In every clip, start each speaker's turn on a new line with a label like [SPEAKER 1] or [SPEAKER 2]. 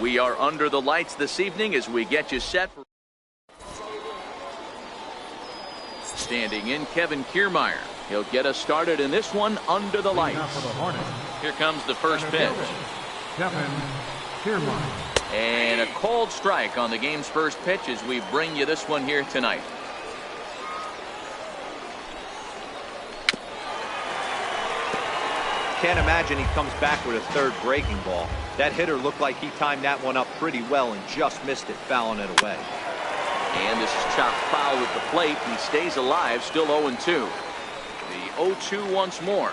[SPEAKER 1] We are under the lights this evening as we get you set for standing in Kevin Kiermaier. He'll get us started in this one under the lights. Here comes the first pitch.
[SPEAKER 2] Kevin Kiermaier.
[SPEAKER 1] And a cold strike on the game's first pitch as we bring you this one here tonight.
[SPEAKER 3] Can't imagine he comes back with a third breaking ball. That hitter looked like he timed that one up pretty well and just missed it, fouling it away.
[SPEAKER 1] And this is chopped foul at the plate. He stays alive, still 0-2. The 0-2 once more.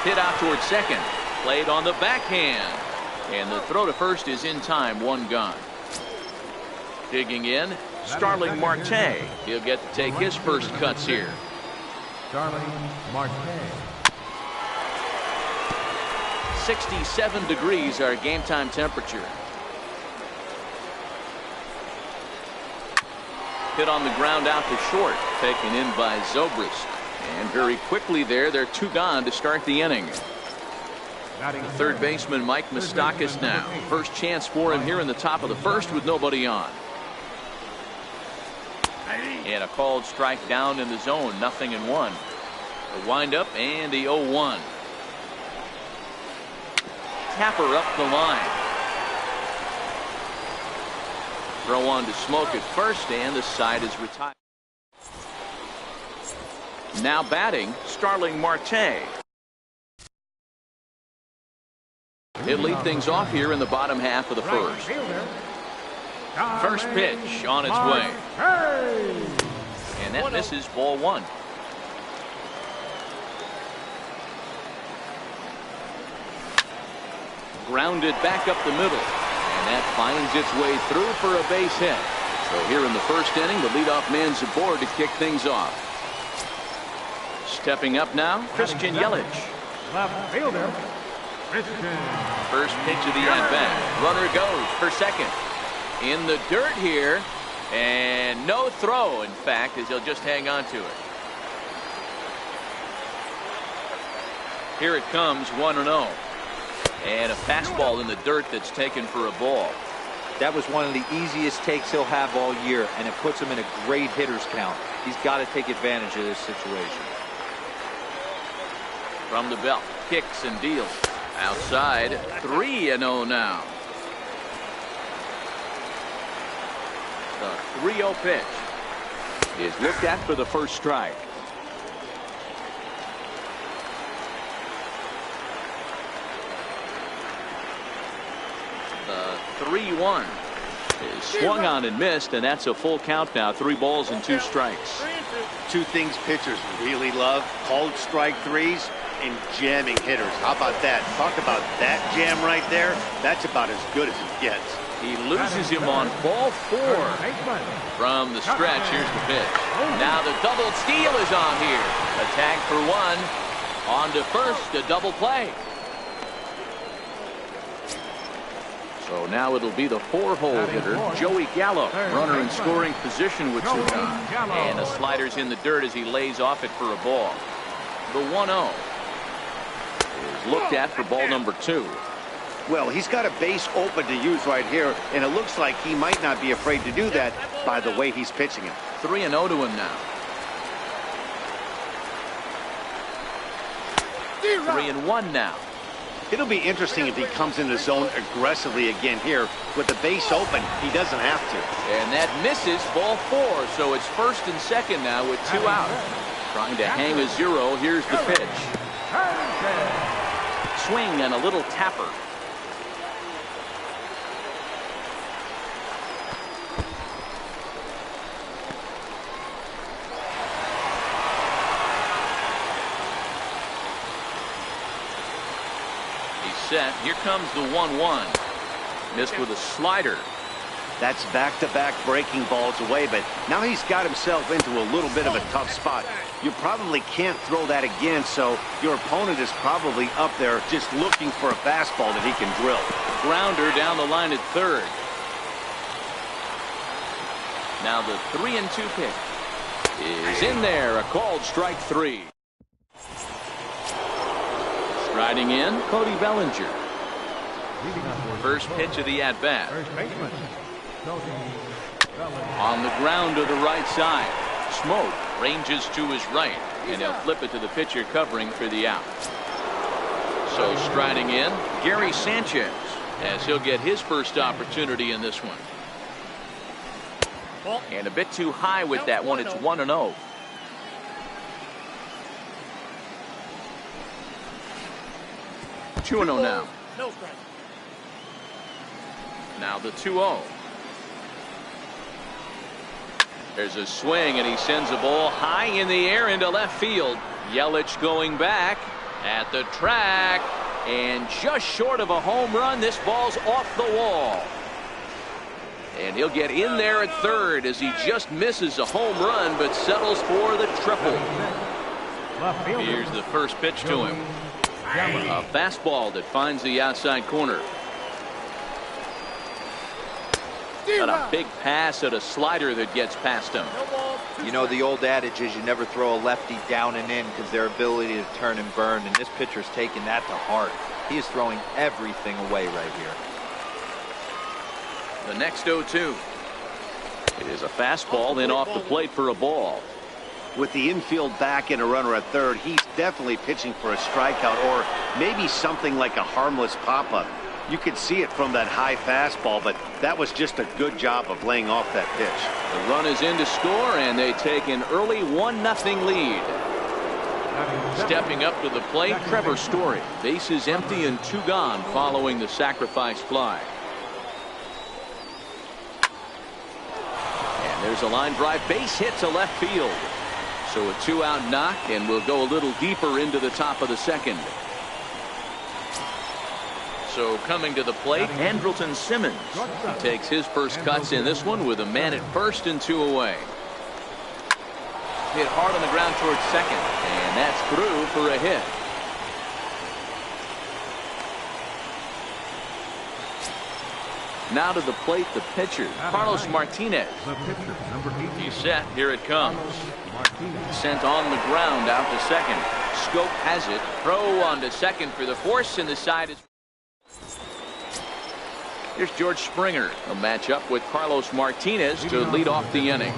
[SPEAKER 1] Hit out towards second. Played on the backhand. And the throw to first is in time, one gone. Digging in, Starling Marte. He'll get to take his first cuts here.
[SPEAKER 2] Starling Marte.
[SPEAKER 1] 67 degrees our game time temperature. Hit on the ground out to short, taken in by Zobrist. And very quickly they're two gone to start the inning. Third baseman Mike Moustakas now. First chance for him here in the top of the first with nobody on. And a called strike down in the zone, 0-1. The windup and the 0-1. Tapper up the line. Throw on to Smoke at first, and the side is retired. Now batting, Starling Marte. He'll lead things off here in the bottom half of the first. First pitch on its way. And that misses, ball one. Grounded back up the middle. And that finds its way through for a base hit. So here in the first inning, the leadoff man's aboard to kick things off. Stepping up now, Christian Yelich.
[SPEAKER 2] Left fielder, Christian.
[SPEAKER 1] First pitch of the at-bat. Runner goes for second. In the dirt here. And no throw, in fact, as he'll just hang on to it. Here it comes, 1-0. And a fastball in the dirt that's taken for a ball.
[SPEAKER 3] That was one of the easiest takes he'll have all year, and it puts him in a great hitter's count. He's got to take advantage of this situation.
[SPEAKER 1] From the belt, kicks and deals. Outside, 3-0 now. The 3-0 pitch is looked at for the first strike. The 3-1 is swung on and missed, and that's a full count now. 3 balls and 2 strikes.
[SPEAKER 4] Two things pitchers really love: called strike threes and jamming hitters. How about that? Talk about that jam right there. That's about as good as it gets.
[SPEAKER 1] He loses him on ball 4. From the stretch, here's the pitch. Now the double steal is on here. A tag for 1. On to first, a double play. So now it'll be the 4-hole hitter, Joey Gallo. Runner in scoring position with 2 gone. And the slider's in the dirt as he lays off it for a ball. The 1-0 is looked at for ball number 2.
[SPEAKER 4] Well, he's got a base open to use right here, and it looks like he might not be afraid to do that by the way he's pitching it.
[SPEAKER 1] 3-0 to him now. 3-1 now.
[SPEAKER 4] It'll be interesting if he comes in the zone aggressively again here. With the base open, he doesn't have to.
[SPEAKER 1] And that misses, ball 4. So it's first and second now with 2 out. Trying to hang a 0. Here's the pitch. Swing and a little tapper. Set. Here comes the 1-1. Missed with a slider.
[SPEAKER 4] That's back-to-back breaking balls away, but now he's got himself into a little bit of a tough spot. You probably can't throw that again, so your opponent is probably up there just looking for a fastball that he can drill.
[SPEAKER 1] Grounder down the line at third. Now the 3-2 pitch is in there. A called strike 3. Striding in, Cody Bellinger.
[SPEAKER 2] Leading on board.
[SPEAKER 1] First pitch of the at-bat.
[SPEAKER 2] First baseman.
[SPEAKER 1] On the ground to the right side. Smoke ranges to his right, and he'll flip it to the pitcher covering for the out. So striding in, Gary Sanchez, as he'll get his first opportunity in this one. And a bit too high with that one. It's 1-0. Two and 0 now. Now the 2-0. There's a swing, and he sends a ball high in the air into left field. Yelich going back at the track, and just short of a home run. This ball's off the wall. And he'll get in there at third as he just misses a home run, but settles for the triple. Here's the first pitch to him. A fastball that finds the outside corner. Got a big pass at a slider that gets past him.
[SPEAKER 3] You know, the old adage is you never throw a lefty down and in because their ability to turn and burn, and this pitcher's taking that to heart. He is throwing everything away right here.
[SPEAKER 1] The next 0-2. It is a fastball, then off the plate for a ball.
[SPEAKER 4] With the infield back and a runner at third, he's definitely pitching for a strikeout or maybe something like a harmless pop-up. You could see it from that high fastball, but that was just a good job of laying off that pitch.
[SPEAKER 1] The run is in to score, and they take an early 1-0 lead. Stepping up to the plate, Trevor Story. Bases empty and 2 gone following the sacrifice fly. And there's a line drive base hit to left field. So a 2-out knock, and we'll go a little deeper into the top of the second. So coming to the plate, Andrelton Simmons. He takes his first cuts in this one with a man at first and 2 away. Hit hard on the ground towards second, and that's through for a hit. Now to the plate, the pitcher, Carlos Martinez.
[SPEAKER 2] The pitcher, number 18.
[SPEAKER 1] He's set. Here it comes. Sent on the ground out to second. Scope has it. Throw on to second for the force, and the side is. Here's George Springer. A matchup with Carlos Martinez to lead off the inning.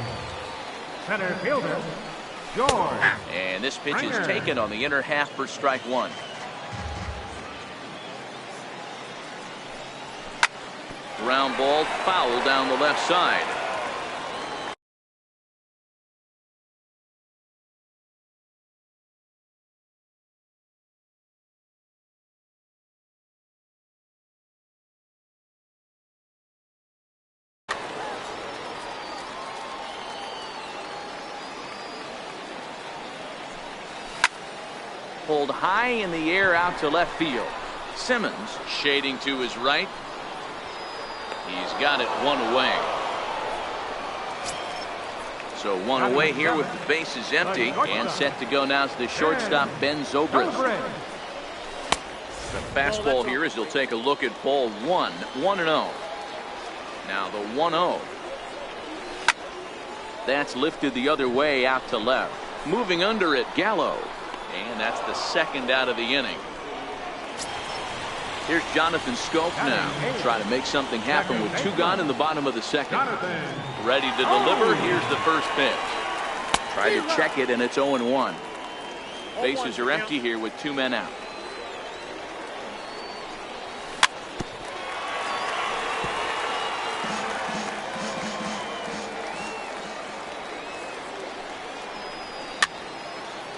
[SPEAKER 2] Center fielder, George.
[SPEAKER 1] And this pitch is taken on the inner half for strike 1. Ground ball foul down the left side. Pulled high in the air out to left field. Simmons shading to his right. He's got it 1 away. So 1 away here with the bases empty, and set to go now is the shortstop Ben Zobrist. The fastball here as he'll take a look at ball 1, 1-0. Now the 1-0. That's lifted the other way out to left. Moving under it, Gallo. And that's the second out of the inning. Here's Jonathan Scope now. Try to make something happen with 2 gone in the bottom of the second. Ready to deliver. Here's the first pitch. Try to check it, and it's 0-1. Bases are empty here with 2 men out.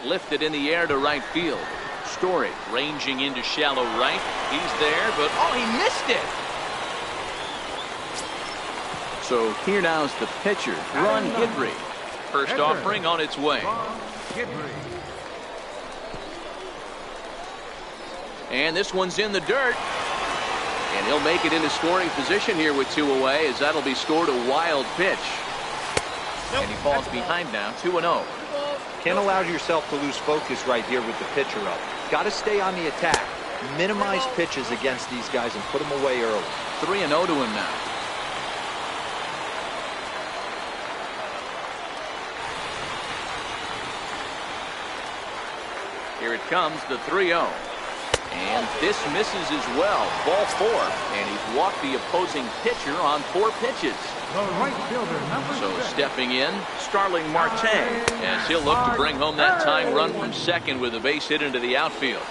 [SPEAKER 1] Lifted in the air to right field. Story ranging into shallow right. He's there, but oh, he missed it. So here now is the pitcher, Ron Guidry. First offering on its way. And this one's in the dirt. And he'll make it into scoring position here with 2 away, as that'll be scored a wild pitch. And he falls behind now, 2-0.
[SPEAKER 3] Can't allow yourself to lose focus right here with the pitcher up. Got to stay on the attack. Minimize pitches against these guys and put them away early.
[SPEAKER 1] 3-0 to him now. Here it comes, the 3-0. And this misses as well. Ball 4. And he's walked the opposing pitcher on 4 pitches.
[SPEAKER 2] The right fielder, number
[SPEAKER 1] So
[SPEAKER 2] 6.
[SPEAKER 1] stepping in, Starling Marte, as he'll look to bring home that tying run from second with a base hit into the outfield.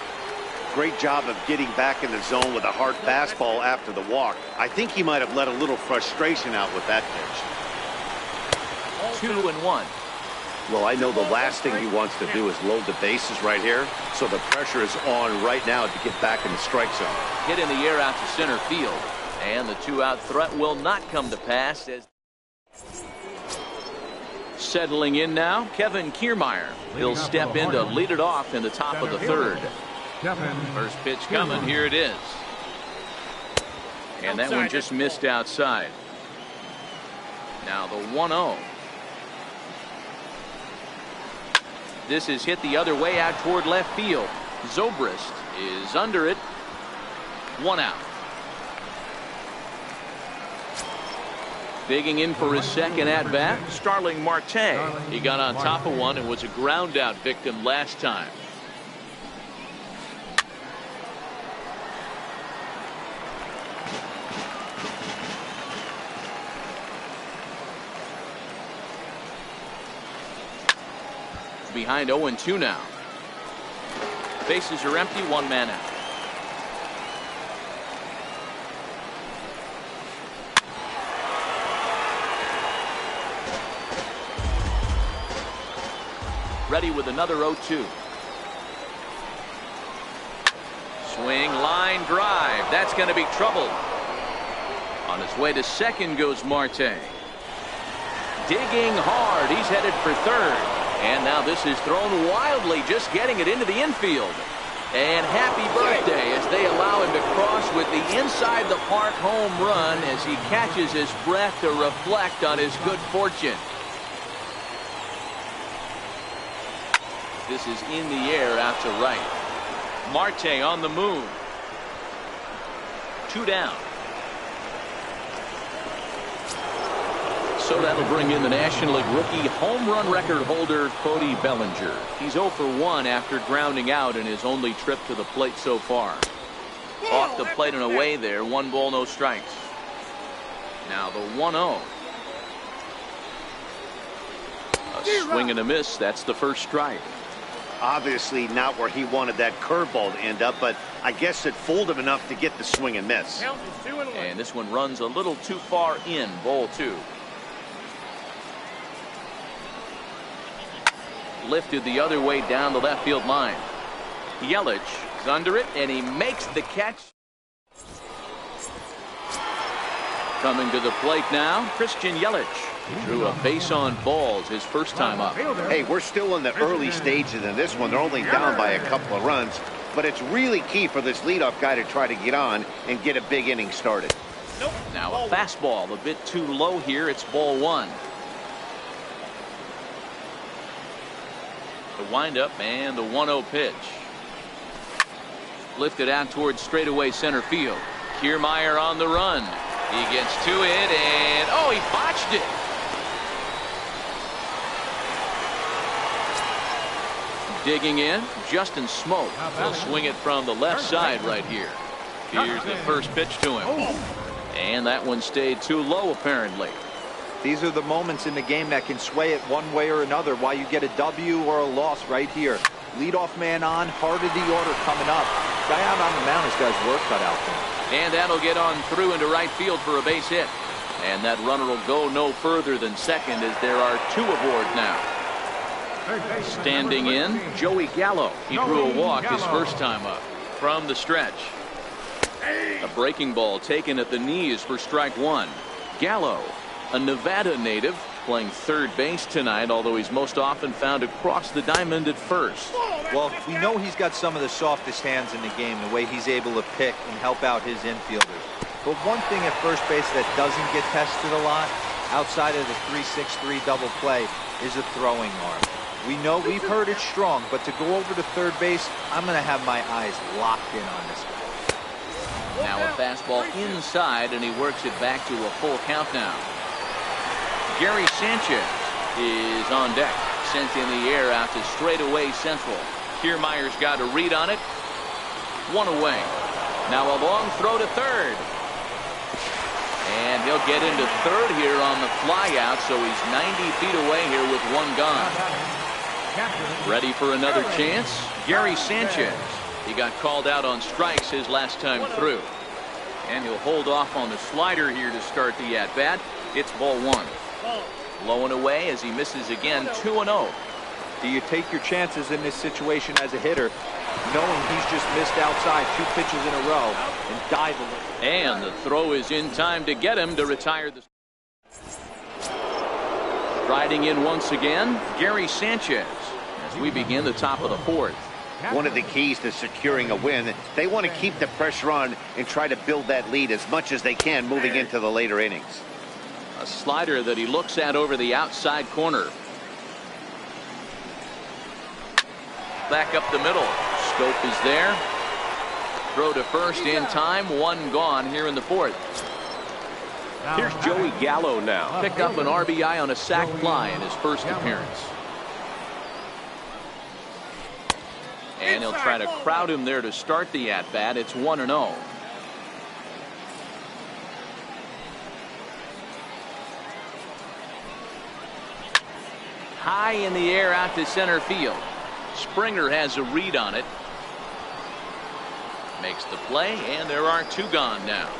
[SPEAKER 4] Great job of getting back in the zone with a hard fastball after the walk. I think he might have let a little frustration out with that pitch.
[SPEAKER 1] 2-1.
[SPEAKER 4] Well, I know the last thing he wants to do is load the bases right here, so the pressure is on right now to get back in the strike zone.
[SPEAKER 1] Hit in the air out to center field. And the 2-out threat will not come to pass. As settling in now, Kevin Kiermaier. He'll step in to lead it off in the top of the 3rd. First pitch coming. Here it is. And that one just missed outside. Now the 1-0. This is hit the other way out toward left field. Zobrist is under it. 1 out. Digging in for his second at-bat, Starling Marte. He got on top of one and was a ground-out victim last time. Behind 0-2 now. Bases are empty, 1 man out. Ready with another 0-2. Swing, line drive. That's going to be trouble. On his way to second goes Marte. Digging hard. He's headed for third. And now this is thrown wildly, just getting it into the infield. And happy birthday as they allow him to cross with the inside the park home run as he catches his breath to reflect on his good fortune. This is in the air out to right. Marte on the move. 2 down. So that'll bring in the National League rookie home run record holder Cody Bellinger. He's 0 for 1 after grounding out in his only trip to the plate so far. Off the plate and away there. 1 ball, no strikes. Now the 1-0. A swing and a miss. That's the first strike.
[SPEAKER 4] Obviously not where he wanted that curveball to end up, but I guess it fooled him enough to get the swing and miss.
[SPEAKER 1] And this one runs a little too far in. Ball 2. Lifted the other way down the left field line. Yelich is under it, and he makes the catch. Coming to the plate now, Christian Yelich. Drew a base on balls his first time up.
[SPEAKER 4] Hey, we're still in the early stages in this one. They're only down by a couple of runs, but it's really key for this leadoff guy to try to get on and get a big inning started.
[SPEAKER 1] Now a fastball a bit too low here. It's ball 1. The windup and the 1-0 pitch. Lifted out towards straightaway center field. Kiermaier on the run. He gets to it and oh, he botched it. Digging in, Justin Smoke will swing it from the left side right here. Here's the first pitch to him. And that one stayed too low apparently.
[SPEAKER 3] These are the moments in the game that can sway it one way or another, why you get a W or a loss right here. Leadoff man on, heart of the order coming up. Guy out on the mound has got his work cut out for him.
[SPEAKER 1] And that'll get on through into right field for a base hit. And that runner will go no further than second as there are 2 aboard now. Standing in, Joey Gallo. He drew a walk his first time up. From the stretch. A breaking ball taken at the knees for strike 1. Gallo, a Nevada native, playing third base tonight, although he's most often found across the diamond at first.
[SPEAKER 3] Well, we know he's got some of the softest hands in the game, the way he's able to pick and help out his infielders. But one thing at first base that doesn't get tested a lot, outside of the 3-6-3 double play, is a throwing arm. We know we've heard it's strong, but to go over to third base, I'm going to have my eyes locked in on this guy.
[SPEAKER 1] Now a fastball inside, and he works it back to a full count now. Gary Sanchez is on deck. Sent in the air out to straightaway central. Kiermaier's got a read on it. One away. Now a long throw to third. And he'll get into third here on the flyout, so he's 90 feet away here with one gone. Ready for another chance? Gary Sanchez. He got called out on strikes his last time through. And he'll hold off on the slider here to start the at-bat. It's ball one. Low and away as he misses again, 2-0.
[SPEAKER 3] Do you take your chances in this situation as a hitter, knowing he's just missed outside 2 pitches in a row, and dive a little?
[SPEAKER 1] And the throw is in time to get him to retire the. Riding in once again, Gary Sanchez, as we begin the top of the fourth.
[SPEAKER 4] One of the keys to securing a win, they want to keep the pressure on and try to build that lead as much as they can moving into the later innings.
[SPEAKER 1] A slider that he looks at over the outside corner. Back up the middle. Scope is there. Throw to first in time. One gone here in the fourth.
[SPEAKER 5] Here's Joey Gallo now.
[SPEAKER 1] Picked up an RBI on a sac fly in his first appearance. And he'll try to crowd him there to start the at-bat. It's 1-0. High in the air out to center field. Springer has a read on it. Makes the play, and there are 2 gone now.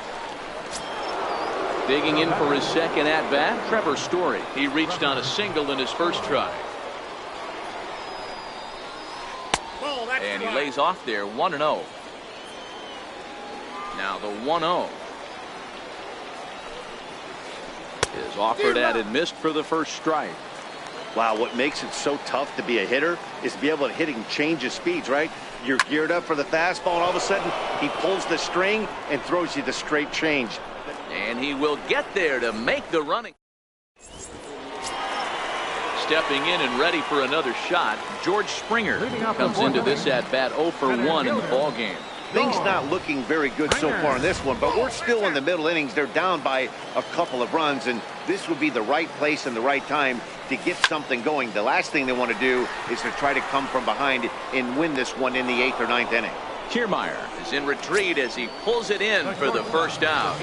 [SPEAKER 1] Digging in for his second at-bat, Trevor Story. He reached on a single in his first try. And he lays off there, 1-0. Now the 1-0 is offered at and missed for the first strike.
[SPEAKER 4] Wow, what makes it so tough to be a hitter is to be able to hit and change his speeds, right? You're geared up for the fastball, and all of a sudden he pulls the string and throws you the straight change.
[SPEAKER 1] And he will get there to make the running. Stepping in and ready for another shot, George Springer comes into this at-bat 0 for 1 in the ballgame.
[SPEAKER 4] Things not looking very good so far in this one, but we're still in the middle innings. They're down by a couple of runs, and this would be the right place and the right time to get something going. The last thing they want to do is to try to come from behind and win this one in the 8th or 9th inning.
[SPEAKER 1] Kiermaier is in retreat as he pulls it in for the first out.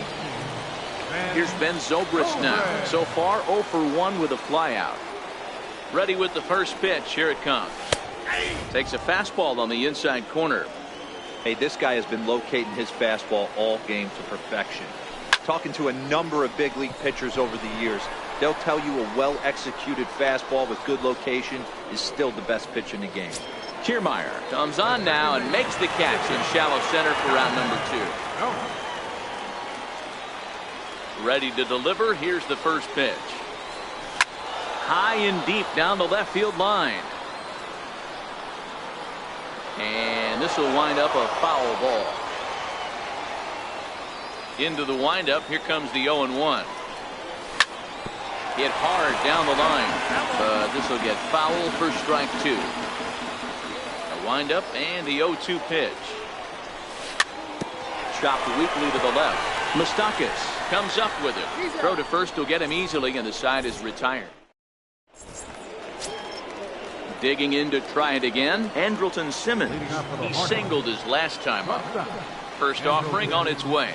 [SPEAKER 1] Here's Ben Zobrist now. So far 0 for 1 with a flyout. Ready with the first pitch. Here it comes. Takes a fastball on the inside corner.
[SPEAKER 3] Hey, this guy has been locating his fastball all game to perfection. Talking to a number of big league pitchers over the years, they'll tell you a well-executed fastball with good location is still the best pitch in the game.
[SPEAKER 1] Kiermaier comes on now and makes the catch in shallow center for round number 2. Ready to deliver. Here's the first pitch. High and deep down the left field line. And this will wind up a foul ball. Into the windup. Here comes the 0-1. Hit hard down the line. But this will get foul for strike 2. A windup and the 0-2 pitch. Chopped weakly to the left. Moustakas comes up with it. Throw to first will get him easily, and the side is retired. Digging in to try it again, Andrelton Simmons. He singled his last time up. First offering on its way.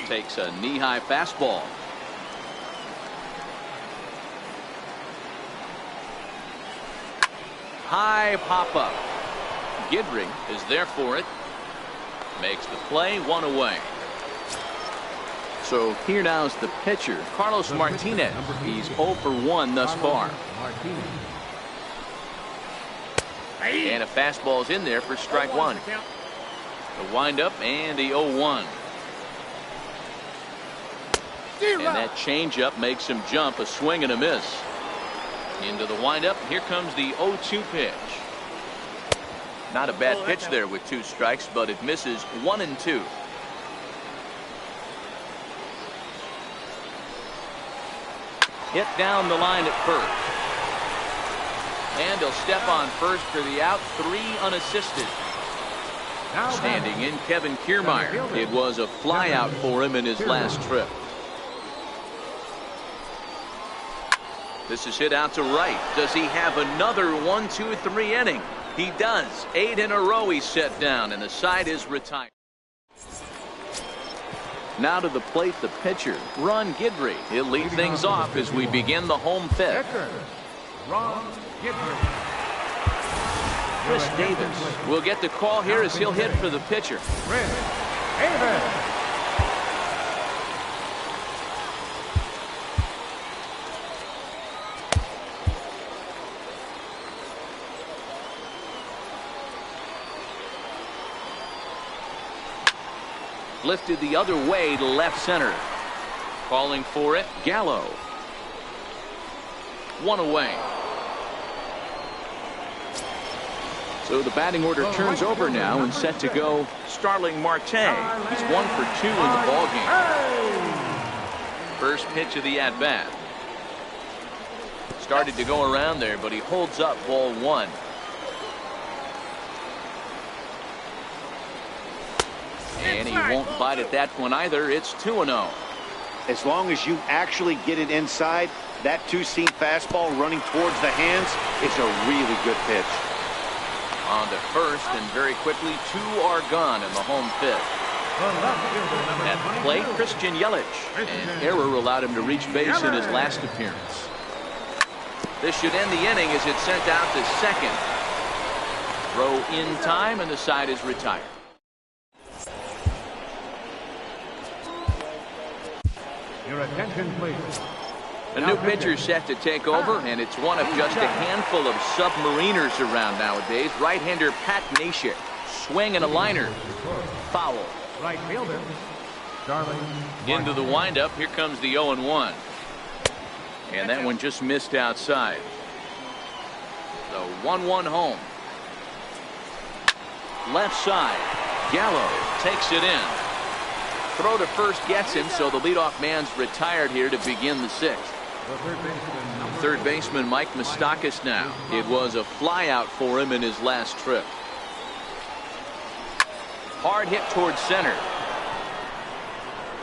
[SPEAKER 1] Takes a knee-high fastball. High pop-up. Gidry is there for it. Makes the play, 1 away. So here now is the pitcher, Carlos Martinez. He's 0 for 1 thus far. And a fastball's in there for strike 1. The windup and the 0-1. And that changeup makes him jump, a swing and a miss. Into the windup. Here comes the 0-2 pitch. Not a bad pitch there with 2 strikes, but it misses 1 and 2. Hit down the line at first. And he'll step on first for the out, 3 unassisted. Standing in, Kevin Kiermaier. It was a fly out for him in his last trip. This is hit out to right. Does he have another 1, 2, 3 inning? He does. 8 in a row he's set down, and the side is retired. Now to the plate, the pitcher, Ron Guidry. He'll lead things off as we begin the home fifth.
[SPEAKER 2] Ron Guidry.
[SPEAKER 1] Chris Davis will get the call here as he'll hit for the pitcher.
[SPEAKER 2] Chris Davis.
[SPEAKER 1] Lifted the other way to left center. Calling for it, Gallo. 1 away. So the batting order turns over now and set to go Starling Marte. He's 1 for 2 in the ballgame. First pitch of the at-bat. Started to go around there, but he holds up ball 1. And he won't bite at that one either. It's 2-0.
[SPEAKER 4] As long as you actually get it inside, that two-seam fastball running towards the hands is a really good pitch.
[SPEAKER 1] On to first, and very quickly 2 are gone in the home fifth. At the plate, Christian Yelich. An error allowed him to reach base in his last appearance. This should end the inning as it's sent out to second. Throw in time, and the side is retired.
[SPEAKER 2] Your attention, please.
[SPEAKER 1] A new pitcher set to take over, and it's one of just a handful of submariners around nowadays. Right-hander Pat Neshek. Swing and a liner. Foul.
[SPEAKER 2] Right fielder. Starling.
[SPEAKER 1] Into the windup. Here comes the 0-1. And that one just missed outside. The 1-1 home. Left side. Gallo takes it in. Throw to first gets him, so the leadoff man's retired here to begin the 6th. Third baseman Mike Moustakas now. It was a flyout for him in his last trip. Hard hit towards center.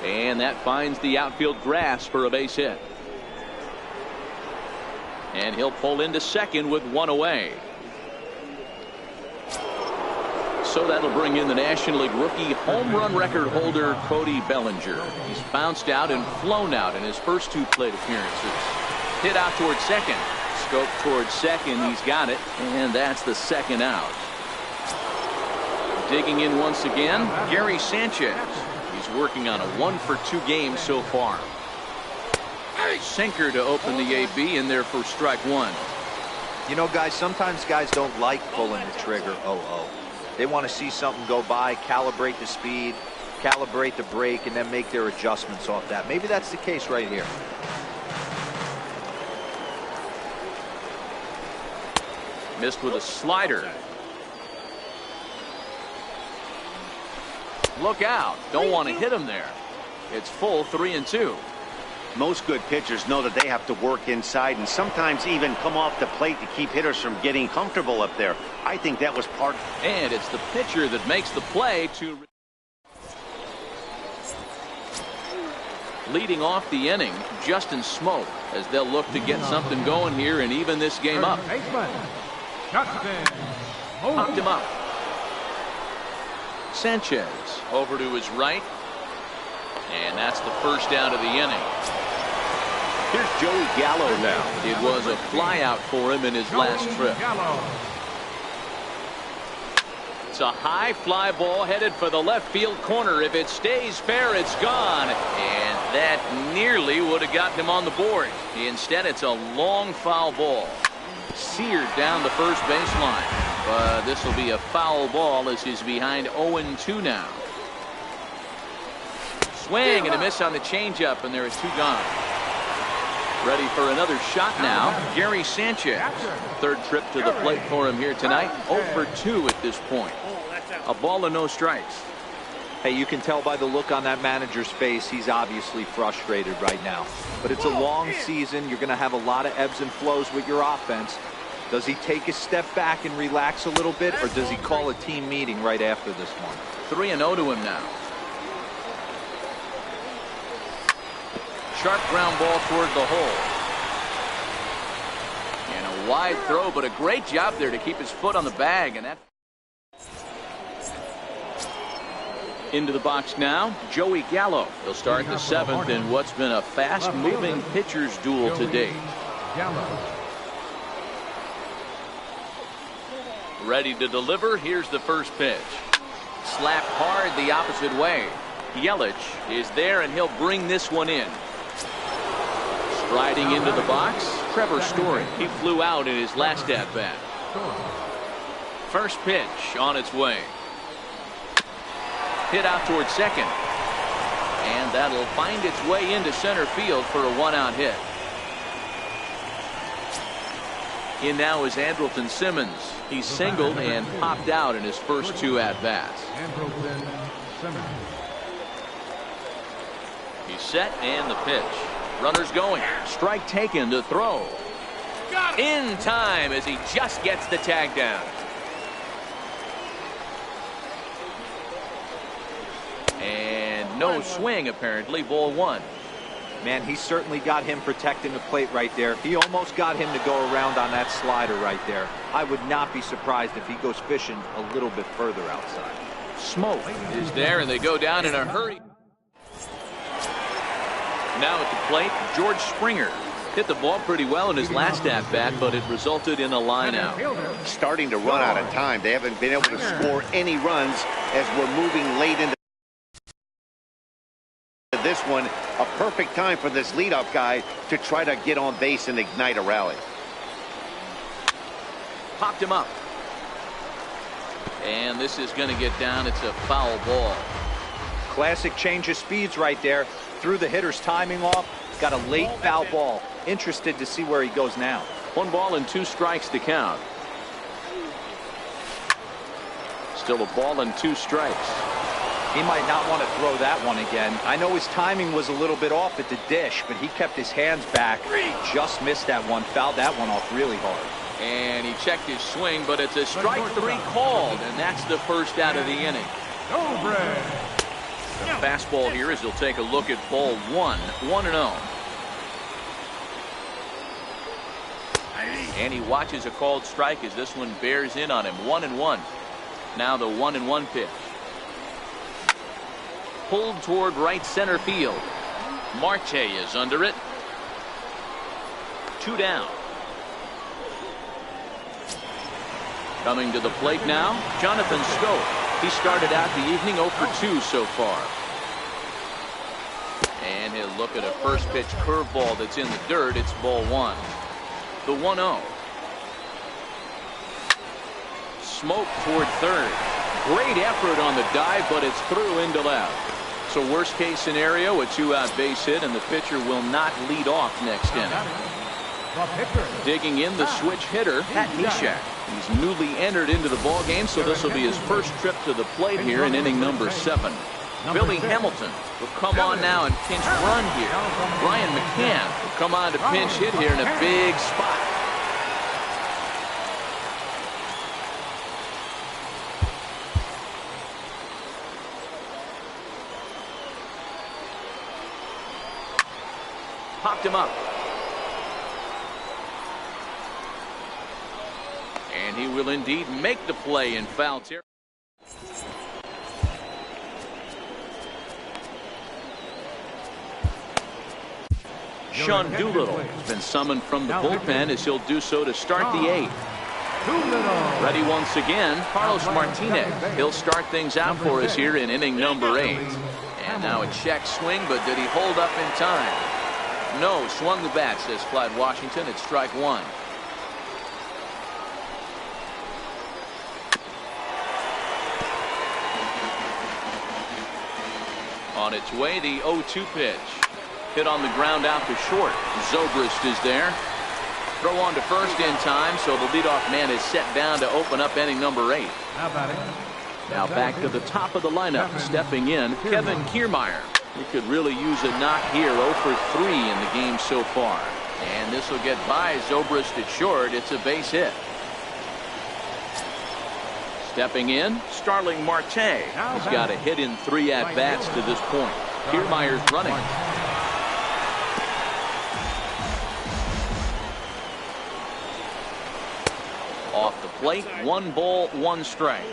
[SPEAKER 1] And that finds the outfield grass for a base hit. And he'll pull into second with 1 away. So that'll bring in the National League rookie home run record holder Cody Bellinger. He's bounced out and flown out in his first 2 plate appearances. Hit out towards second. Scope towards second. He's got it. And that's the second out. Digging in once again, Gary Sanchez. He's working on a 1 for 2 game so far. Sinker to open the AB in there for strike 1.
[SPEAKER 3] You know, guys, sometimes guys don't like pulling the trigger 0-0. They want to see something go by, calibrate the speed, calibrate the brake, and then make their adjustments off that. Maybe that's the case right here.
[SPEAKER 1] Missed with a slider. Look out. Don't want to hit him there. It's full 3-2.
[SPEAKER 4] Most good pitchers know that they have to work inside and sometimes even come off the plate to keep hitters from getting comfortable up there. I think that was part.
[SPEAKER 1] And it's the pitcher that makes the play to. Leading off the inning, Justin Smoke, as they'll look to get something going here and even this game up. Popped him up. Sanchez over to his right. And that's the first out of the inning. Here's Joey Gallo now. It was a flyout for him in his last trip. It's a high fly ball headed for the left field corner. If it stays fair, it's gone. And that nearly would have gotten him on the board. Instead, it's a long foul ball. Seared down the first baseline. But this will be a foul ball as he's behind 0-2 now. Swing and a miss on the changeup, and there are 2 gone. Ready for another shot now, Gary Sanchez. Third trip to the plate for him here tonight. 0 for 2 at this point. A ball and no strikes.
[SPEAKER 3] Hey, you can tell by the look on that manager's face, he's obviously frustrated right now. But it's a long season. You're going to have a lot of ebbs and flows with your offense. Does he take a step back and relax a little bit, or does he call a team meeting right after this one?
[SPEAKER 1] 3-0 to him now. Sharp ground ball toward the hole. And wide throw, but a great job there to keep his foot on the bag. And that into the box now, Joey Gallo. He'll start the seventh in what's been a fast-moving pitcher's duel to date. Ready to deliver. Here's the first pitch. Slapped hard the opposite way. Yelich is there, and he'll bring this one in. Striding into the box, Trevor Story. He flew out in his last at-bat. First pitch on its way. Hit out towards second. And that'll find its way into center field for a one-out hit. In now is Andrelton Simmons. He singled and popped out in his first two at-bats. He's set and the pitch. Runners going. Strike taken to throw. In time as he just gets the tag down. And no swing apparently. Ball one.
[SPEAKER 3] Man, he certainly got him protecting the plate right there. He almost got him to go around on that slider right there. I would not be surprised if he goes fishing a little bit further outside.
[SPEAKER 1] Smoke is there, and they go down in a hurry. Now at the plate, George Springer. Hit the ball pretty well in his last at-bat, but it resulted in a line out.
[SPEAKER 4] Starting to run out of time. They haven't been able to score any runs as we're moving late into this one. A perfect time for this leadoff guy to try to get on base and ignite a rally.
[SPEAKER 1] Popped him up. And this is going to get down. It's a foul ball.
[SPEAKER 3] Classic change of speeds right there. Threw the hitter's timing off. Got a late foul ball. Interested to see where he goes now.
[SPEAKER 1] 1 ball and 2 strikes to count. Still a ball and 2 strikes.
[SPEAKER 3] He might not want to throw that one again. I know his timing was a little bit off at the dish, but he kept his hands back. Just missed that one. Fouled that one off really hard.
[SPEAKER 1] And he checked his swing, but it's a strike 3 called, and that's the first out of the inning. The fastball here as he'll take a look at ball 1, 1-0. And he watches a called strike as this one bears in on him. 1-1. Now the 1-1 pitch. Pulled toward right center field. Marte is under it. 2 down. Coming to the plate now, Jonathan Schoop. He started out the evening 0 for 2 so far. And he'll look at a first pitch curveball that's in the dirt. It's ball 1. The 1-0. Smoke toward third. Great effort on the dive, but it's through into left. So worst case scenario, a 2-out base hit, and the pitcher will not lead off next inning. Digging in the switch hitter, Pat Neshek. He's newly entered into the ball game, so this will be his first trip to the plate here in inning number 7. Billy Hamilton will come on now and pinch run here. Brian McCann will come on to pinch hit here in a big spot. Popped him up. And he will indeed make the play in foul territory. Sean Doolittle has been summoned from the bullpen as he'll do so to start the 8th. Ready once again, Carlos Martinez. He'll start things out for us here in inning number 8. And now a check swing, but did he hold up in time? No, swung the bat, says Clyde Washington. It's strike 1. On its way, the 0-2 pitch. Hit on the ground out to short. Zobrist is there. Throw on to first in time, so the leadoff man is set down to open up inning number 8. Now back to the top of the lineup. Stepping in, Kevin Kiermaier. He could really use a knock here. 0 for 3 in the game so far. And this will get by Zobrist at short. It's a base hit. Stepping in, Starling Marte. He's got a hit in 3 at-bats to this point. Kiermaier's running. plate. 1 ball, 1 strike.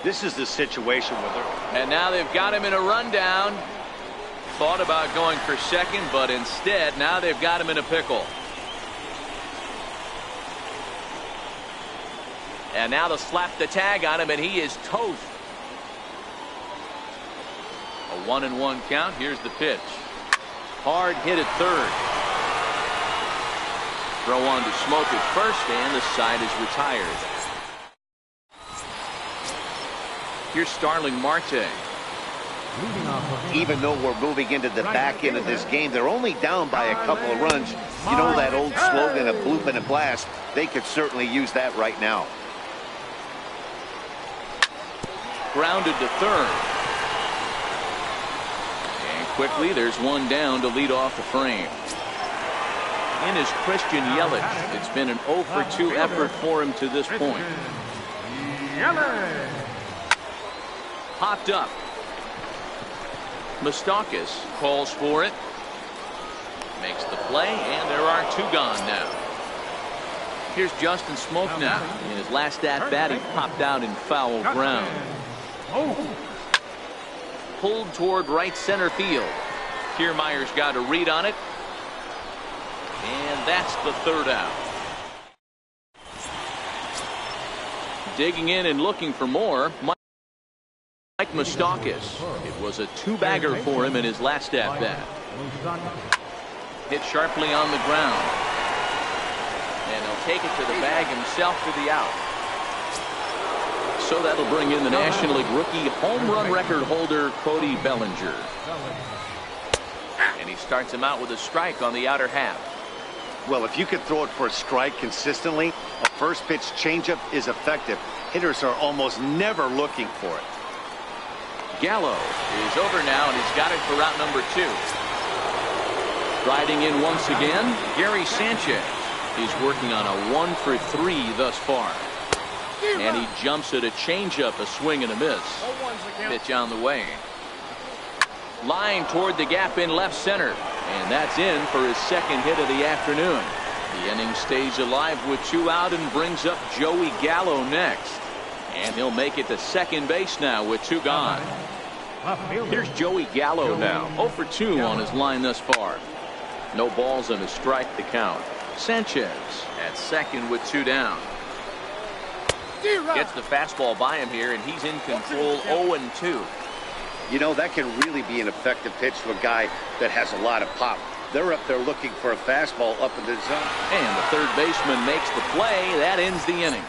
[SPEAKER 4] This is the situation with her.
[SPEAKER 1] And now they've got him in a rundown. Thought about going for second, but instead now they've got him in a pickle. And now they'll slap the tag on him, and he is toast. A 1-1 count. Here's the pitch. Hard hit at third. Throw on to Smoke at first, and the side is retired. Here's Starling Marte.
[SPEAKER 4] Even though we're moving into the back end of this game, they're only down by a couple of runs. You know that old slogan of bloop and a blast? They could certainly use that right now.
[SPEAKER 1] Grounded to third. And quickly there's one down to lead off the frame. In is Christian Yelich. It's been an 0 for 2 effort for him to this point. Popped up. Moustakas calls for it. Makes the play, and there are 2 gone now. Here's Justin Smoke now. In his last at-bat, he popped out in foul ground. Pulled toward right center field. Kiermaier's got a read on it. And that's the 3rd out. Digging in and looking for more, Mike Moustakas. It was a 2-bagger for him in his last at-bat. Hit sharply on the ground. And he'll take it to the bag himself for the out. So that'll bring in the National League rookie home run record holder, Cody Bellinger. And he starts him out with a strike on the outer half.
[SPEAKER 4] Well, if you can throw it for a strike consistently, a first pitch changeup is effective. Hitters are almost never looking for it.
[SPEAKER 1] Gallo is over now, and he's got it for route number 2. Riding in once again, Gary Sanchez. He's working on a 1 for 3 thus far. And he jumps at a changeup, a swing and a miss. Pitch on the way. Line toward the gap in left center. And that's in for his 2nd hit of the afternoon. The inning stays alive with 2 out and brings up Joey Gallo next. And he'll make it to second base now with 2 gone. Here's Joey Gallo now. 0 for 2 on his line thus far. No balls and a strike to count. Sanchez at second with 2 down. Gets the fastball by him here, and he's in control. 0-2.
[SPEAKER 4] You know, that can really be an effective pitch to a guy that has a lot of pop. They're up there looking for a fastball up in the zone.
[SPEAKER 1] And the third baseman makes the play. That ends the inning.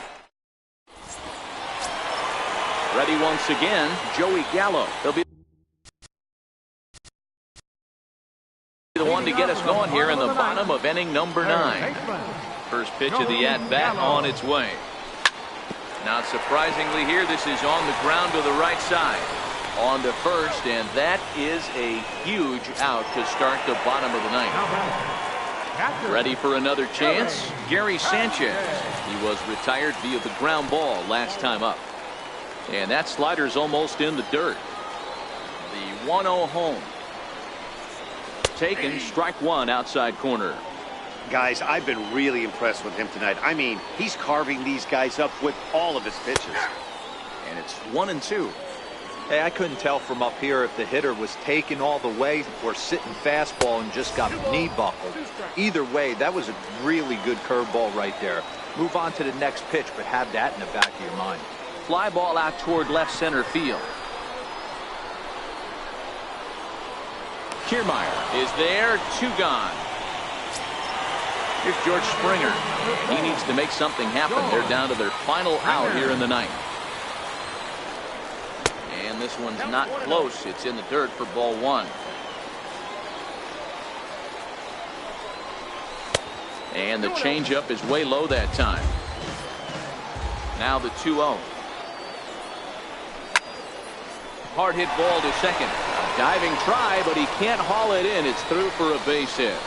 [SPEAKER 1] Ready once again, Joey Gallo. He'll be the one to get us going here in the bottom of inning number 9. First pitch of the at-bat on its way. Not surprisingly here, this is on the ground to the right side. On to first, and that is a huge out to start the bottom of the 9th. Ready for another chance? Gary Sanchez. He was retired via the ground ball last time up. And that slider's almost in the dirt. The 1-0 home. Taken, strike 1 outside corner.
[SPEAKER 4] Guys, I've been really impressed with him tonight. I mean, he's carving these guys up with all of his pitches.
[SPEAKER 1] And it's 1-2.
[SPEAKER 3] Hey, I couldn't tell from up here if the hitter was taken all the way or sitting fastball and just got knee buckled. Either way, that was a really good curveball right there. Move on to the next pitch, but have that in the back of your mind.
[SPEAKER 1] Fly ball out toward left center field. Kiermaier is there. 2 gone. Here's George Springer. He needs to make something happen. They're down to their final out here in the 9th. And this one's not close. It's in the dirt for ball 1. And the changeup is way low that time. Now the 2-0. Hard hit ball to second. A diving try, but he can't haul it in. It's through for a base hit.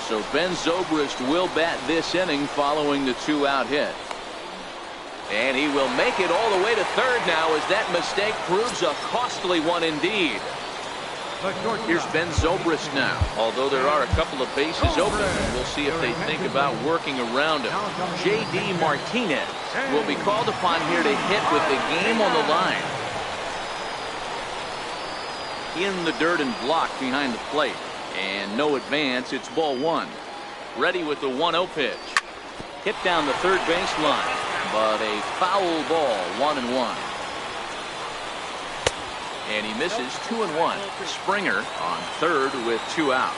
[SPEAKER 1] So Ben Zobrist will bat this inning following the 2-out hit. And he will make it all the way to third now as that mistake proves a costly one indeed.
[SPEAKER 2] The shortstop.
[SPEAKER 1] Here's Ben Zobrist now. Although there are a couple of bases open, we'll see if they think about working around him. J.D. Martinez will be called upon here to hit with the game on the line. In the dirt and blocked behind the plate. And no advance. It's ball one. Ready with the 1-0 pitch. Hit down the third baseline. But a foul ball, 1-1. And he misses 2-1. Springer on third with 2 out.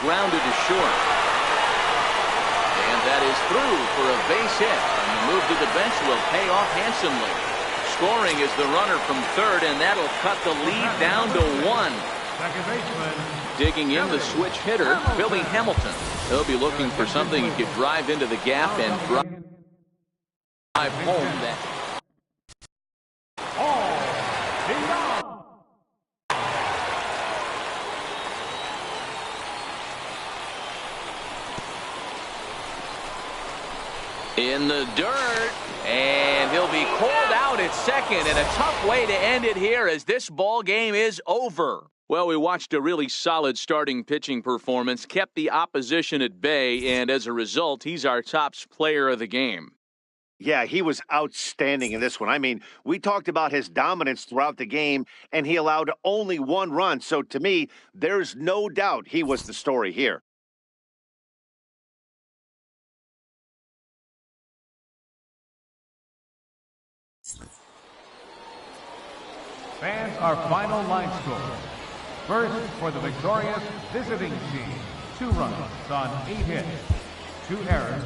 [SPEAKER 1] Grounded to short. And that is through for a base hit. And the move to the bench will pay off handsomely. Scoring is the runner from third, and that'll cut the lead down to 1.
[SPEAKER 2] Second baseman.
[SPEAKER 1] Digging in the switch hitter, Billy Hamilton. He'll be looking for something he could drive into the gap and drive home that. In the dirt, and he'll be called out at second, and a tough way to end it here as this ball game is over. Well, we watched a really solid starting pitching performance, kept the opposition at bay, and as a result, he's our top player of the game.
[SPEAKER 4] Yeah, he was outstanding in this one. I mean, we talked about his dominance throughout the game, and he allowed only 1 run. So to me, there's no doubt he was the story here.
[SPEAKER 2] Fans, our final line score. First, for the victorious visiting team, 2 runs on 8 hits, 2 errors.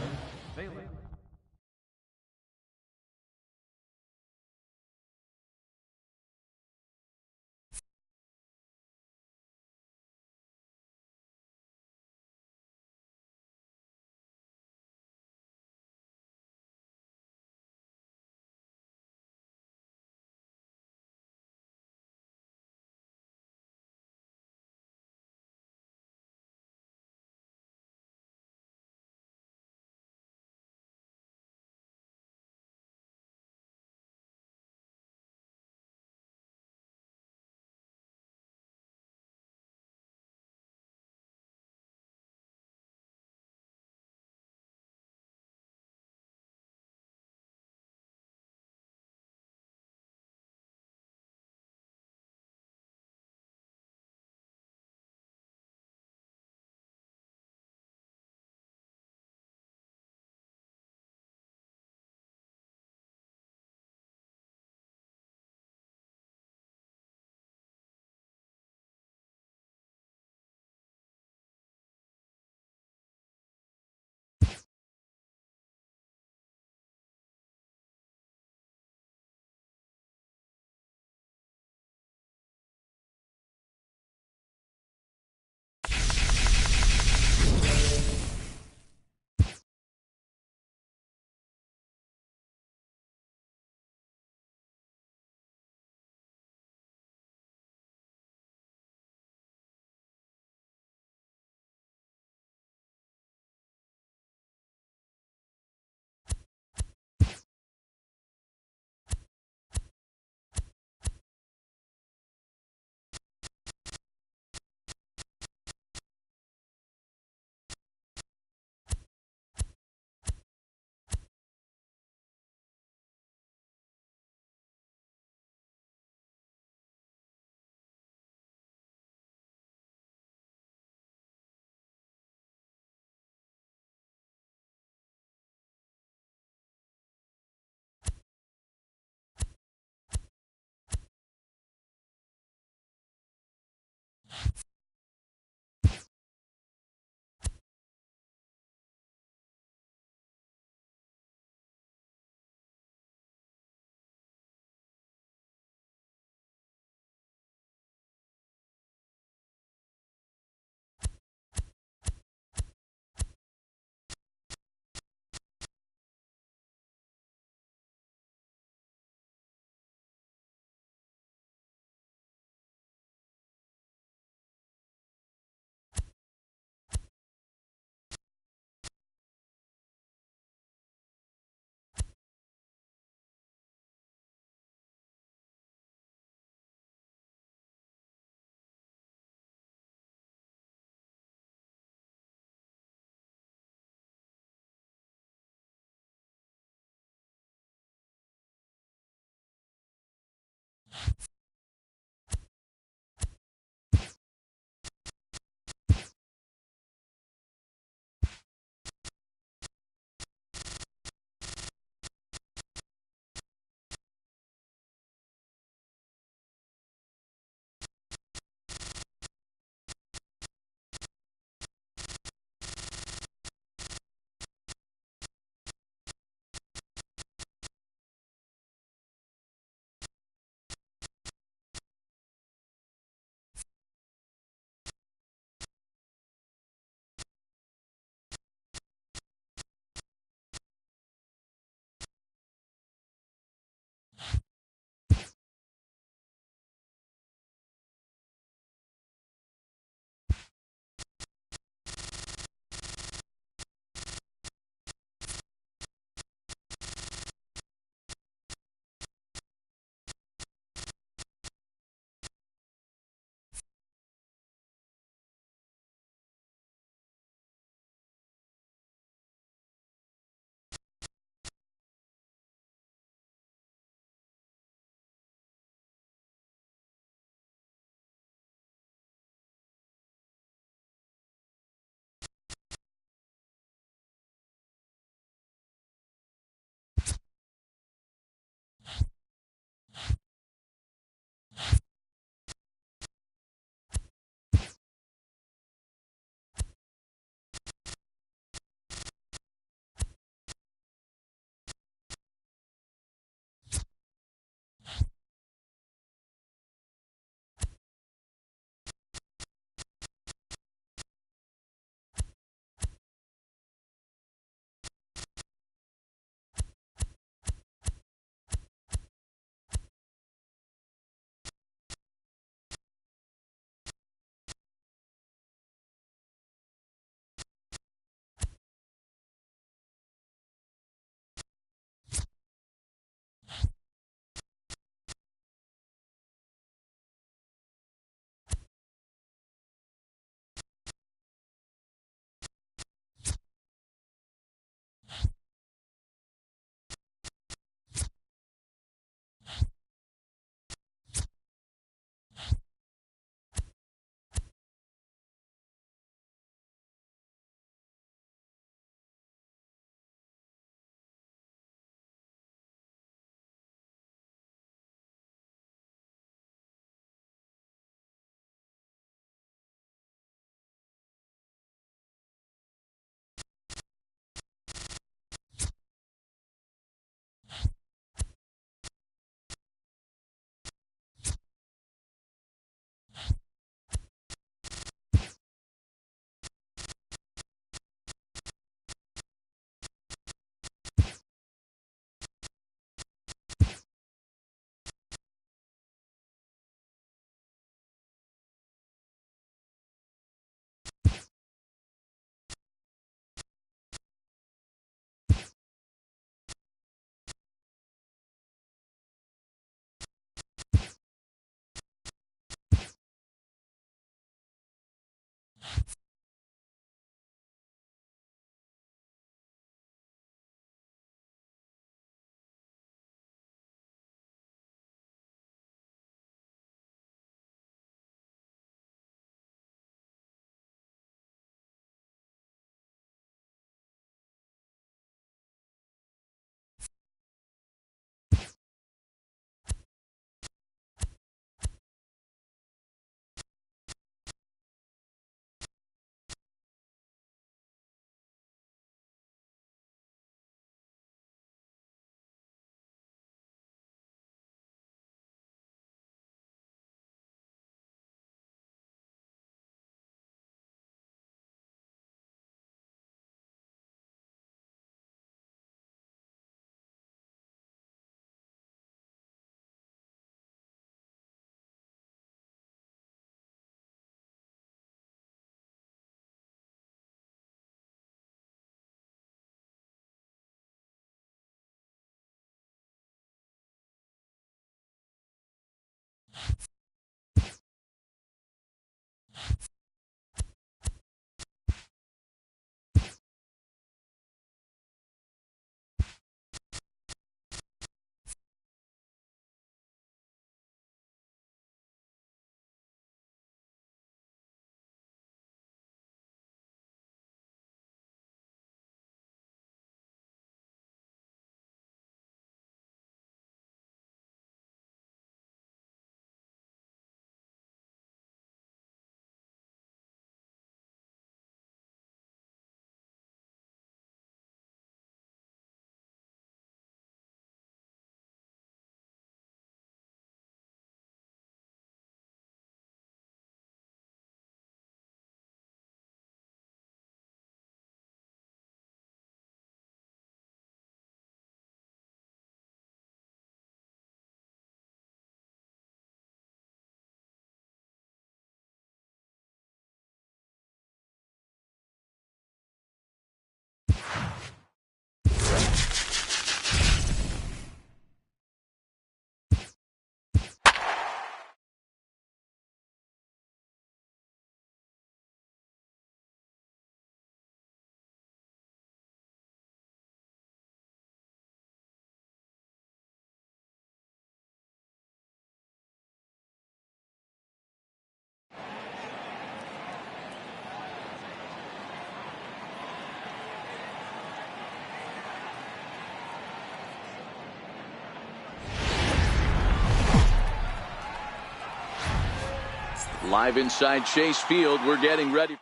[SPEAKER 1] Live inside Chase Field, we're getting ready.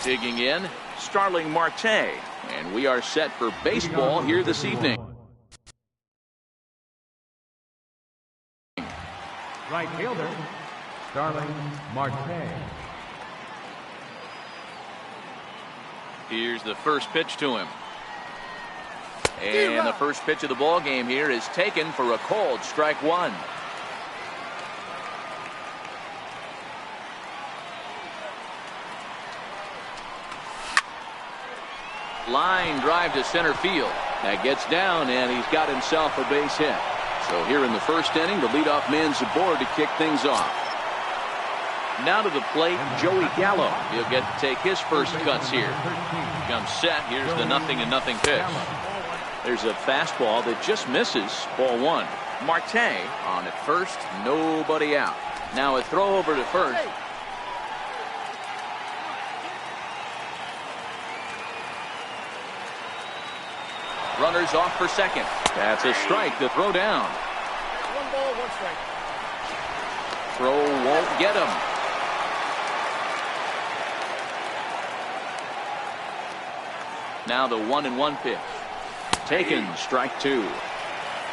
[SPEAKER 1] Digging in, Starling Marte, and we are set for baseball here this evening.
[SPEAKER 2] Right fielder, Starling Marte.
[SPEAKER 1] Here's the first pitch to him. And the first pitch of the ball game here is taken for a called strike one. Line drive to center field. That gets down, and he's got himself a base hit. So here in the first inning, the leadoff man's aboard to kick things off. Now to the plate, Joey Gallo. He'll get to take his first cuts here. Comes set. Here's the 0-0 pitch. There's a fastball that just misses. Ball one. Marte on at first. Nobody out. Now a throw over to first. Runners off for second. That's a strike to throw down.
[SPEAKER 5] 1 ball, 1 strike.
[SPEAKER 1] Throw won't get him. Now the 1-1 pitch. Taken, strike two.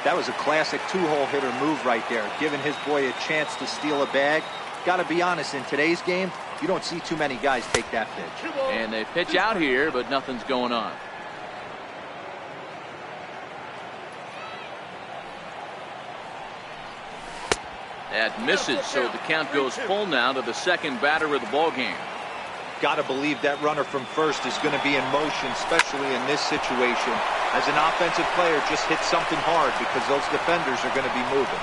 [SPEAKER 3] That was a classic two-hole hitter move right there, giving his boy a chance to steal a bag. Got to be honest, in today's game, you don't see too many guys take that pitch.
[SPEAKER 1] And they pitch out here, but nothing's going on. That misses, so the count goes full now to the second batter of the ball game.
[SPEAKER 3] Got to believe that runner from first is going to be in motion, especially in this situation. As an offensive player, just hit something hard because those defenders are going to be moving.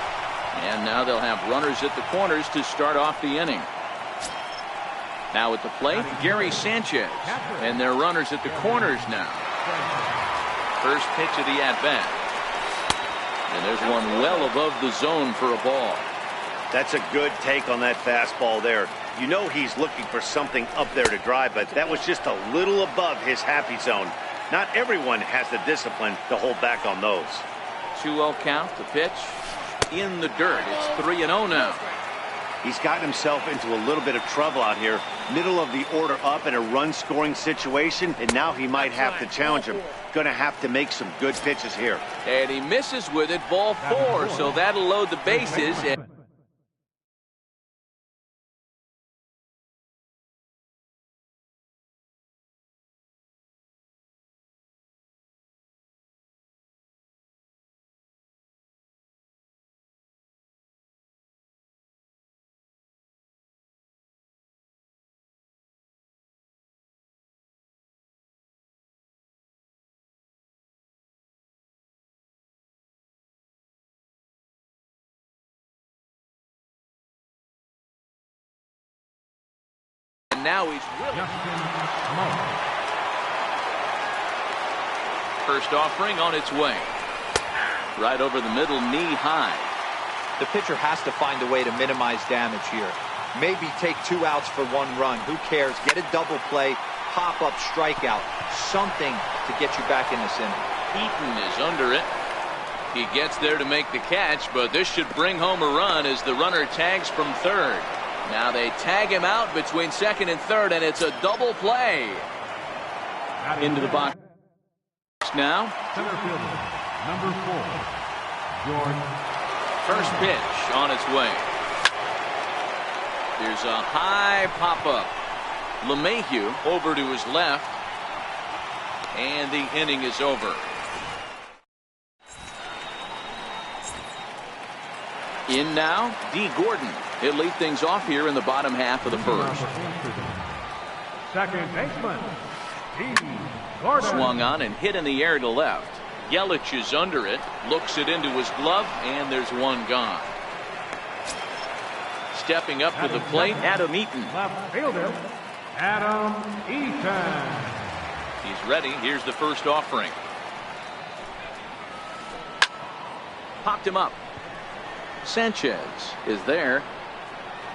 [SPEAKER 1] And now they'll have runners at the corners to start off the inning. Now at the plate, Gary Sanchez. And their runners at the corners now. First pitch of the at-bat. And there's one well above the zone for a ball.
[SPEAKER 4] That's a good take on that fastball there. You know he's looking for something up there to drive, but that was just a little above his happy zone. Not everyone has the discipline to hold back on those.
[SPEAKER 1] 2-0 count, the pitch in the dirt. It's 3-0 now.
[SPEAKER 4] He's gotten himself into a little bit of trouble out here. Middle of the order up in a run-scoring situation, and now he might have to challenge him. Going to have to make some good pitches here.
[SPEAKER 1] And he misses with it, ball four, so that'll load the bases. Now he's willing. First offering on its way. Right over the middle, knee high.
[SPEAKER 3] The pitcher has to find a way to minimize damage here. Maybe take 2 outs for 1 run. Who cares? Get a double play, pop-up strikeout. Something to get you back in this inning.
[SPEAKER 1] Eaton is under it. He gets there to make the catch, but this should bring home a run as the runner tags from third. Now they tag him out between second and third, and it's a double play. Into the box now.
[SPEAKER 2] Center fielder, number 4, George.
[SPEAKER 1] First pitch on its way. There's a high pop-up. LeMahieu over to his left, and the inning is over. In now, D. Gordon. He'll lead things off here in the bottom half of the first.
[SPEAKER 2] Second baseman, D. Gordon.
[SPEAKER 1] Swung on and hit in the air to left. Yelich is under it, looks it into his glove, and there's one gone. Stepping up to the plate, Adam Eaton.
[SPEAKER 2] Left fielder, Adam Eaton.
[SPEAKER 1] He's ready. Here's the first offering. Popped him up. Sanchez is there.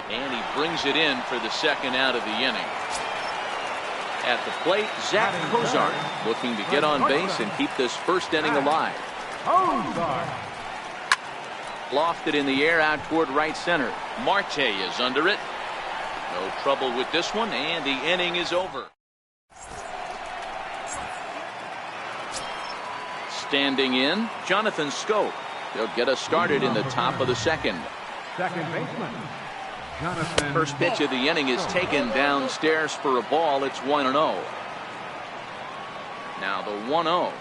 [SPEAKER 1] And he brings it in for the second out of the inning. At the plate, Zach Kozar looking to get on base and keep this first inning alive. Lofted in the air out toward right center. Marte is under it. No trouble with this one, and the inning is over. Standing in, Jonathan Schoop. He'll get us started in the top of the second.
[SPEAKER 2] Second baseman, Jonathan.
[SPEAKER 1] First pitch of the inning is taken downstairs for a ball. It's 1-0. Now the 1-0.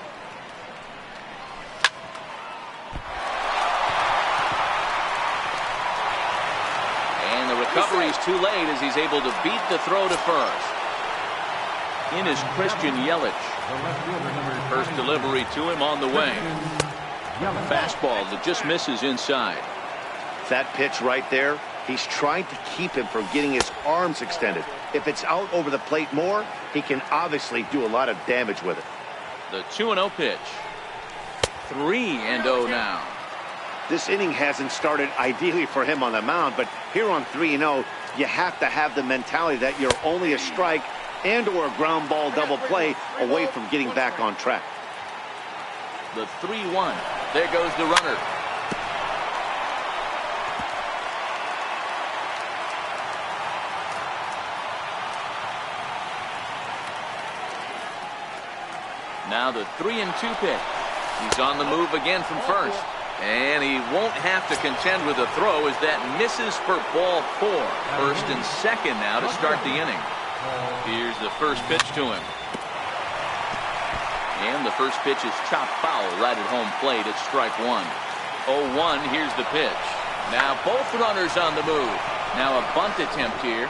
[SPEAKER 1] And the recovery is too late as he's able to beat the throw to first. In is Christian Yelich. First delivery to him on the way. Fastball that just misses inside.
[SPEAKER 4] That pitch right there, he's trying to keep him from getting his arms extended. If it's out over the plate more, he can obviously do a lot of damage with it.
[SPEAKER 1] The 2-0 pitch. 3-0 now.
[SPEAKER 4] This inning hasn't started ideally for him on the mound, but here on 3-0, you have to have the mentality that you're only a strike and or a ground ball double play away from getting back on track.
[SPEAKER 1] The 3-1. There goes the runner. Now the 3-2 pitch. He's on the move again from first. And he won't have to contend with a throw as that misses for ball 4. First and second now to start the inning. Here's the first pitch to him. And the first pitch is chopped foul right at home plate. It's strike 1. 0-1. Here's the pitch. Now both runners on the move. Now a bunt attempt here.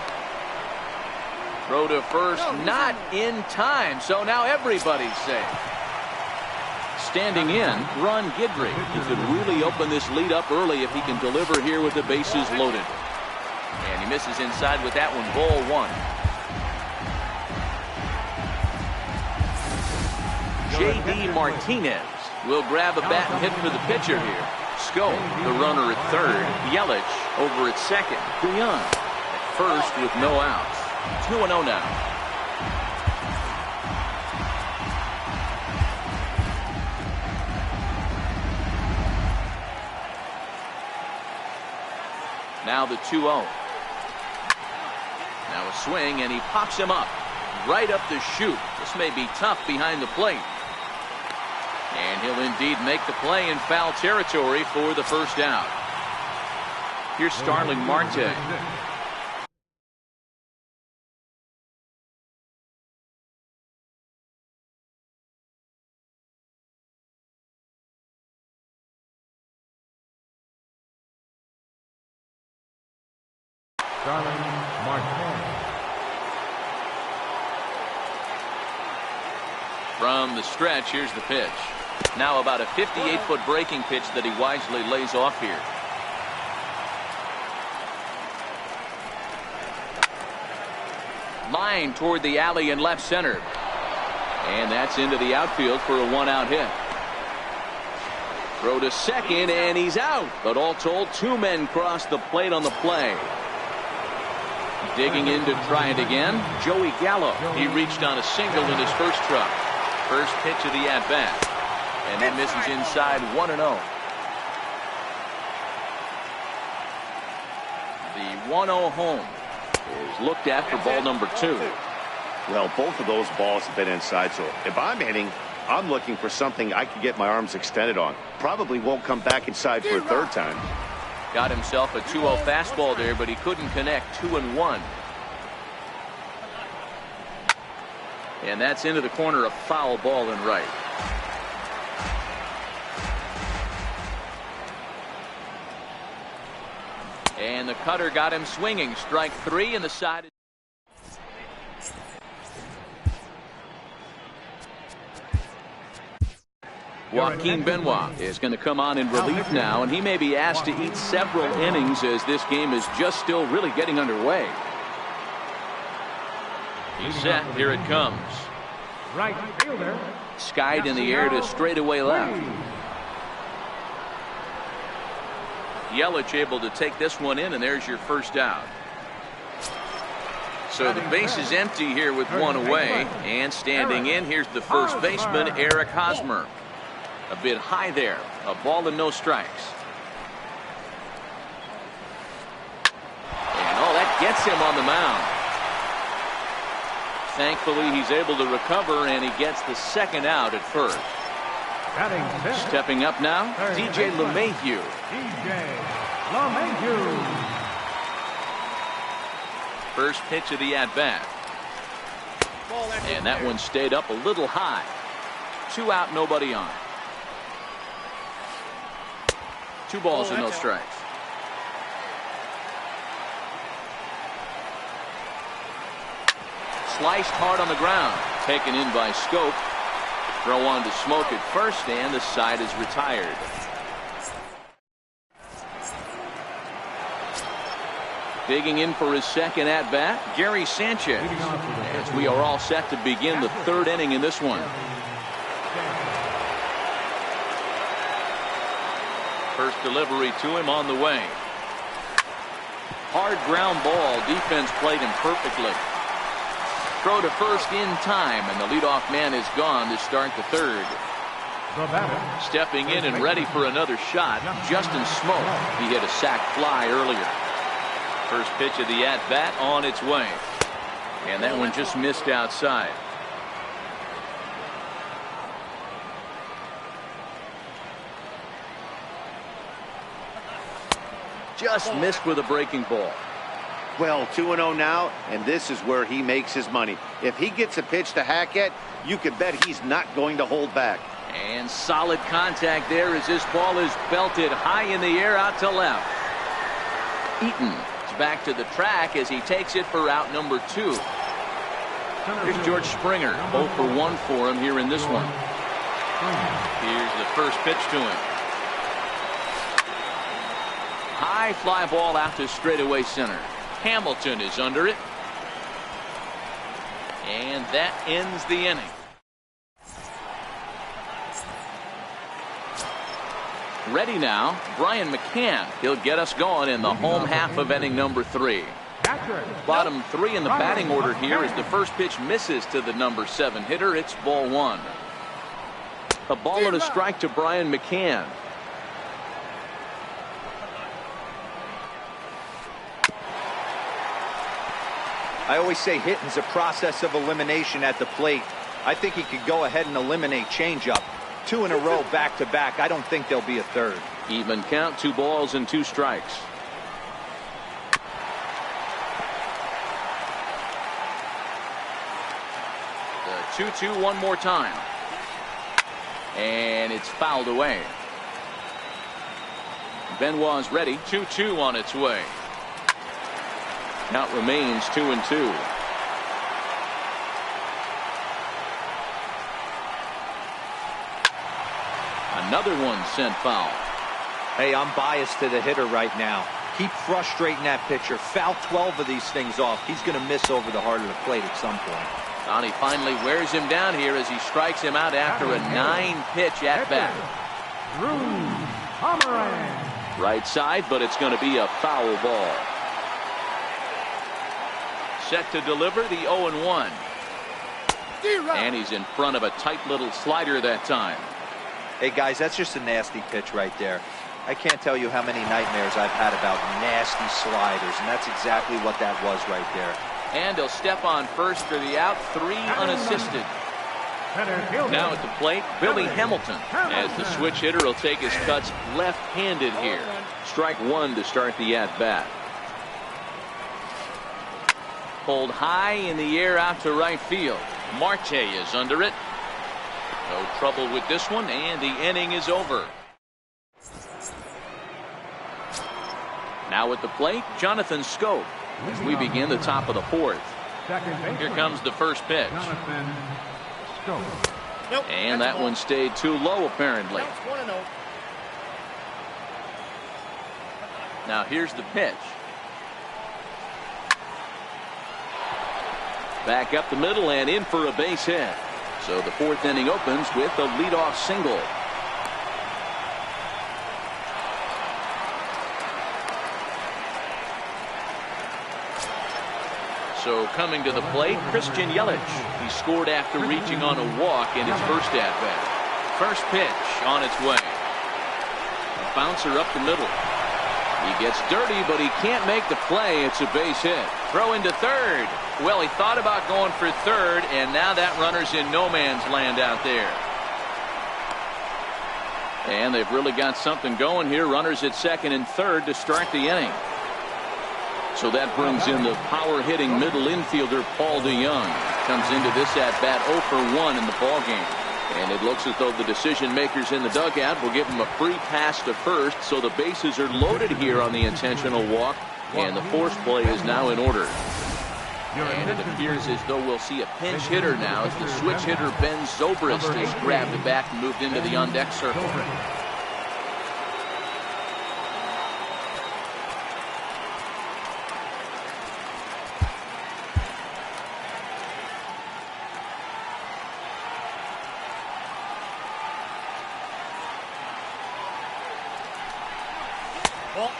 [SPEAKER 1] Throw to first, not in time. So now everybody's safe. Standing in, Ron Guidry. He could really open this lead up early if he can deliver here with the bases loaded. And he misses inside with that one. Ball 1. J.D. Martinez will grab a bat and hit for the pitcher here. Schoop, the runner at third. Yelich over at second. Guion at first with no outs. 2-0 now. Now the 2-0. Now a swing, and he pops him up. Right up the chute. This may be tough behind the plate. And he'll indeed make the play in foul territory for the first out. Here's Starling Marte.
[SPEAKER 2] Starling Marte.
[SPEAKER 1] From the stretch, here's the pitch. Now about a 58-foot breaking pitch that he wisely lays off here. Line toward the alley in left center. And that's into the outfield for a 1-out hit. Throw to second, and he's out. But all told, 2 men cross the plate on the play. Digging in to try it again, Joey Gallo. He reached on a single in his first truck. First pitch of the at-bat. And that misses inside. 1-0. The 1-0 home is looked at for ball number 2.
[SPEAKER 4] Well, both of those balls have been inside, so if I'm hitting, I'm looking for something I can get my arms extended on. Probably won't come back inside for a third time.
[SPEAKER 1] Got himself a 2-0 fastball there, but he couldn't connect. 2-1. And that's into the corner, a foul ball in right. And the cutter got him swinging. Strike 3, and the side. Joaquin Benoit is going to come on in relief now, and he may be asked to eat several innings as this game is just still really getting underway. He's set. Here it comes.
[SPEAKER 2] Right fielder.
[SPEAKER 1] Skied in the air to straightaway left. Yelich able to take this one in, and there's your first out. So the base is empty here with one away, and standing in, here's the first baseman, Eric Hosmer. A bit high there, a ball and no strikes. And oh, that gets him on the mound. Thankfully, he's able to recover, and he gets the second out at first. Stepping up now, DJ LeMahieu. First pitch of the at-bat. And that one stayed up a little high. 2 out, nobody on. 2 balls and no strikes. Sliced hard on the ground. Taken in by Scope. Throw on to Smoke at first, and the side is retired. Digging in for his second at-bat, Gary Sanchez. As we are all set to begin the third inning in this one. First delivery to him on the way. Hard ground ball. Defense played him perfectly. Throw to first in time, and the leadoff man is gone to start the third. Stepping in and ready for another shot, Justin Smoke. He hit a sac fly earlier. First pitch of the at-bat on its way. And that one just missed outside. Just missed with a breaking ball.
[SPEAKER 4] Well, 2-0 now, and this is where he makes his money. If he gets a pitch to hack at, you can bet he's not going to hold back.
[SPEAKER 1] And solid contact there as this ball is belted high in the air out to left. Eaton is back to the track as he takes it for out number 2. Here's George Springer, 0 for 1 for him here in this one. Here's the first pitch to him. High fly ball out to straightaway center. Hamilton is under it. And that ends the inning. Ready now, Brian McCann. He'll get us going in the home half of inning number 3. Bottom 3 in the batting order here as the first pitch misses to the number 7 hitter. It's ball 1. A ball and a strike to Brian McCann.
[SPEAKER 3] I always say hitting's a process of elimination at the plate. I think he could go ahead and eliminate changeup. 2 in a row back to back. I don't think there'll be a third.
[SPEAKER 1] Even count, 2 balls and 2 strikes. The 2-2 one more time. And it's fouled away. Benoit's ready. 2-2 on its way. Count remains 2-2. Another one sent foul.
[SPEAKER 3] Hey, I'm biased to the hitter right now. Keep frustrating that pitcher. Foul 12 of these things off. He's going to miss over the heart of the plate at some point.
[SPEAKER 1] Donnie finally wears him down here as he strikes him out after a 9-pitch at-bat. Right side, but it's going to be a foul ball. Set to deliver the 0-1. And he's in front of a tight little slider that time.
[SPEAKER 3] Hey, guys, that's just a nasty pitch right there. I can't tell you how many nightmares I've had about nasty sliders, and that's exactly what that was right there.
[SPEAKER 1] And he'll step on first for the out, 3 unassisted. Now at the plate, Billy Hamilton, as the switch hitter will take his cuts left-handed here. Strike 1 to start the at-bat. Pulled high in the air out to right field. Marte is under it. No trouble with this one, and the inning is over. Now at the plate, Jonathan Scope, as we begin the top of the 4th. Here comes the first pitch. And that one stayed too low, apparently. Now here's the pitch. Back up the middle and in for a base hit. So the fourth inning opens with a leadoff single. So coming to the plate, Christian Yelich. He scored after reaching on a walk in his first at-bat. First pitch on its way. A bouncer up the middle. He gets dirty, but he can't make the play. It's a base hit. Throw into third. Well, he thought about going for third, and now that runner's in no man's land out there. And they've really got something going here. Runners at second and third to start the inning. So that brings in the power-hitting middle infielder, Paul DeYoung. Comes into this at-bat 0 for 1 in the ballgame. And it looks as though the decision-makers in the dugout will give him a free pass to first, so the bases are loaded here on the intentional walk, and the force play is now in order. And it appears as though we'll see a pinch hitter now as the switch hitter Ben Zobrist has grabbed the bat and moved into the on-deck circle.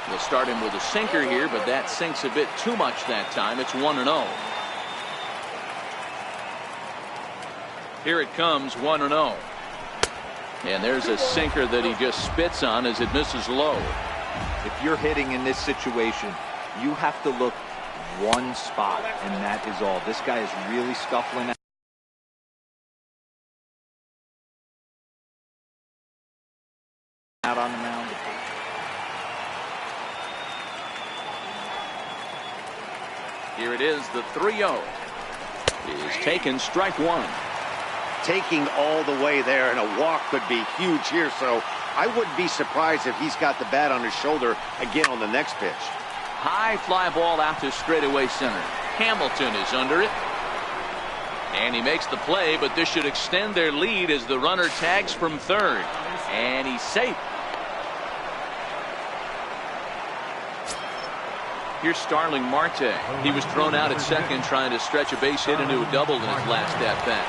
[SPEAKER 1] They'll start him with a sinker here, but that sinks a bit too much that time. It's 1-0. Here it comes, 1-0. And there's a sinker that he just spits on as it misses low.
[SPEAKER 3] If you're hitting in this situation, you have to look one spot, and that is all. This guy is really scuffling out on the mound.
[SPEAKER 1] Here it is, the 3-0 is taken, strike one.
[SPEAKER 4] Taking all the way there, and a walk could be huge here, so I wouldn't be surprised if he's got the bat on his shoulder again on the next pitch.
[SPEAKER 1] High fly ball out to straightaway center. Hamilton is under it. And he makes the play, but this should extend their lead as the runner tags from third. And he's safe. Here's Starling Marte. He was thrown out at second trying to stretch a base hit into a double in his last at-bat.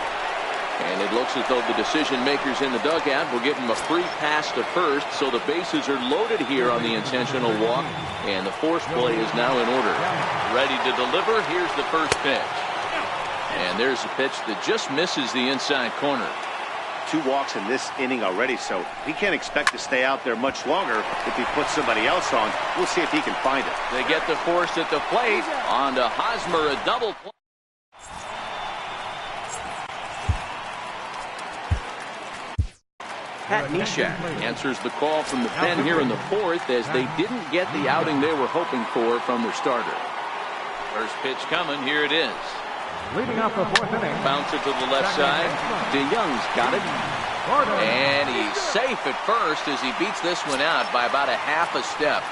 [SPEAKER 1] And it looks as though the decision makers in the dugout will give him a free pass to first, so the bases are loaded here on the intentional walk, and the force play is now in order. Ready to deliver. Here's the first pitch. And there's a pitch that just misses the inside corner.
[SPEAKER 4] 2 walks in this inning already, so he can't expect to stay out there much longer if he puts somebody else on. We'll see if he can find it.
[SPEAKER 1] They get the force at the plate. On to Hosmer, a double play. Pat Neshek answers the call from the pen here in the fourth as they didn't get the outing they were hoping for from their starter. First pitch coming. Here it is.
[SPEAKER 2] Leading off the fourth inning.
[SPEAKER 1] Bouncer to the left side. DeYoung's got it. And he's safe at first as he beats this one out by about a half a step.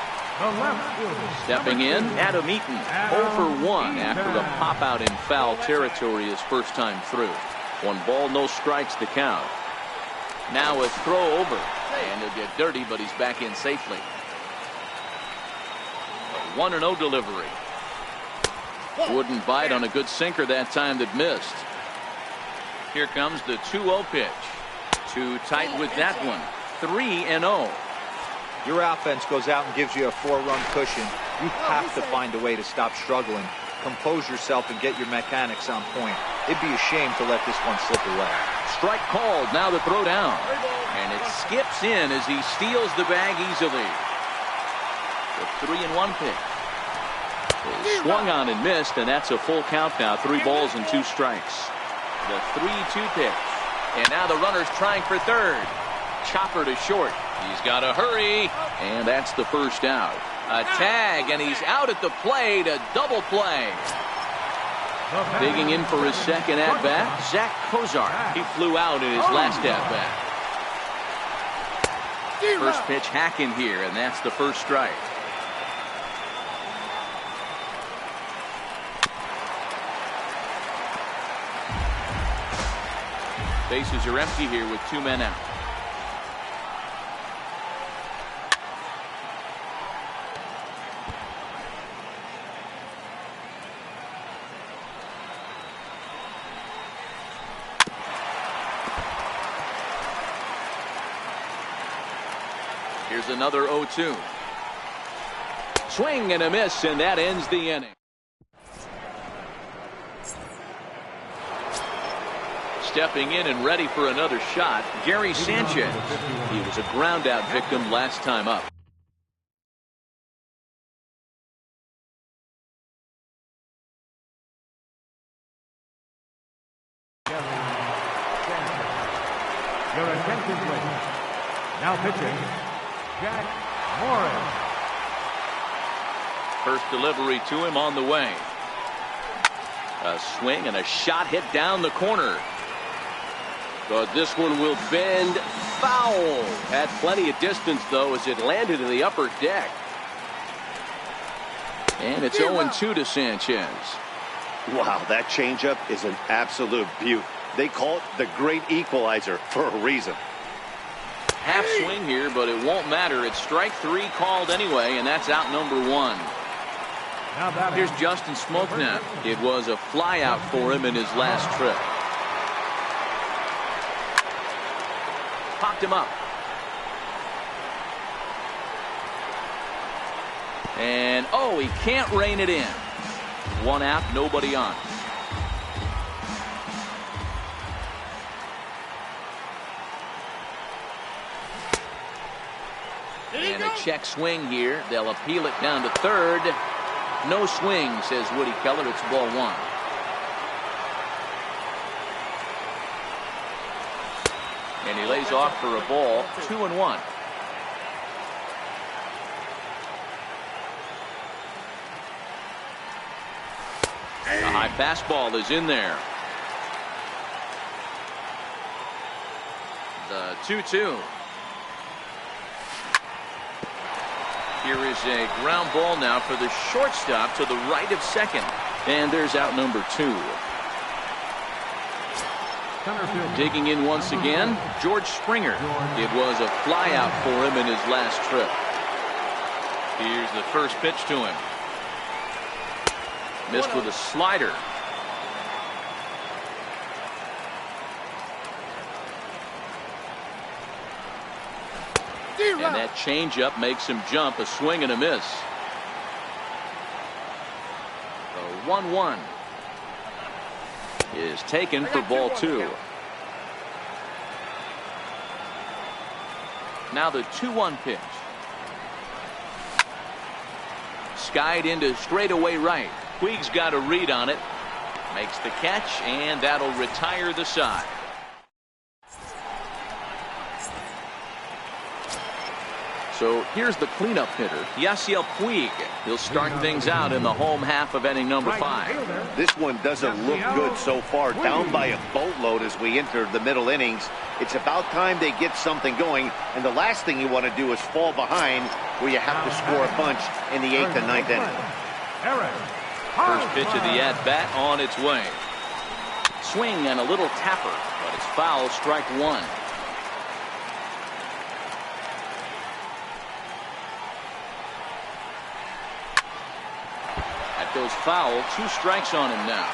[SPEAKER 1] Stepping in, Adam Eaton, 0 for 1 after a pop-out in foul territory his first time through. 1 ball, no strikes to count. Now a throw over, and he'll get dirty, but he's back in safely. A 1-0 delivery. Wouldn't bite on a good sinker that time that missed. Here comes the 2-0 pitch. Too tight with that one. 3-0.
[SPEAKER 3] Your offense goes out and gives you a 4-run cushion. You have to find a way to stop struggling. Compose yourself and get your mechanics on point. It'd be a shame to let this one slip away.
[SPEAKER 1] Strike called. Now the throw down. And it skips in as he steals the bag easily. The 3-1 pitch. He swung on and missed, and that's a full count now. 3 balls and 2 strikes. The 3-2 pitch. And now the runner's trying for third. Chopper to short. He's got to hurry. And that's the first out. A tag, and he's out at the plate. A double play. Digging in for his second at-bat, Zach Kozar. He flew out in his last at-bat. First pitch hacking here, and that's the first strike. Bases are empty here with 2 men out. Here's another 0-2. Swing and a miss, and that ends the inning. Stepping in and ready for another shot, Gary Sanchez. He was a ground-out victim last time up.
[SPEAKER 2] Your attention, please. Now pitching, Jack Morris.
[SPEAKER 1] First delivery to him on the way. A swing and a shot hit down the corner. But this one will bend foul. Had plenty of distance, though, as it landed in the upper deck. And it's 0-2 to Sanchez.
[SPEAKER 4] Wow, that changeup is an absolute beaut. They call it the great equalizer for a reason.
[SPEAKER 1] Half swing here, but it won't matter. It's strike 3 called anyway, and that's out number 1. Here's Justin Smoke now. It was a flyout for him in his last trip. Popped him up. And, oh, he can't rein it in. One out, nobody on. And a check swing here. They'll appeal it down to third. No swing, says Woody Keller. It's ball 1. And he lays off for a ball. 2-1. A high fastball is in there. The 2-2. Here is a ground ball now for the shortstop to the right of second. And there's out number 2. Digging in once again, George Springer. It was a flyout for him in his last trip. Here's the first pitch to him. Missed with a slider. And that changeup makes him jump. A swing and a miss. The 1-1 is taken for ball 2. Now the 2-1 pitch. Skied into straightaway right. Puig's got a read on it. Makes the catch, and that'll retire the side. So here's the cleanup hitter, Yasiel Puig. He'll start things out in the home half of inning number 5.
[SPEAKER 4] This one doesn't look good so far. Down by a boatload as we enter the middle innings. It's about time they get something going, and the last thing you want to do is fall behind where you have to score a bunch in the 8th and 9th inning.
[SPEAKER 1] First pitch of the at-bat on its way. Swing and a little tapper, but it's foul, strike 1. Goes foul. 2 strikes on him now.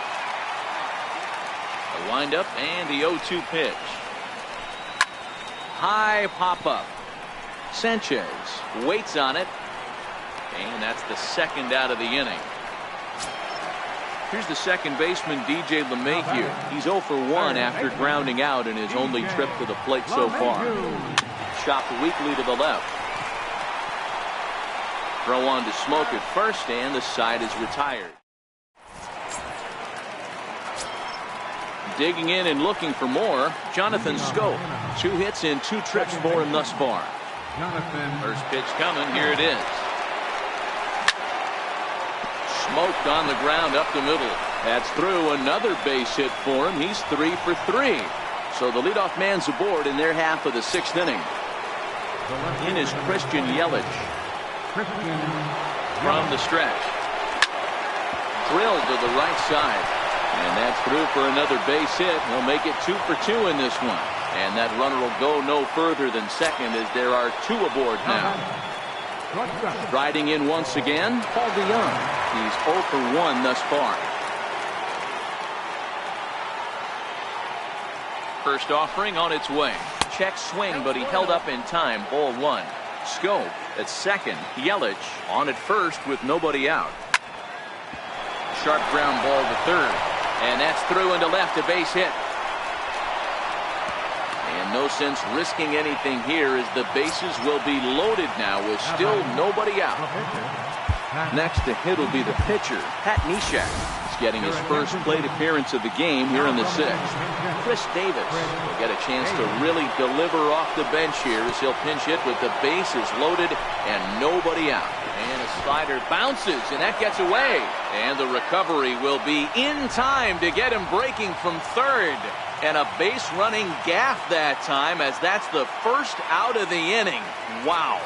[SPEAKER 1] A windup and the 0-2 pitch. High pop up. Sanchez waits on it, and that's the second out of the inning. Here's the second baseman, DJ LeMahieu. He's 0 for 1 after grounding out in his only trip to the plate so far. Chopped weakly to the left. Throw on to Smoke at first, and the side is retired. Digging in and looking for more, Jonathan Schoop. 2 hits in 2 trips for him thus far. First pitch coming. Here it is. Smoked on the ground up the middle. That's through. Another base hit for him. He's 3 for 3. So the leadoff man's aboard in their half of the 6th inning. In is Christian Yelich. From the stretch. Drilled to the right side. And that's through for another base hit. He'll make it 2 for 2 in this one. And that runner will go no further than second as there are 2 aboard now. Riding in once again, Paul DeYoung. He's 0 for 1 thus far. First offering on its way. Check swing, but he held up in time. Ball 1. Scope at second. Yelich on at first with nobody out. Sharp ground ball to third. And that's through into left, a base hit. And no sense risking anything here as the bases will be loaded now with still nobody out. Next to hit will be the pitcher, Pat Neshek. He's getting his first plate appearance of the game here in the sixth. Chris Davis will get a chance to really deliver off the bench here as he'll pinch hit with the bases loaded and nobody out. And a slider bounces, and that gets away. And the recovery will be in time to get him breaking from third. And a base running gaff that time, as that's the first out of the inning. Wow.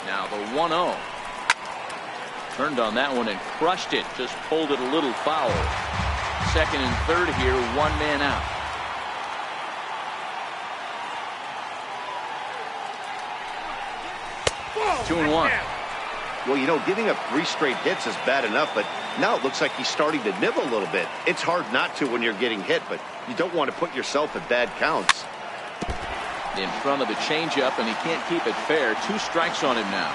[SPEAKER 1] Now the 1-0. Turned on that one and crushed it. Just pulled it a little foul. Second and third here, one man out. Whoa, 2-1.
[SPEAKER 4] Well, you know, giving up 3 straight hits is bad enough, but now it looks like he's starting to nibble a little bit. It's hard not to when you're getting hit, but you don't want to put yourself at bad counts.
[SPEAKER 1] In front of the changeup, and he can't keep it fair. 2 strikes on him now.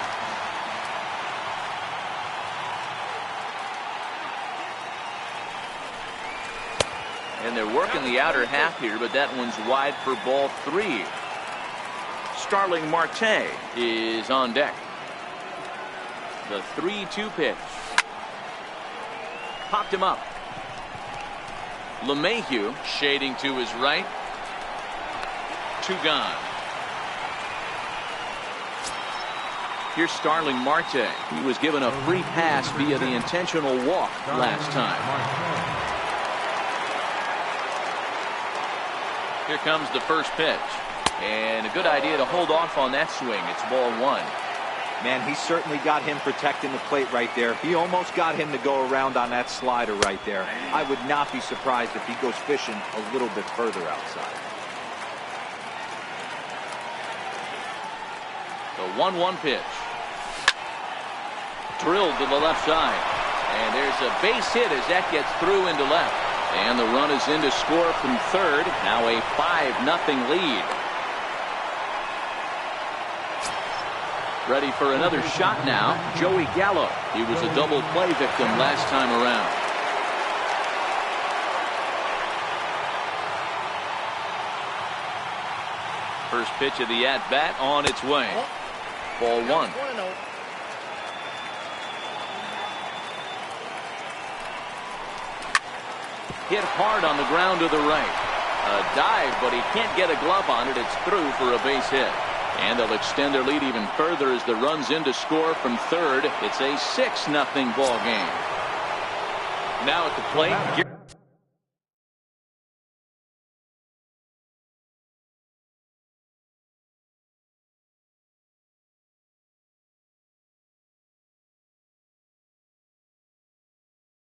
[SPEAKER 1] And they're working the outer half here, but that one's wide for ball 3. Starling Marte is on deck. The 3-2 pitch. Popped him up. LeMahieu shading to his right. 2 gone. Here's Starling Marte. He was given a free pass via the intentional walk last time. Here comes the first pitch. And a good idea to hold off on that swing. It's ball 1.
[SPEAKER 3] Man, he certainly got him protecting the plate right there. He almost got him to go around on that slider right there. I would not be surprised if he goes fishing a little bit further outside.
[SPEAKER 1] The 1-1 pitch. Drilled to the left side. And there's a base hit as that gets through into left. And the run is in to score from third. Now a 5-0 lead. Ready for another shot now, Joey Gallo. He was a double play victim last time around. First pitch of the at-bat on its way. Ball 1. Hit hard on the ground to the right. A dive, but he can't get a glove on it. It's through for a base hit. And they'll extend their lead even further as the run's in to score from third. It's a 6-0 ball game. Now at the plate.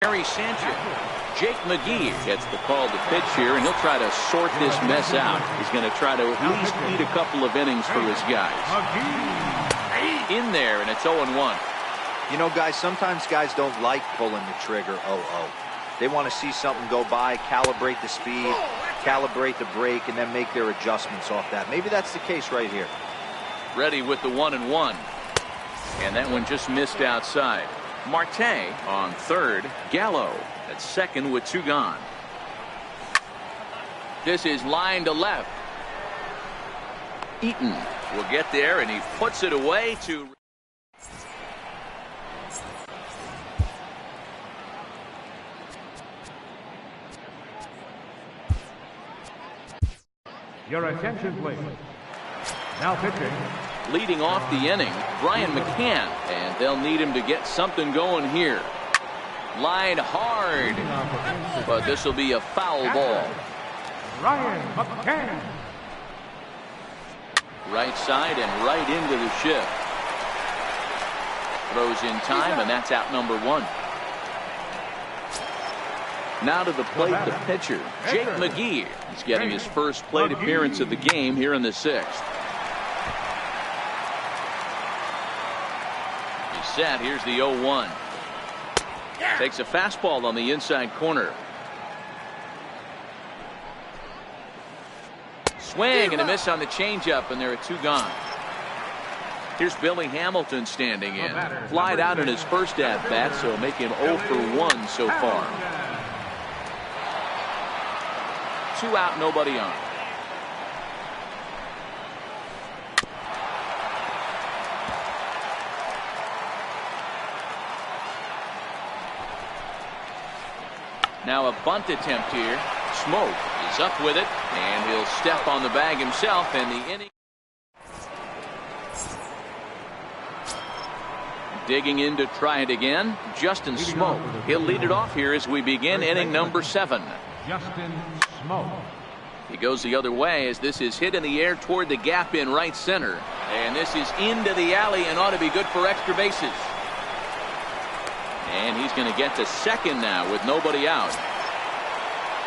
[SPEAKER 1] Gary Sanchez. Jake McGee gets the call to pitch here, and he'll try to sort this mess out. He's going to try to at least eat a couple of innings for his guys. In there, and it's 0-1.
[SPEAKER 3] You know, guys, sometimes guys don't like pulling the trigger 0-0. They want to see something go by, calibrate the speed, calibrate the break, and then make their adjustments off that. Maybe that's the case right here.
[SPEAKER 1] Ready with the 1-1. And that one just missed outside. Marte on third. Gallo at second with 2 gone. This is line to left. Eaton will get there, and he puts it away to.
[SPEAKER 2] Your attention, please. Now pitching.
[SPEAKER 1] Leading off the inning, Brian McCann, and they'll need him to get something going here. Line hard, but this will be a foul ball.
[SPEAKER 2] Brian McCann.
[SPEAKER 1] Right side and right into the shift. Throws in time, and that's out number 1. Now to the plate, the pitcher, Jake McGee. He's getting his first plate appearance of the game here in the 6th. He's set. Here's the 0-1. Takes a fastball on the inside corner. Swing and a miss on the changeup, and there are 2 gone. Here's Billy Hamilton standing in. Flied out in his first at-bat, so make him 0 for 1 so far. 2 out, nobody on. Now a bunt attempt here. Smoke is up with it, and he'll step on the bag himself, and the inning. Digging in to try it again, Justin Smoke. He'll lead it off here as we begin inning number 7.
[SPEAKER 2] Justin Smoke.
[SPEAKER 1] He goes the other way as this is hit in the air toward the gap in right center. And this is into the alley and ought to be good for extra bases. And he's going to get to second now with nobody out.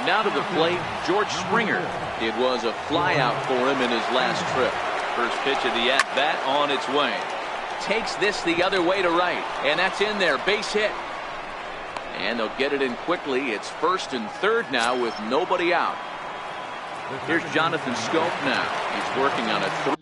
[SPEAKER 1] Now to the plate, George Springer. It was a fly out for him in his last trip. First pitch of the at-bat on its way. Takes this the other way to right, and that's in there, base hit. And they'll get it in quickly. It's first and third now with nobody out. Here's Jonathan Schoop now. He's working on a 3.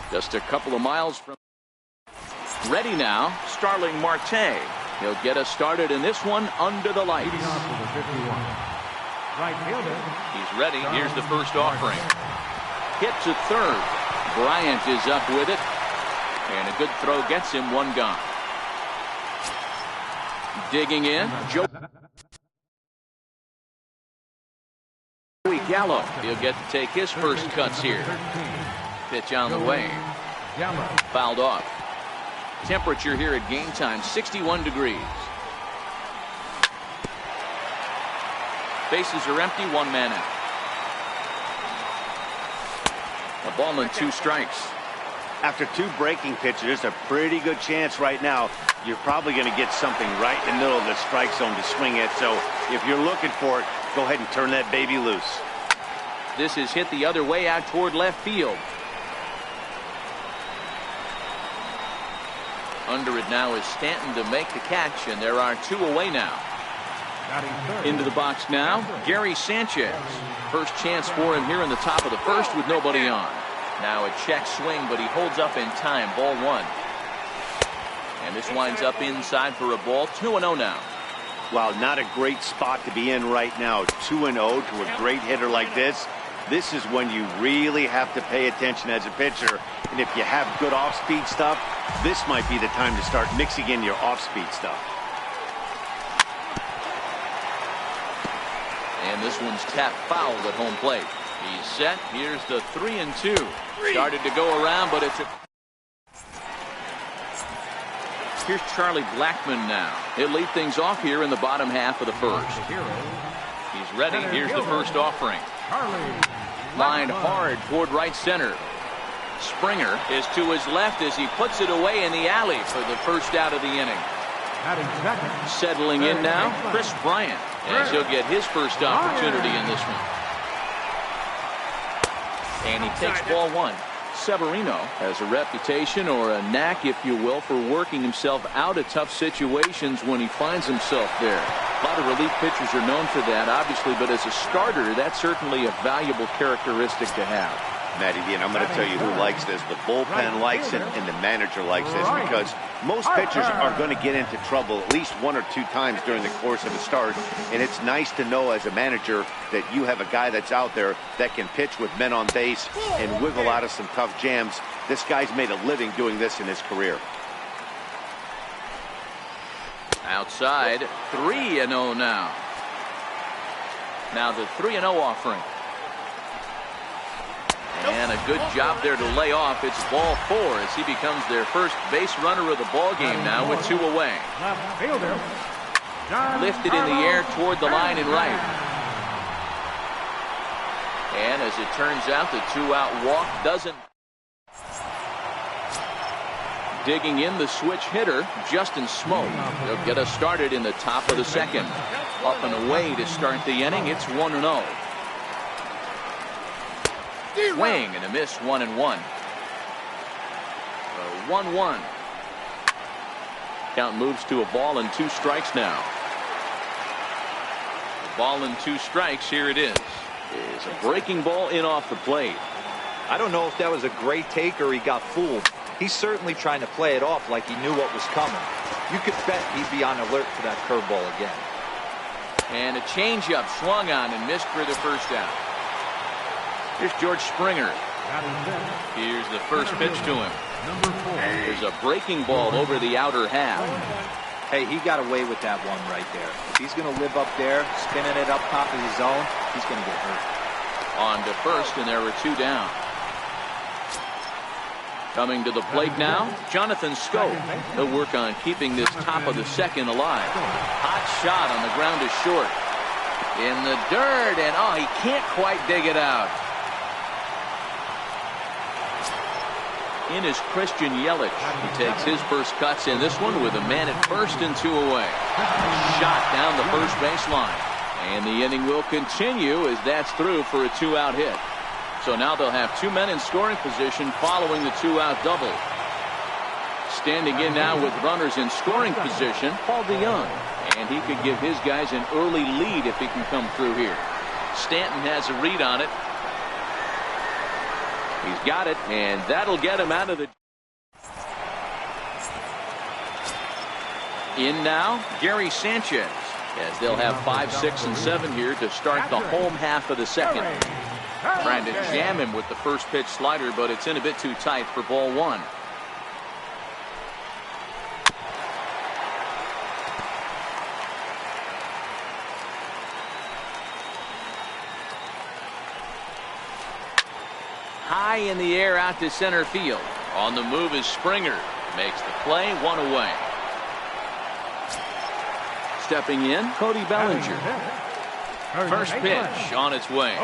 [SPEAKER 1] Just a couple of miles from. Ready now, Starling Marte. He'll get us started in this one under the lights.
[SPEAKER 2] Right fielder.
[SPEAKER 1] He's ready. Here's the first offering. Hit to third. Bryant is up with it. And a good throw gets him 1 gone. Digging in, Joey Gallo. He'll get to take his first cuts here. Pitch on the way. Fouled off. Temperature here at game time, 61 degrees. Bases are empty, 1 man out. A ball and 2 strikes.
[SPEAKER 4] After 2 breaking pitches, there's a pretty good chance right now you're probably going to get something right in the middle of the strike zone to swing at. So if you're looking for it, go ahead and turn that baby loose.
[SPEAKER 1] This is hit the other way out toward left field. Under it now is Stanton to make the catch, and there are 2 away now. Into the box now, Gary Sanchez. First chance for him here in the top of the first with nobody on. Now a check swing, but he holds up in time. Ball 1. And this winds up inside for a ball. 2-0 now.
[SPEAKER 4] Wow, not a great spot to be in right now. 2-0 to a great hitter like this. This is when you really have to pay attention as a pitcher. And if you have good off-speed stuff, this might be the time to start mixing in your off-speed stuff.
[SPEAKER 1] And this one's tapped foul at home plate. He's set. Here's the 3-2. Started to go around, but it's a... Here's Charlie Blackmon now. He'll lead things off here in the bottom half of the first. He's ready. Here's the first offering. Lined hard toward right center. Springer is to his left as he puts it away in the alley for the first out of the inning. Settling in now, Chris Bryant, as he'll get his first opportunity in this one. And he takes ball one. Severino has a reputation, or a knack, if you will, for working himself out of tough situations when he finds himself there. A lot of relief pitchers are known for that, obviously, but as a starter, that's certainly a valuable characteristic to have.
[SPEAKER 4] Matty D, and I'm going to tell you who likes this. The bullpen likes it, and the manager likes this, because most pitchers are going to get into trouble at least one or two times during the course of a start, and it's nice to know as a manager that you have a guy that's out there that can pitch with men on base and wiggle out of some tough jams. This guy's made a living doing this in his career.
[SPEAKER 1] Outside, 3-0 now. Now the 3-0 offering. And a good job there to lay off. It's ball four as he becomes their first base runner of the ball game now with 2 away. Lifted in the air toward the line and right. And as it turns out, the 2-out walk doesn't. Digging in the switch hitter, Justin Smoke. He'll get us started in the top of the second. Up and away to start the inning. It's 1-0. Swing and a miss, 1-1. 1-1. Count moves to a ball and 2 strikes now. A ball and 2 strikes. Here it is. It's a breaking ball in off the plate.
[SPEAKER 3] I don't know if that was a great take or he got fooled. He's certainly trying to play it off like he knew what was coming. You could bet he'd be on alert for that curveball again.
[SPEAKER 1] And a changeup swung on and missed for the first out. Here's George Springer. Here's the first pitch to him. There's a breaking ball over the outer half.
[SPEAKER 3] Hey, he got away with that one right there. If he's going to live up there, spinning it up top of the zone, he's going to get hurt.
[SPEAKER 1] On to first, and there were 2 down. Coming to the plate now, Jonathan Scope. He'll work on keeping this top of the second alive. Hot shot on the ground is short. In the dirt, and he can't quite dig it out. In is Christian Yelich. He takes his first cuts in this one with a man at first and 2 away. Shot down the first baseline. And the inning will continue as that's through for a 2-out hit. So now they'll have 2 men in scoring position following the 2-out double. Standing in now with runners in scoring position, Paul DeYoung. And he could give his guys an early lead if he can come through here. Stanton has a read on it. He's got it, and that'll get him out of the... In now, Gary Sanchez, as they'll have 5, 6, and 7 here to start the home half of the second. Trying to jam him with the first pitch slider, but it's in a bit too tight for ball 1. High in the air out to center field. On the move is Springer. Makes the play, 1 away. Stepping in, Cody Bellinger. First pitch on its way.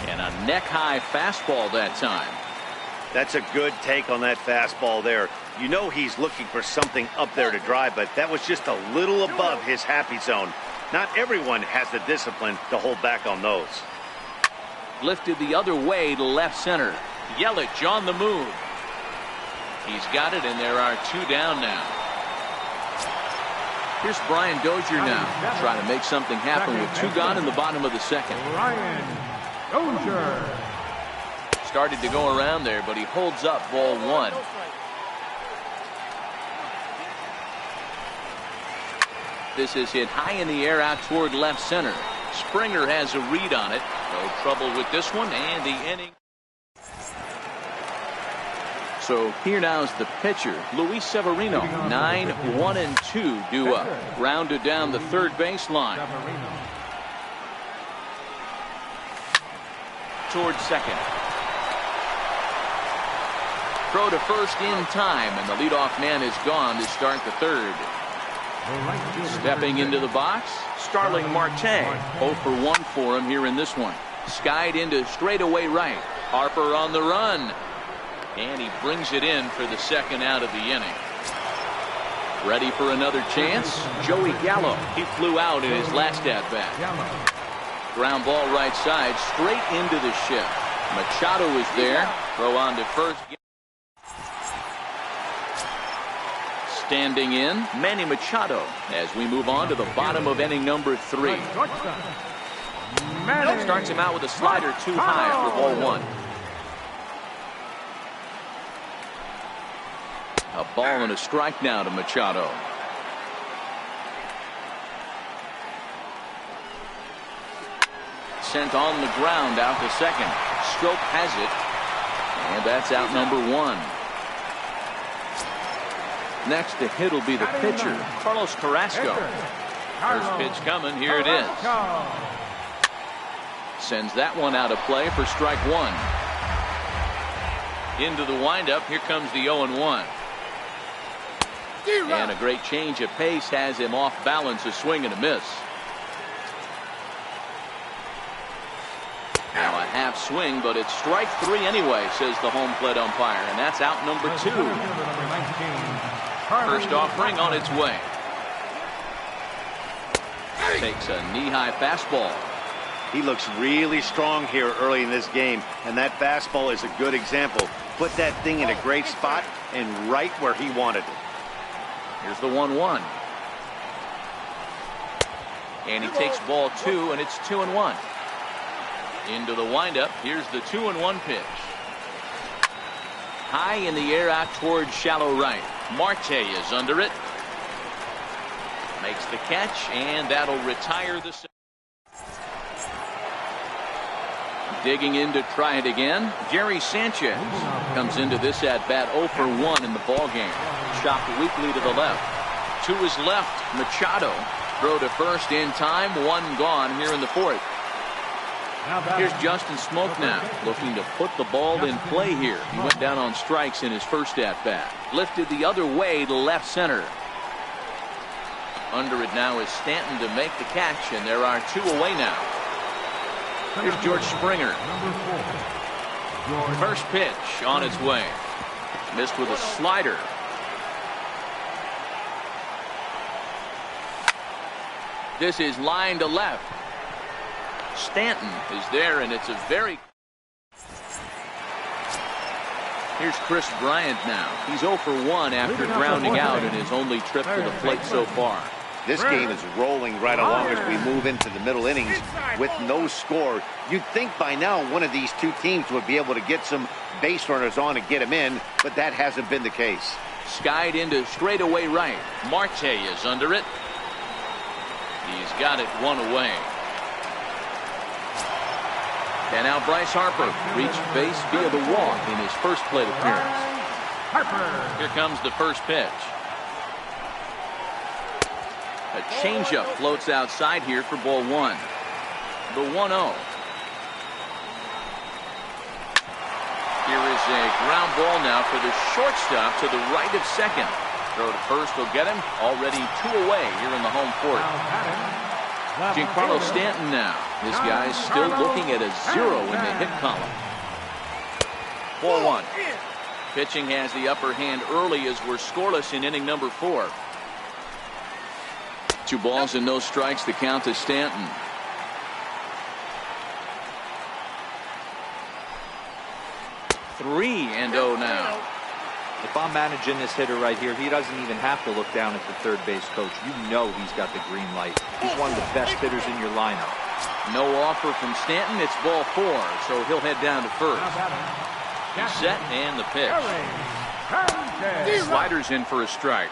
[SPEAKER 1] And a neck-high fastball that time.
[SPEAKER 4] That's a good take on that fastball there. You know he's looking for something up there to drive, but that was just a little above his happy zone. Not everyone has the discipline to hold back on those.
[SPEAKER 1] Lifted the other way to left center. Yelich on the move. He's got it, and there are 2 down now. Here's Brian Dozier now, trying to make something happen with 2 gone in the bottom of the second.
[SPEAKER 2] Brian Dozier.
[SPEAKER 1] Started to go around there, but he holds up ball 1. This is hit high in the air out toward left center. Springer has a read on it. No trouble with this one, and the inning. So here now is the pitcher, Luis Severino. 9-1-2 due up. Grounded down the third baseline. Towards second. Throw to first in time, and the leadoff man is gone to start the third. Stepping into the box, Starling Marte. 0 for 1 for him here in this one. Skied into straightaway right. Harper on the run. And he brings it in for the second out of the inning. Ready for another chance? Joey Gallo. He flew out in his last at-bat. Ground ball right side, straight into the shift. Machado is there. Throw on to first. Standing in, Manny Machado, as we move on to the bottom of inning number 3. Starts him out with a slider too high for ball 1. A ball and a strike now to Machado. Sent on the ground out to second. Stroke has it. And that's out number 1. Next to hit will be the pitcher, Carlos Carrasco. First pitch coming. Here it is. Sends that one out of play for strike 1. Into the windup. Here comes the 0-1. And a great change of pace has him off balance, a swing and a miss. Now a half swing, but it's strike 3 anyway, says the home plate umpire, and that's out number 2. First offering on its way. Takes a knee-high fastball.
[SPEAKER 4] He looks really strong here early in this game, and that fastball is a good example. Put that thing in a great spot and right where he wanted it.
[SPEAKER 1] Here's the 1-1. And he takes ball 2, and it's 2-1. Into the windup. Here's the 2-1 pitch. High in the air out towards shallow right. Marte is under it. Makes the catch, and that'll retire the. Digging in to try it again. Jerry Sanchez comes into this at bat 0 for 1 in the ball game. Chopped weakly to the left. To his left, Machado. Throw to first in time. 1 gone here in the 4th. Here's Justin Smoke now, looking to put the ball in play here. He went down on strikes in his first at-bat. Lifted the other way to left center. Under it now is Stanton to make the catch, and there are 2 away now. Here's George Springer. First pitch on its way. Missed with a slider. This is line to left. Stanton is there, and it's a very. Here's Chris Bryant now. He's 0 for 1 after grounding out in his only trip to the plate so far.
[SPEAKER 4] This game is rolling right along as we move into the middle innings with no score. You'd think by now one of these 2 teams would be able to get some base runners on and get them in, but that hasn't been the case.
[SPEAKER 1] Skied into straightaway right. Marte is under it. He's got it 1 away. And now Bryce Harper reached base via the walk in his first plate appearance. Here comes the first pitch. A changeup floats outside here for ball 1. The 1-0. Here is a ground ball now for the shortstop to the right of second. Throw to first will get him. Already 2 away here in the home 4th. Giancarlo Stanton now. This guy's still looking at a 0 in the hit column. 4-1. Pitching has the upper hand early as we're scoreless in inning number 4. 2 balls and no strikes to count to Stanton. Three and 0 now.
[SPEAKER 3] If I'm managing this hitter right here, he doesn't even have to look down at the third base coach. You know he's got the green light. He's one of the best hitters in your lineup.
[SPEAKER 1] No offer from Stanton. It's ball 4, so he'll head down to first. He's set, and the pitch. Sliders in for a strike.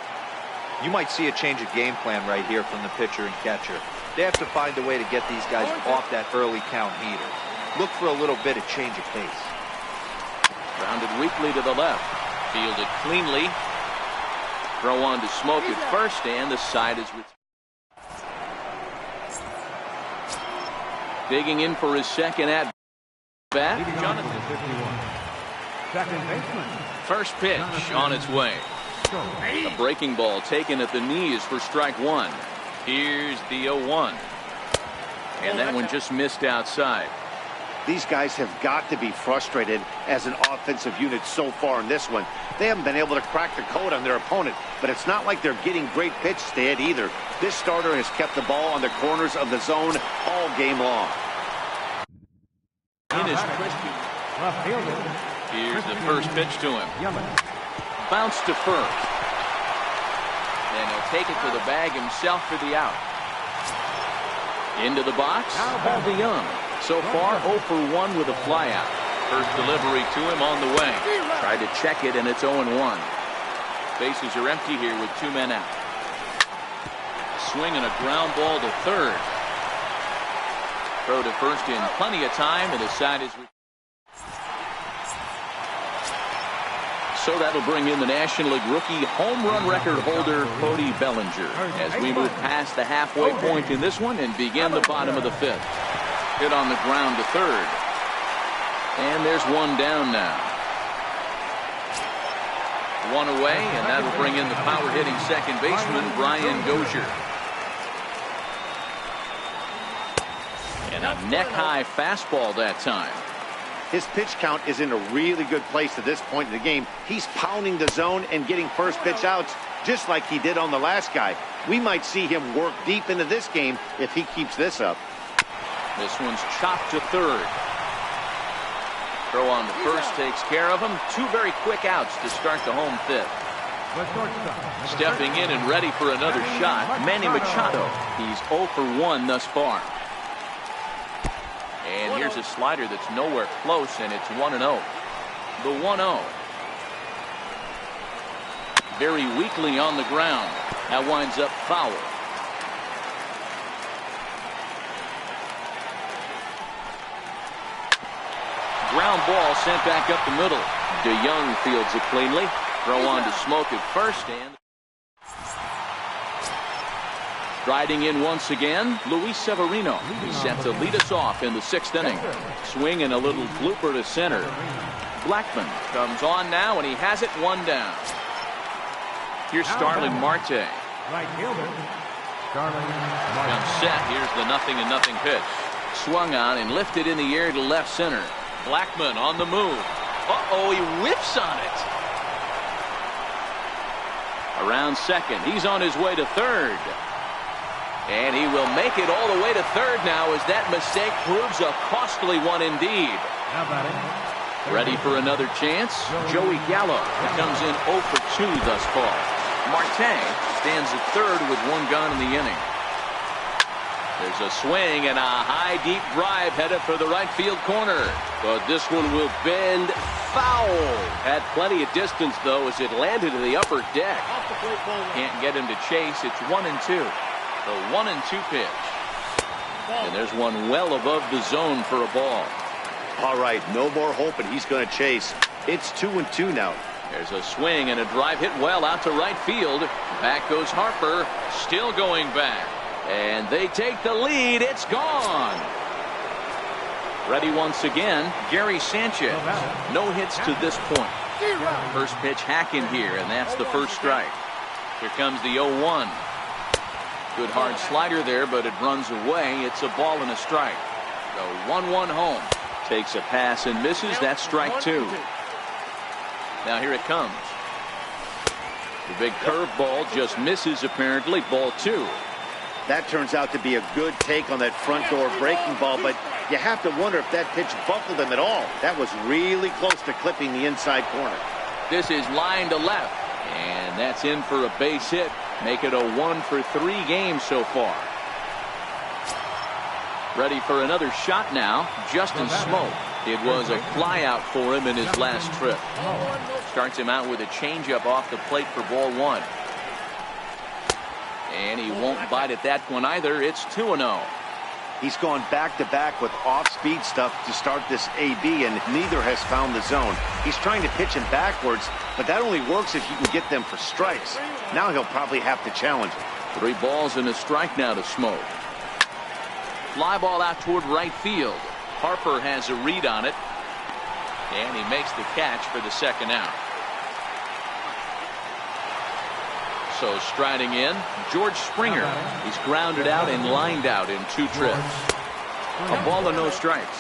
[SPEAKER 3] You might see a change of game plan right here from the pitcher and catcher. They have to find a way to get these guys off that early count heater. Look for a little bit of change of pace.
[SPEAKER 1] Grounded weakly to the left. Fielded cleanly. Throw on to Smoke at first, and the side is with. Digging in for his second at bat. Jonathan.
[SPEAKER 2] Second baseman.
[SPEAKER 1] First pitch on its way. A breaking ball taken at the knees for strike one. Here's the 0-1. And that one just missed outside.
[SPEAKER 4] These guys have got to be frustrated as an offensive unit so far in this one. They haven't been able to crack the code on their opponent, but it's not like they're getting great pitches to hit either. This starter has kept the ball on the corners of the zone all game long.
[SPEAKER 1] In his
[SPEAKER 2] Left fielder.
[SPEAKER 1] Here's the first pitch to him. Bounce to first. And he'll take it to the bag himself for the out. Into the box, Paul DeYoung. So far, 0 for 1 with a flyout. First delivery to him on the way. Tried to check it, and it's 0-1. Bases are empty here with 2 men out. Swing and a ground ball to third. Throw to first in plenty of time, and the side is. So that'll bring in the National League rookie home run record holder, Cody Bellinger, as we move past the halfway point in this one and begin the bottom of the 5th. Hit on the ground to third. And there's one down now. One away, and that'll bring in the power-hitting second baseman, Brian Dozier. And a neck-high fastball that time.
[SPEAKER 4] His pitch count is in a really good place at this point in the game. He's pounding the zone and getting first pitch outs just like he did on the last guy. We might see him work deep into this game if he keeps this up.
[SPEAKER 1] This one's chopped to third. Throw on to first takes care of him. 2 very quick outs to start the home 5th. Stepping in and ready for another shot, Manny Machado. He's 0 for 1 thus far. And here's a slider that's nowhere close, and it's 1-0. The 1-0. Very weakly on the ground. That winds up foul. Ground ball sent back up the middle. DeYoung fields it cleanly. Throw on to Smoke at first, and striding in once again, Luis Severino. He's set to lead us off in the 6th inning. Swing and a little blooper to center. Blackman comes on now, and he has it 1 down. Here's Starling Marte.
[SPEAKER 2] Right fielder. Starling Marte.
[SPEAKER 1] Comes set. Here's the 0-0 pitch. Swung on and lifted in the air to left center. Blackman on the move. Uh-oh, he whips on it. Around second. He's on his way to third. And he will make it all the way to third now as that mistake proves a costly one indeed.
[SPEAKER 2] How about it?
[SPEAKER 1] Ready for another chance? Joey Gallo comes in 0 for 2 thus far. Marte stands at third with 1 gone in the inning. There's a swing and a high deep drive headed for the right field corner. But this one will bend foul. Had plenty of distance though as it landed in the upper deck. Can't get him to chase. It's 1-2. The 1-2 pitch. And there's one well above the zone for a ball.
[SPEAKER 4] All right, no more hope, and he's going to chase. It's 2-2 now.
[SPEAKER 1] There's a swing and a drive hit well out to right field. Back goes Harper, still going back. And they take the lead. It's gone. Ready once again, Gary Sanchez. No hits to this point. First pitch hacking here, and that's the first strike. Here comes the 0-1. Good hard slider there, but it runs away. It's a ball and a strike. The 1-1 home. Takes a pass and misses. That's strike 2. Now here it comes. The big curveball just misses apparently. Ball 2.
[SPEAKER 4] That turns out to be a good take on that front door breaking ball, but you have to wonder if that pitch buckled him at all. That was really close to clipping the inside corner.
[SPEAKER 1] This is line to left, and that's in for a base hit. Make it a 1 for 3 game so far. Ready for another shot now, Justin Smoke. It was a flyout for him in his last trip. Starts him out with a changeup off the plate for ball 1. And he won't bite at that one either. It's 2-0.
[SPEAKER 4] He's gone back-to-back with off-speed stuff to start this AB, and neither has found the zone. He's trying to pitch him backwards, but that only works if you can get them for strikes. Now he'll probably have to challenge him.
[SPEAKER 1] 3 balls and a strike now to Smoke. Fly ball out toward right field. Harper has a read on it, and he makes the catch for the second out. So striding in, George Springer. He's grounded out and lined out in 2 trips. A ball and no strikes.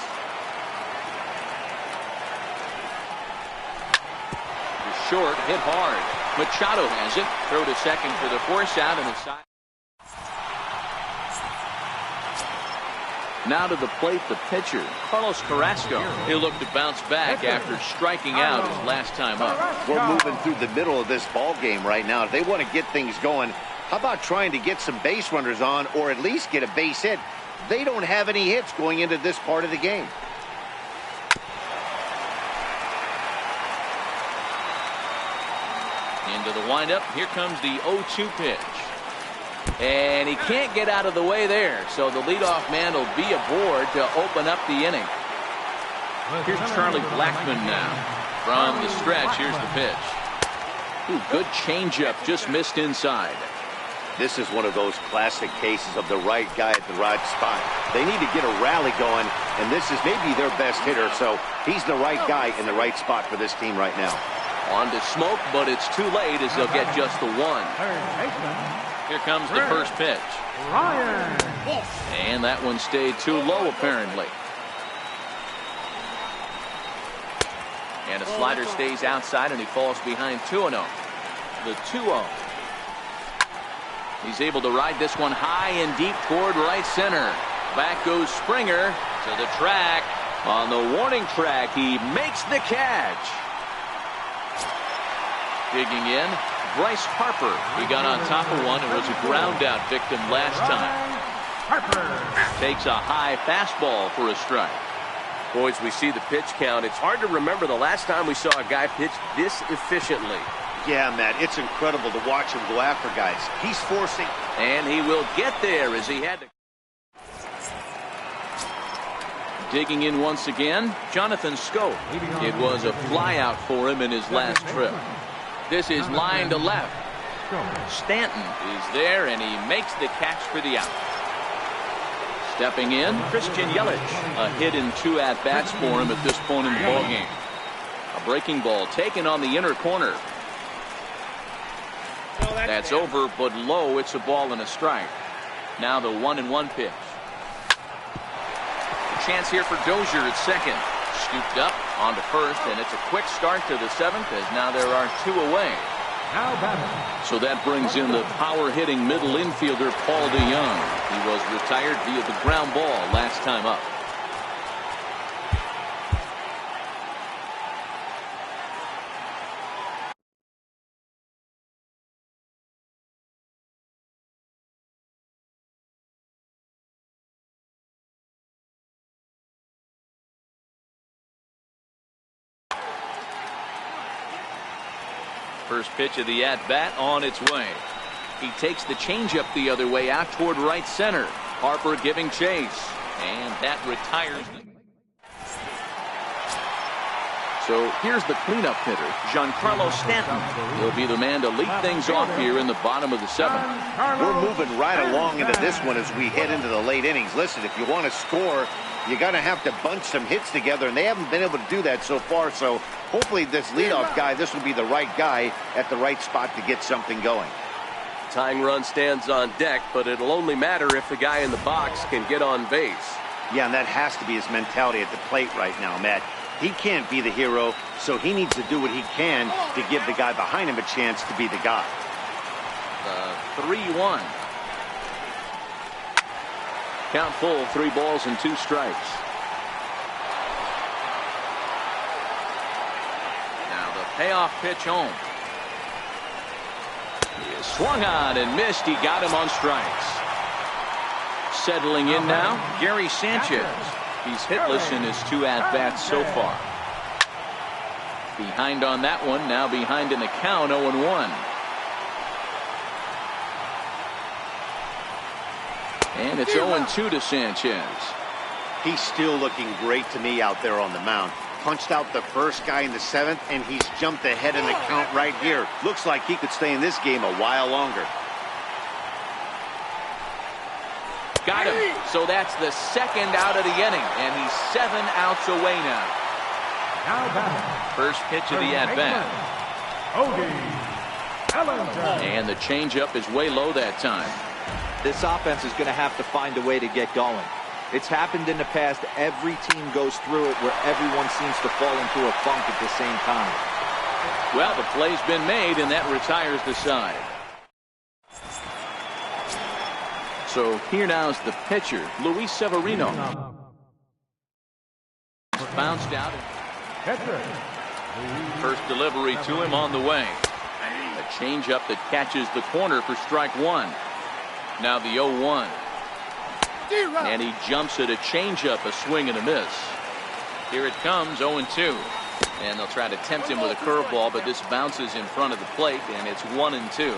[SPEAKER 1] Short, hit hard. Machado has it. Throw to second for the force out and the side. Now to the plate, the pitcher, Carlos Carrasco. He'll look to bounce back after striking out his last time up.
[SPEAKER 4] We're moving through the middle of this ball game right now. If they want to get things going, how about trying to get some base runners on or at least get a base hit? They don't have any hits going into this part of the game.
[SPEAKER 1] Into the windup. Here comes the 0-2 pitch. And he can't get out of the way there, so the leadoff man will be aboard to open up the inning. Here's Charlie Blackmon now. From the stretch, here's the pitch. Ooh, good changeup, just missed inside.
[SPEAKER 4] This is one of those classic cases of the right guy at the right spot. They need to get a rally going, and this is maybe their best hitter, so he's the right guy in the right spot for this team right now.
[SPEAKER 1] On to Smoke, but it's too late as they'll get just the 1. Here comes the first pitch. And that one stayed too low, apparently. And a slider stays outside, and he falls behind 2-0. The 2-0. He's able to ride this one high and deep toward right center. Back goes Springer to the track. On the warning track, he makes the catch. Digging in, Bryce Harper. He got on top of one and was a ground out victim last time. Takes a high fastball for a strike.
[SPEAKER 6] Boys, we see the pitch count. It's hard to remember the last time we saw a guy pitch this efficiently.
[SPEAKER 4] Yeah, Matt, it's incredible to watch him go after guys. He's forcing.
[SPEAKER 1] And he will get there as he had to. Digging in once again, Jonathan Scope. It was a flyout for him in his last trip. This is line to left. Stanton is there, and he makes the catch for the out. Stepping in, Christian Yelich. A hit in 2 at-bats for him at this point in the ballgame. A breaking ball taken on the inner corner. That's over, but low. It's a ball and a strike. Now the 1-1 pitch. A chance here for Dozier at second. Scooped up onto first, and it's a quick start to the 7th as now there are 2 away. So that brings in the power-hitting middle infielder Paul DeYoung. He was retired via the ground ball last time up. First pitch of the at-bat on its way. He takes the changeup the other way out toward right center. Harper giving chase, and that retires them. So here's the cleanup hitter, Giancarlo Stanton. He'll be the man to lead things off here in the bottom of the 7th.
[SPEAKER 4] We're moving right along into this one as we head into the late innings. Listen, if you want to score, you're going to have to bunch some hits together, and they haven't been able to do that so far. So hopefully this leadoff guy, this will be the right guy at the right spot to get something going.
[SPEAKER 6] Tying run stands on deck, but it'll only matter if the guy in the box can get on base.
[SPEAKER 4] Yeah, and that has to be his mentality at the plate right now, Matt. He can't be the hero, so he needs to do what he can to give the guy behind him a chance to be the guy.
[SPEAKER 1] 3-1. Count full, 3 balls and 2 strikes. Now the payoff pitch home. He is swung on and missed. He got him on strikes. Settling in now, Gary Sanchez. He's hitless in his 2 at-bats so far. Behind on that one, now behind in the count, 0-1. And it's 0-2 to Sanchez.
[SPEAKER 4] He's still looking great to me out there on the mound. Punched out the first guy in the 7th, and he's jumped ahead in the count right here. Looks like he could stay in this game a while longer.
[SPEAKER 1] Got him. So that's the 2nd out of the inning, and he's 7 outs away now. First pitch of the at-bat. And the changeup is way low that time.
[SPEAKER 3] This offense is going to have to find a way to get going. It's happened in the past. Every team goes through it where everyone seems to fall into a funk at the same time.
[SPEAKER 1] Well, the play's been made, and that retires the side. So here now is the pitcher, Luis Severino. Bounced out. First delivery to him on the way. A changeup that catches the corner for strike 1. Now the 0-1. And he jumps at a changeup, a swing and a miss. Here it comes, 0-2. And they'll try to tempt him with a curveball, but this bounces in front of the plate, and it's 1-2.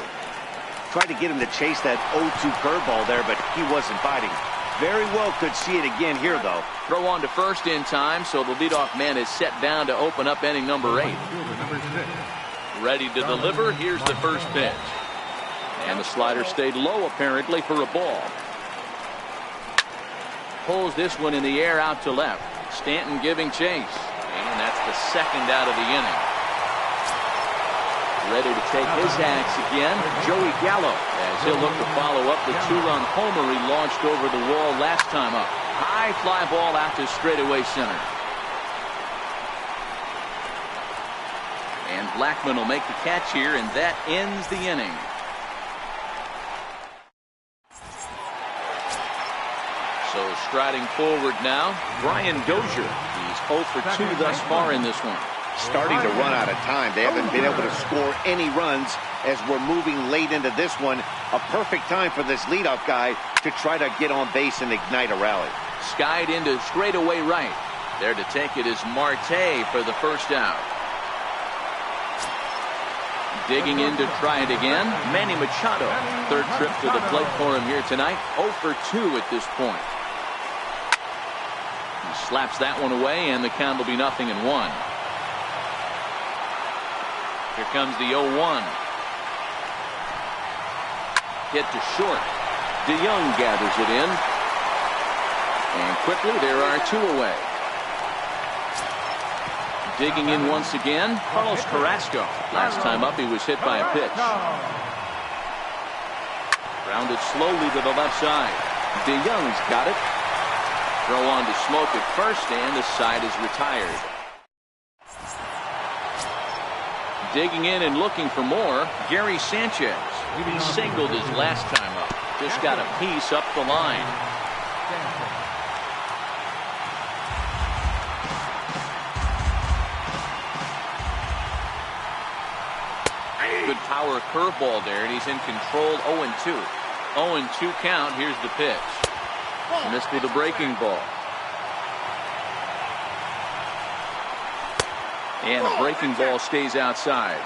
[SPEAKER 4] Tried to get him to chase that 0-2 curveball there, but he wasn't biting. Very well could see it again here, though.
[SPEAKER 1] Throw on to first in time, so the leadoff man is set down to open up inning number 8. Ready to deliver. Here's the first pitch. And the slider stayed low, apparently, for a ball. Pulls this one in the air out to left. Stanton giving chase. And that's the 2nd out of the inning. Ready to take his axe again, Joey Gallo, as he'll look to follow up the 2-run homer he launched over the wall last time up. High fly ball out to straightaway center. And Blackman will make the catch here, and that ends the inning. So striding forward now, Brian Dozier. He's 0 for 2 thus far in this one.
[SPEAKER 4] Starting to run out of time. They haven't been able to score any runs as we're moving late into this one. A perfect time for this leadoff guy to try to get on base and ignite a rally.
[SPEAKER 1] Skied into straightaway right. There to take it is Marte for the first out. Digging in to try it again, Manny Machado. Third trip to the plate for him here tonight. 0 for 2 at this point. He slaps that one away, and the count will be 0-1. Here comes the 0-1. Hit to short. DeYoung gathers it in. And quickly there are 2 away. Digging in once again, Carlos Carrasco. Last time up he was hit by a pitch. Grounded slowly to the left side. DeYoung's got it. Throw on to Smoke at first, and the side is retired. Digging in and looking for more, Gary Sanchez. He singled his last time up. Just got a piece up the line. Good power curveball there, and he's in control. 0-2. 0-2 count. Here's the pitch. Missed with a breaking ball. And a breaking ball stays outside.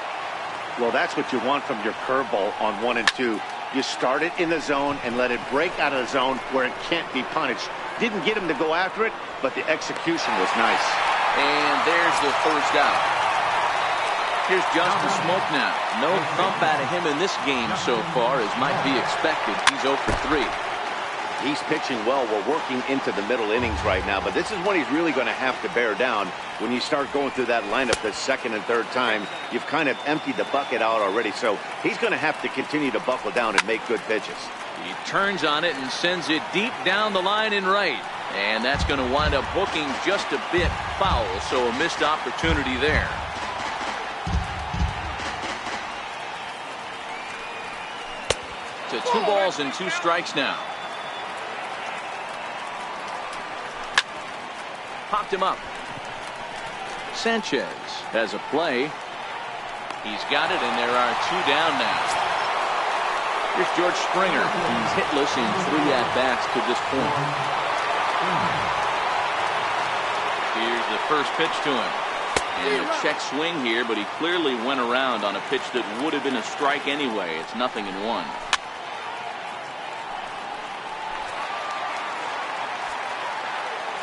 [SPEAKER 4] Well, that's what you want from your curveball on 1 and 2. You start it in the zone and let it break out of the zone where it can't be punished. Didn't get him to go after it, but the execution was nice.
[SPEAKER 1] And there's the first out. Here's Justin Smoke now. No thump out of him in this game so far, as might be expected. He's 0 for 3.
[SPEAKER 4] He's pitching well. We're working into the middle innings right now, but this is when he's really going to have to bear down. When you start going through that lineup the 2nd and 3rd time, you've kind of emptied the bucket out already, so he's going to have to continue to buckle down and make good pitches.
[SPEAKER 1] He turns on it and sends it deep down the line in right. And that's going to wind up hooking just a bit foul, so a missed opportunity there. To 2 balls and 2 strikes now. Popped him up. Sanchez has a play. He's got it, and there are 2 down now. Here's George Springer. He's hitless in 3 at-bats to this point. Here's the first pitch to him. And a check swing here, but he clearly went around on a pitch that would have been a strike anyway. It's 0-1.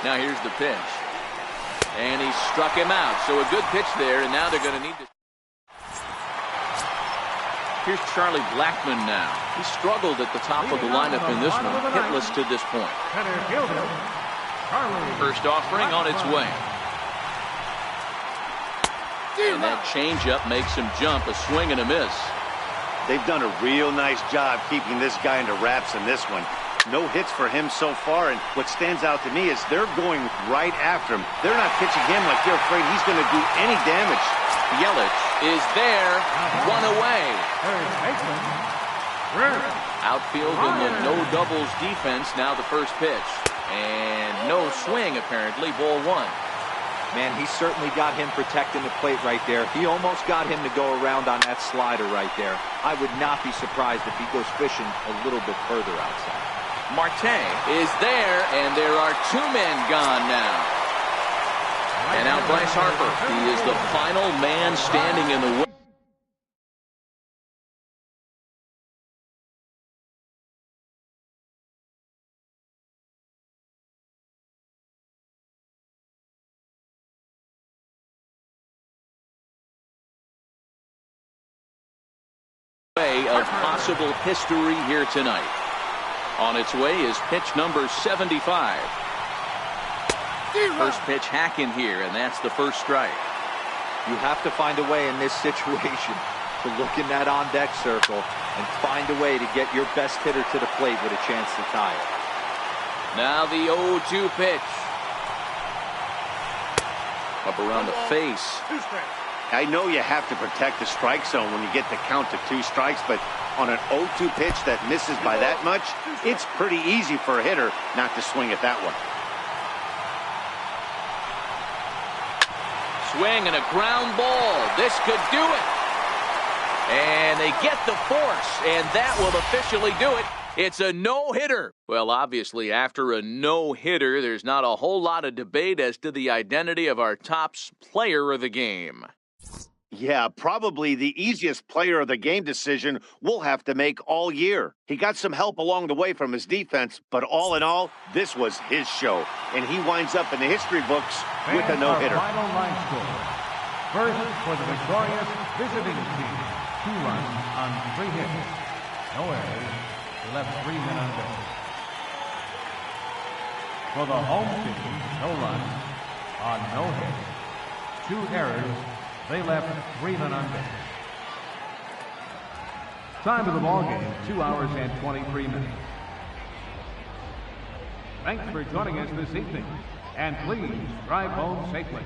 [SPEAKER 1] Now here's the pitch. And he struck him out. So a good pitch there, and now they're going to need to. Here's Charlie Blackmon now. He struggled at the top of the lineup in this one, hitless to this point. First offering on its way. And that changeup makes him jump, a swing and a miss.
[SPEAKER 4] They've done a real nice job keeping this guy under wraps in this one. No hits for him so far, and what stands out to me is they're going right after him. They're not pitching him like they're afraid he's going to do any damage.
[SPEAKER 1] Yelich is there, one away. Outfield in the no doubles defense, now the first pitch. And no swing, apparently, ball one.
[SPEAKER 3] Man, he certainly got him protecting the plate right there. He almost got him to go around on that slider right there. I would not be surprised if he goes fishing a little bit further outside.
[SPEAKER 1] Marte is there, and there are two men gone now. And now Bryce Harper. He is the final man standing in the way. Of possible history here tonight. On its way is pitch number 75. First pitch hack in here, and that's the first strike.
[SPEAKER 3] You have to find a way in this situation to look in that on-deck circle and find a way to get your best hitter to the plate with a chance to tie it.
[SPEAKER 1] Now the 0-2 pitch. Up around the face.
[SPEAKER 4] I know you have to protect the strike zone when you get the count to 2 strikes, but on an 0-2 pitch that misses by that much, it's pretty easy for a hitter not to swing at that one.
[SPEAKER 1] Swing and a ground ball. This could do it. And they get the force, and that will officially do it. It's a no-hitter. Well, obviously, after a no-hitter, there's not a whole lot of debate as to the identity of our top player of the game.
[SPEAKER 4] Yeah, probably the easiest player of the game decision we'll have to make all year. He got some help along the way from his defense, but all in all, this was his show. And he winds up in the history books with a no-hitter.
[SPEAKER 2] Final line score. First for the victorious visiting team. 2 runs on 3 hits. No errors. He left 3 men on base. For the home team, no runs on no hits. 2 errors. They left 3 men on base. Time of the ball game, 2 hours and 23 minutes. Thanks for joining us this evening, and please drive home safely.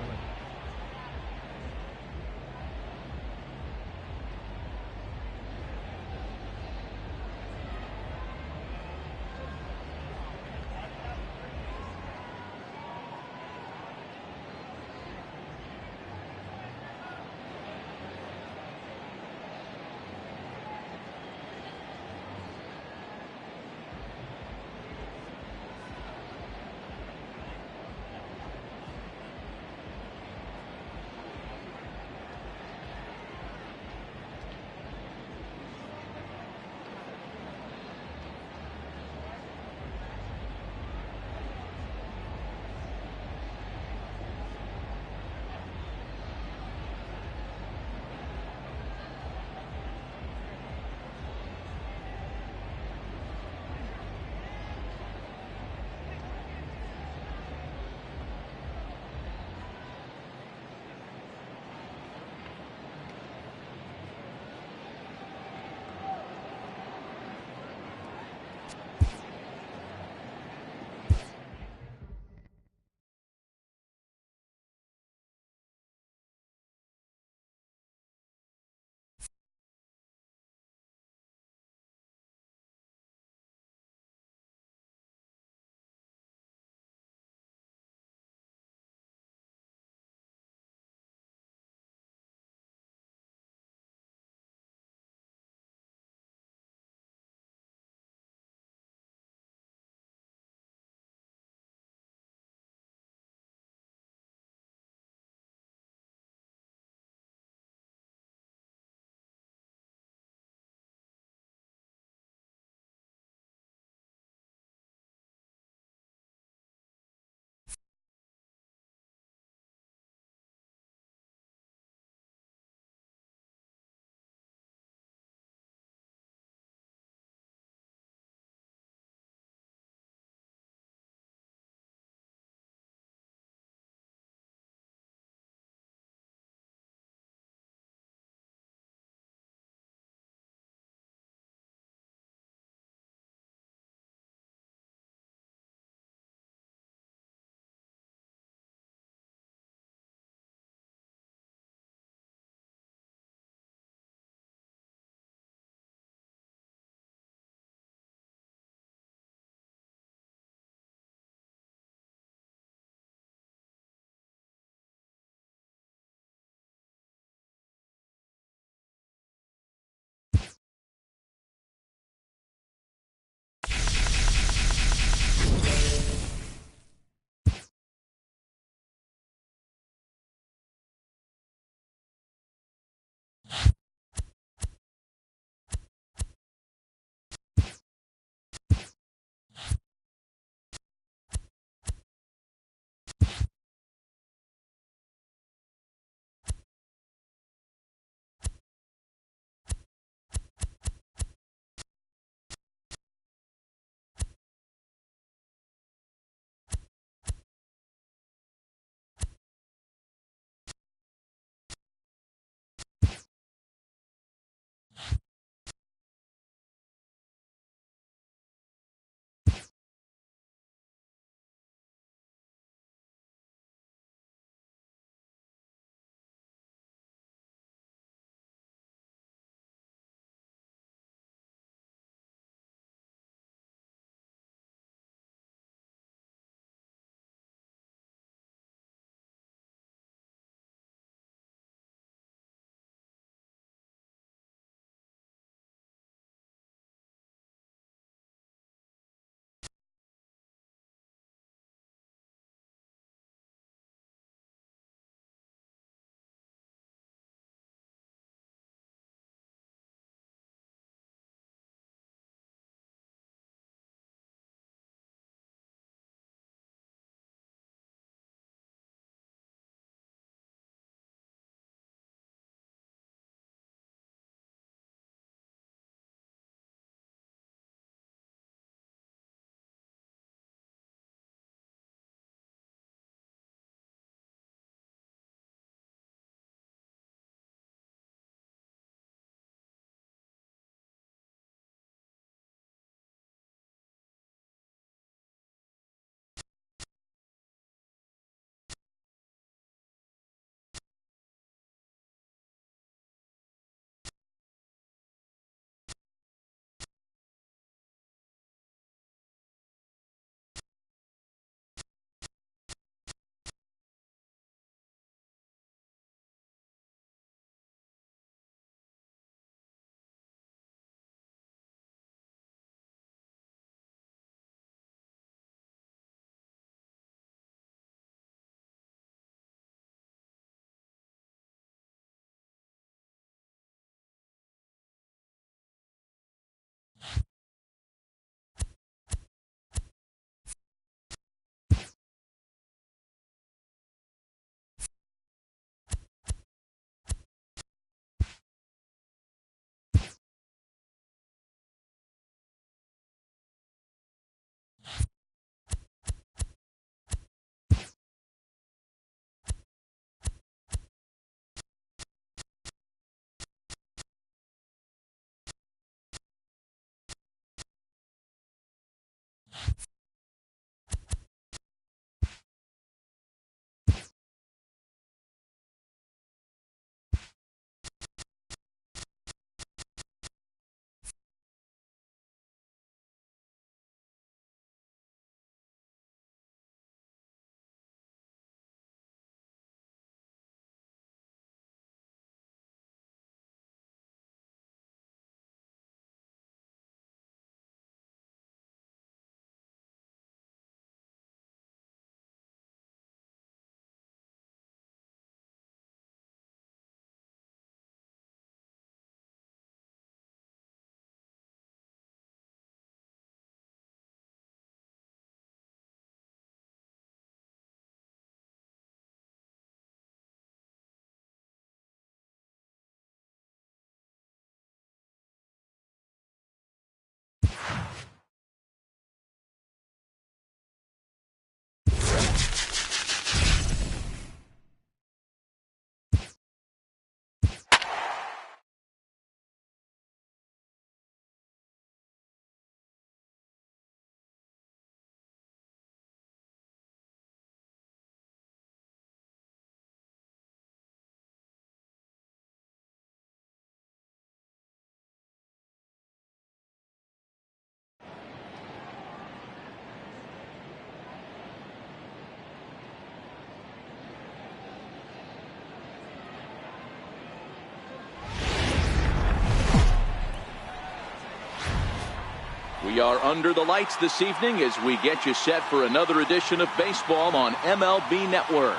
[SPEAKER 1] We are under the lights this evening as we get you set for another edition of baseball on MLB Network.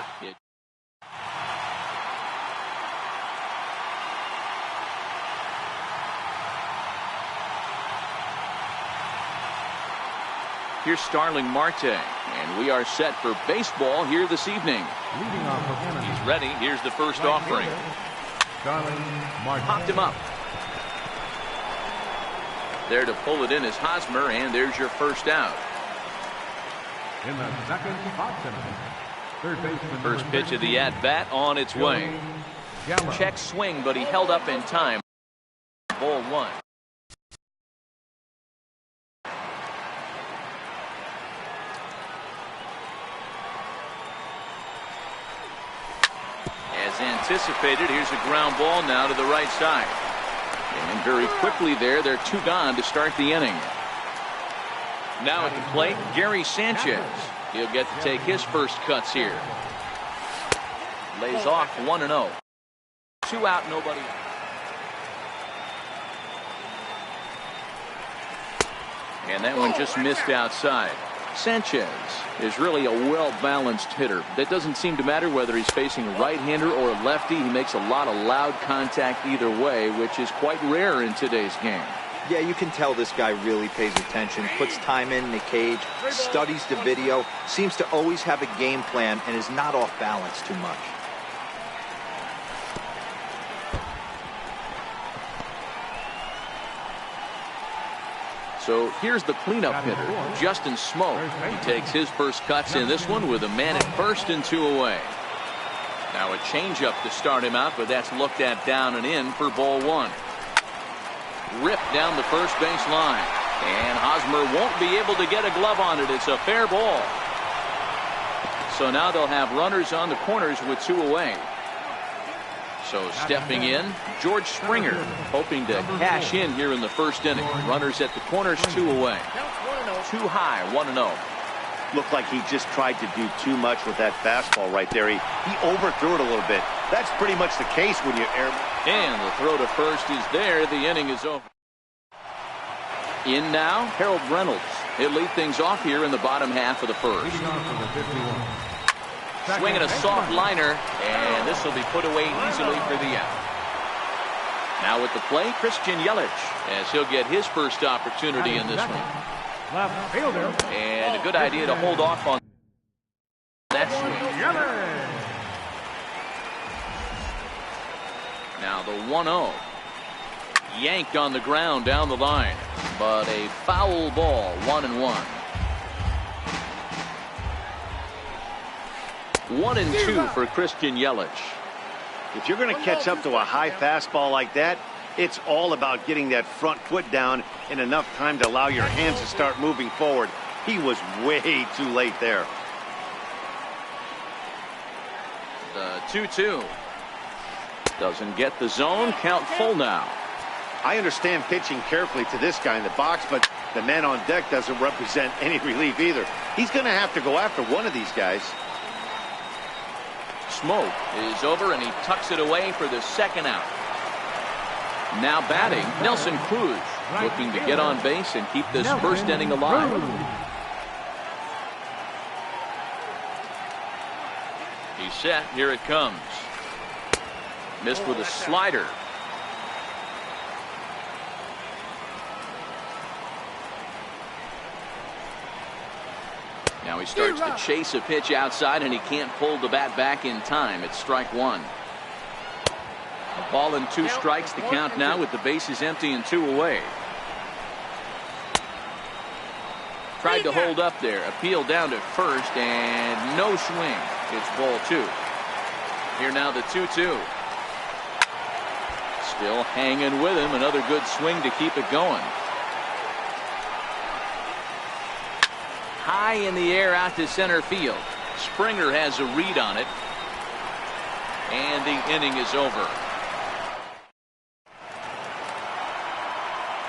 [SPEAKER 1] Here's Starling Marte, and we are set for baseball here this evening. He's ready. Here's the first offering. Popped him up. There to pull it in is Hosmer, and there's your first out.
[SPEAKER 2] In the second spot, third baseman.
[SPEAKER 1] First pitch of the at-bat on its way. Check swing, but he held up in time. Ball one. As anticipated, here's a ground ball now to the right side. And very quickly there, they're two gone to start the inning. Now at the plate, Gary Sanchez. He'll get to take his first cuts here. Lays off 1-0. 2 out, nobody. And that one just missed outside. Sanchez is really a well-balanced hitter. That doesn't seem to matter whether he's facing a right-hander or a lefty. He makes a lot of loud contact either way, which is quite rare in today's game.
[SPEAKER 3] Yeah, you can tell this guy really pays attention, puts time in the cage, studies the video, seems to always have a game plan, and is not off balance too much.
[SPEAKER 1] So here's the cleanup hitter, Justin Smoke. He takes his first cuts in this one with a man at first and 2 away. Now a changeup to start him out, but that's looked at down and in for ball one. Ripped down the first base line. And Hosmer won't be able to get a glove on it. It's a fair ball. So now they'll have runners on the corners with 2 away. So stepping in, George Springer, hoping to cash in here in the first inning. Runners at the corners, 2 away. Too high, 1-0.
[SPEAKER 4] Looked like he just tried to do too much with that fastball right there. He overthrew it a little bit. That's pretty much the case when you air.
[SPEAKER 1] And the throw to first is there. The inning is over. In now, Harold Reynolds. He'll lead things off here in the bottom half of the first. Swinging a soft liner, and this will be put away easily for the out. Now at the plate, Christian Yelich, as he'll get his first opportunity in this one.
[SPEAKER 2] Left fielder.
[SPEAKER 1] And a good idea to hold off on that swing. Now the 1-0. Yanked on the ground down the line, but a foul ball, 1-1. 1-2 for Christian Yelich.
[SPEAKER 4] If you're going to catch up to a high fastball like that, it's all about getting that front foot down in enough time to allow your hands to start moving forward. He was way too late there.
[SPEAKER 1] The 2-2. Doesn't get the zone. Count full now.
[SPEAKER 4] I understand pitching carefully to this guy in the box, but the man on deck doesn't represent any relief either. He's going to have to go after one of these guys.
[SPEAKER 1] Smoke is over, and he tucks it away for the second out. Now batting, Nelson Cruz, looking to get on base and keep this first inning alive. He's set. Here it comes. Missed with a slider. Now he starts to chase a pitch outside, and he can't pull the bat back in time. It's strike one. A ball and 2 strikes. The count now with the bases empty and 2 away. Tried to hold up there. Appeal down to first, and no swing. It's ball 2. Here now the 2-2. Still hanging with him. Another good swing to keep it going. High in the air out to center field. Springer has a read on it. And the inning is over.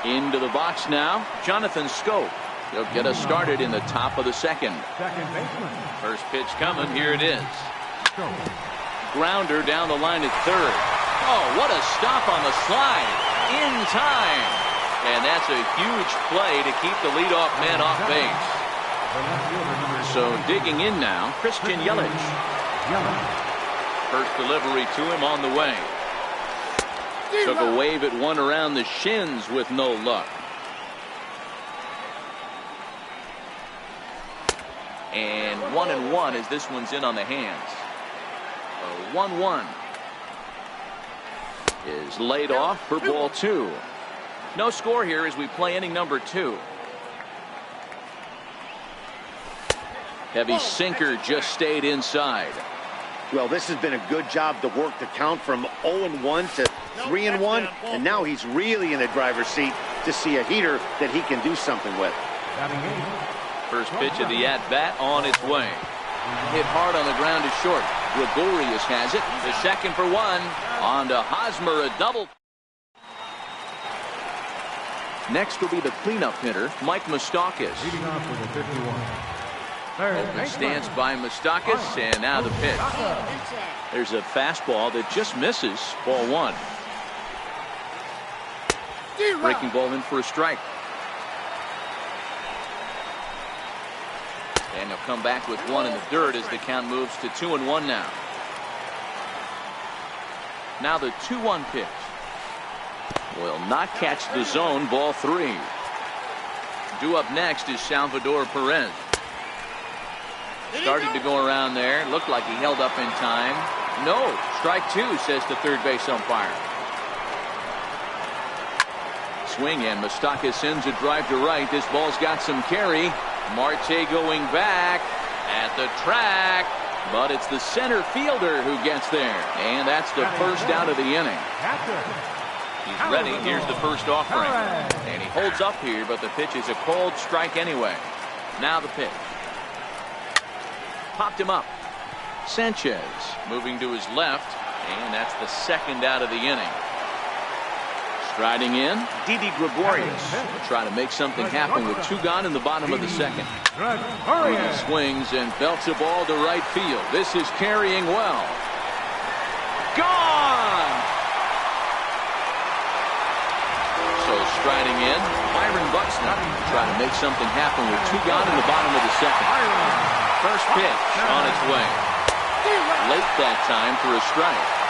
[SPEAKER 1] Into the box now, Jonathan Scope. He'll get us started in the top of the second. First pitch coming. Here it is. Grounder down the line at third. Oh, what a stop on the slide. In time. And that's a huge play to keep the leadoff man off base. So digging in now, Christian Yelich. First delivery to him on the way. Took a wave at one around the shins with no luck. And 1-1 as this one's in on the hands. 1-1 is laid off for ball 2. No score here as we play inning number 2. Heavy sinker just stayed inside.
[SPEAKER 4] Well, this has been a good job to work the count from 0-1 to 3-1, and now he's really in the driver's seat to see a heater that he can do something with.
[SPEAKER 1] First pitch of the at-bat on its way. Hit hard on the ground to short. Gregorius has it. The second for one. On to Hosmer, a double. Next will be the cleanup hitter, Mike Moustakas.
[SPEAKER 2] Leading off with a 51.
[SPEAKER 1] Open stance by Moustakas, and now the pitch. There's a fastball that just misses. Ball 1. Breaking ball in for a strike. And he'll come back with one in the dirt as the count moves to 2-1 now. Now the 2-1 pitch. Will not catch the zone. Ball 3. Due up next is Salvador Perez. Started to go around there. Looked like he held up in time. No. Strike 2, says the third base umpire. Swing, and Moustakas sends a drive to right. This ball's got some carry. Marte going back at the track, but it's the center fielder who gets there. And that's the first out of the inning. He's ready. Here's the first offering. And he holds up here, but the pitch is a cold strike anyway. Now the pitch. Popped him up. Sanchez moving to his left, and that's the second out of the inning. Striding in, Didi Gregorius. Try to make something happen with 2 gone in the bottom of the second. He swings and belts a ball to right field. This is carrying well. Gone! So striding in, Byron Buxton. Try to make something happen with 2 gone in the bottom of the second. First pitch on its way. Late that time for a strike.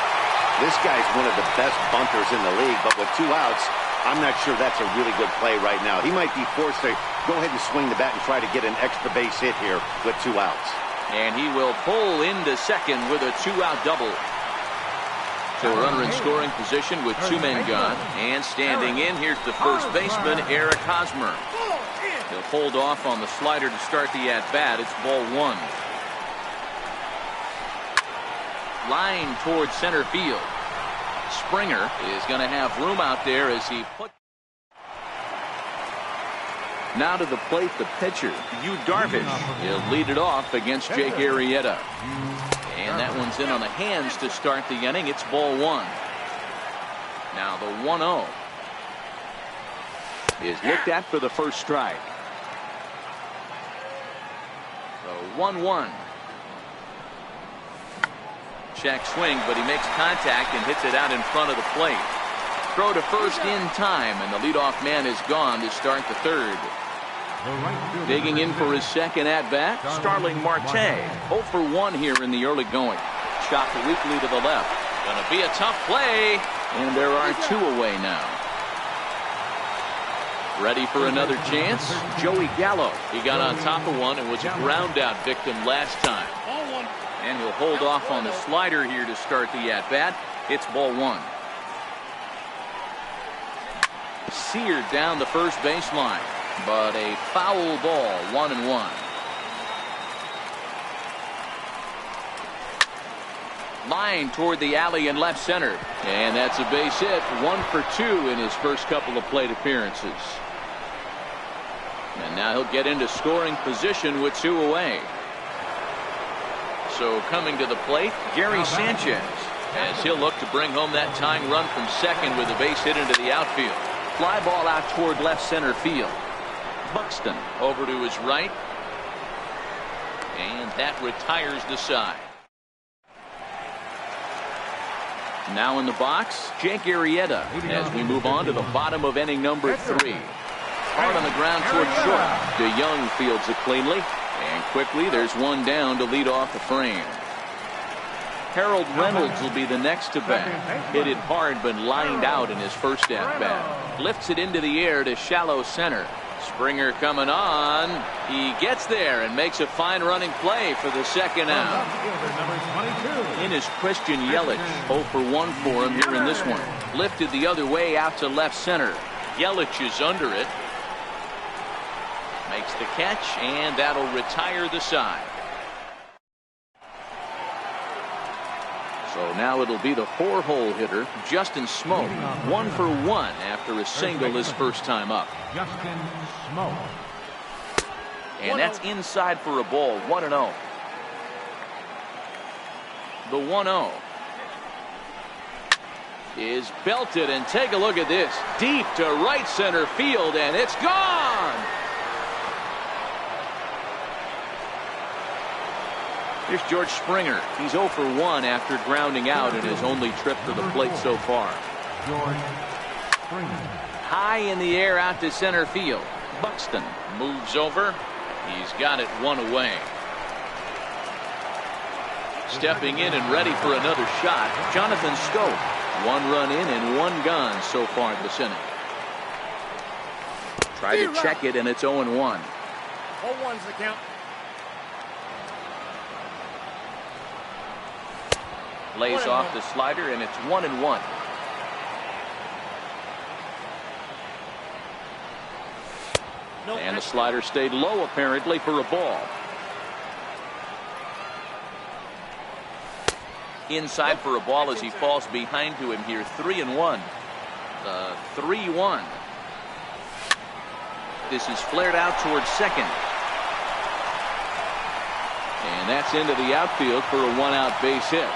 [SPEAKER 4] This guy's one of the best bunters in the league, but with 2 outs, I'm not sure that's a really good play right now. He might be forced to go ahead and swing the bat and try to get an extra base hit here with 2 outs.
[SPEAKER 1] And he will pull into second with a 2-out double. So a runner in scoring position with 2 men gone. And standing in, here's the first baseman, Eric Hosmer. He'll hold off on the slider to start the at-bat. It's ball 1. Line towards center field. Springer is going to have room out there as he put. Now to the plate, the pitcher, Yu Darvish. He'll lead it off against Jake Arrieta. And that one's in on the hands to start the inning. It's ball 1. Now the 1-0 is looked at for the first strike. So 1-1. Check swing, but he makes contact and hits it out in front of the plate. Throw to first in time, and the leadoff man is gone to start the third. Digging in for his second at-bat, Starling Marte. 0 for 1 here in the early going. Chopped weakly to the left. Gonna be a tough play, and there are 2 away now. Ready for another chance? Joey Gallo. He got on top of one and was a ground-out victim last time. And he'll hold off on the slider here to start the at-bat. It's ball 1. Seared down the first baseline, but a foul ball, 1-1. Line toward the alley in left center. And that's a base hit. 1 for 2 in his first couple of plate appearances. And now he'll get into scoring position with 2 away. So coming to the plate, Gary Sanchez, as he'll look to bring home that tying run from second with a base hit into the outfield. Fly ball out toward left center field. Buxton over to his right. And that retires the side. Now in the box, Jake Arrieta as we move on to the bottom of inning number 3. Hard on the ground toward short. DeYoung fields it cleanly. And quickly there's one down to lead off the frame. Harold Reynolds will be the next to bat. Hit it hard but lined out in his first at bat. Lifts it into the air to shallow center. Springer coming on. He gets there and makes a fine running play for the second out. In is Christian Yelich. 0 for 1 for him here in this one. Lifted the other way out to left center. Yelich is under it. Makes the catch, and that'll retire the side. So now it'll be the 4-hole hitter, Justin Smoke. 1 for 1 after a single his first time up.
[SPEAKER 2] Justin Smoke.
[SPEAKER 1] And that's inside for a ball. 1-0. The 1-0 is belted, and take a look at this. Deep to right center field, and it's gone. Here's George Springer. He's 0 for 1 after grounding out in his only trip to the plate so far.
[SPEAKER 2] George Springer.
[SPEAKER 1] High in the air out to center field. Buxton moves over. He's got it 1 away. Stepping in and ready for another shot, Jonathan Schoop. 1 run in and 1 gone so far this inning. Tried to check it, and it's 0-1.
[SPEAKER 5] 0-1's the count.
[SPEAKER 1] Lays off the slider, and it's 1-1. And the slider stayed low apparently for a ball. Inside for a ball as he falls behind to him here. 3-1. 3-1. This is flared out towards second. And that's into the outfield for a 1-out base hit.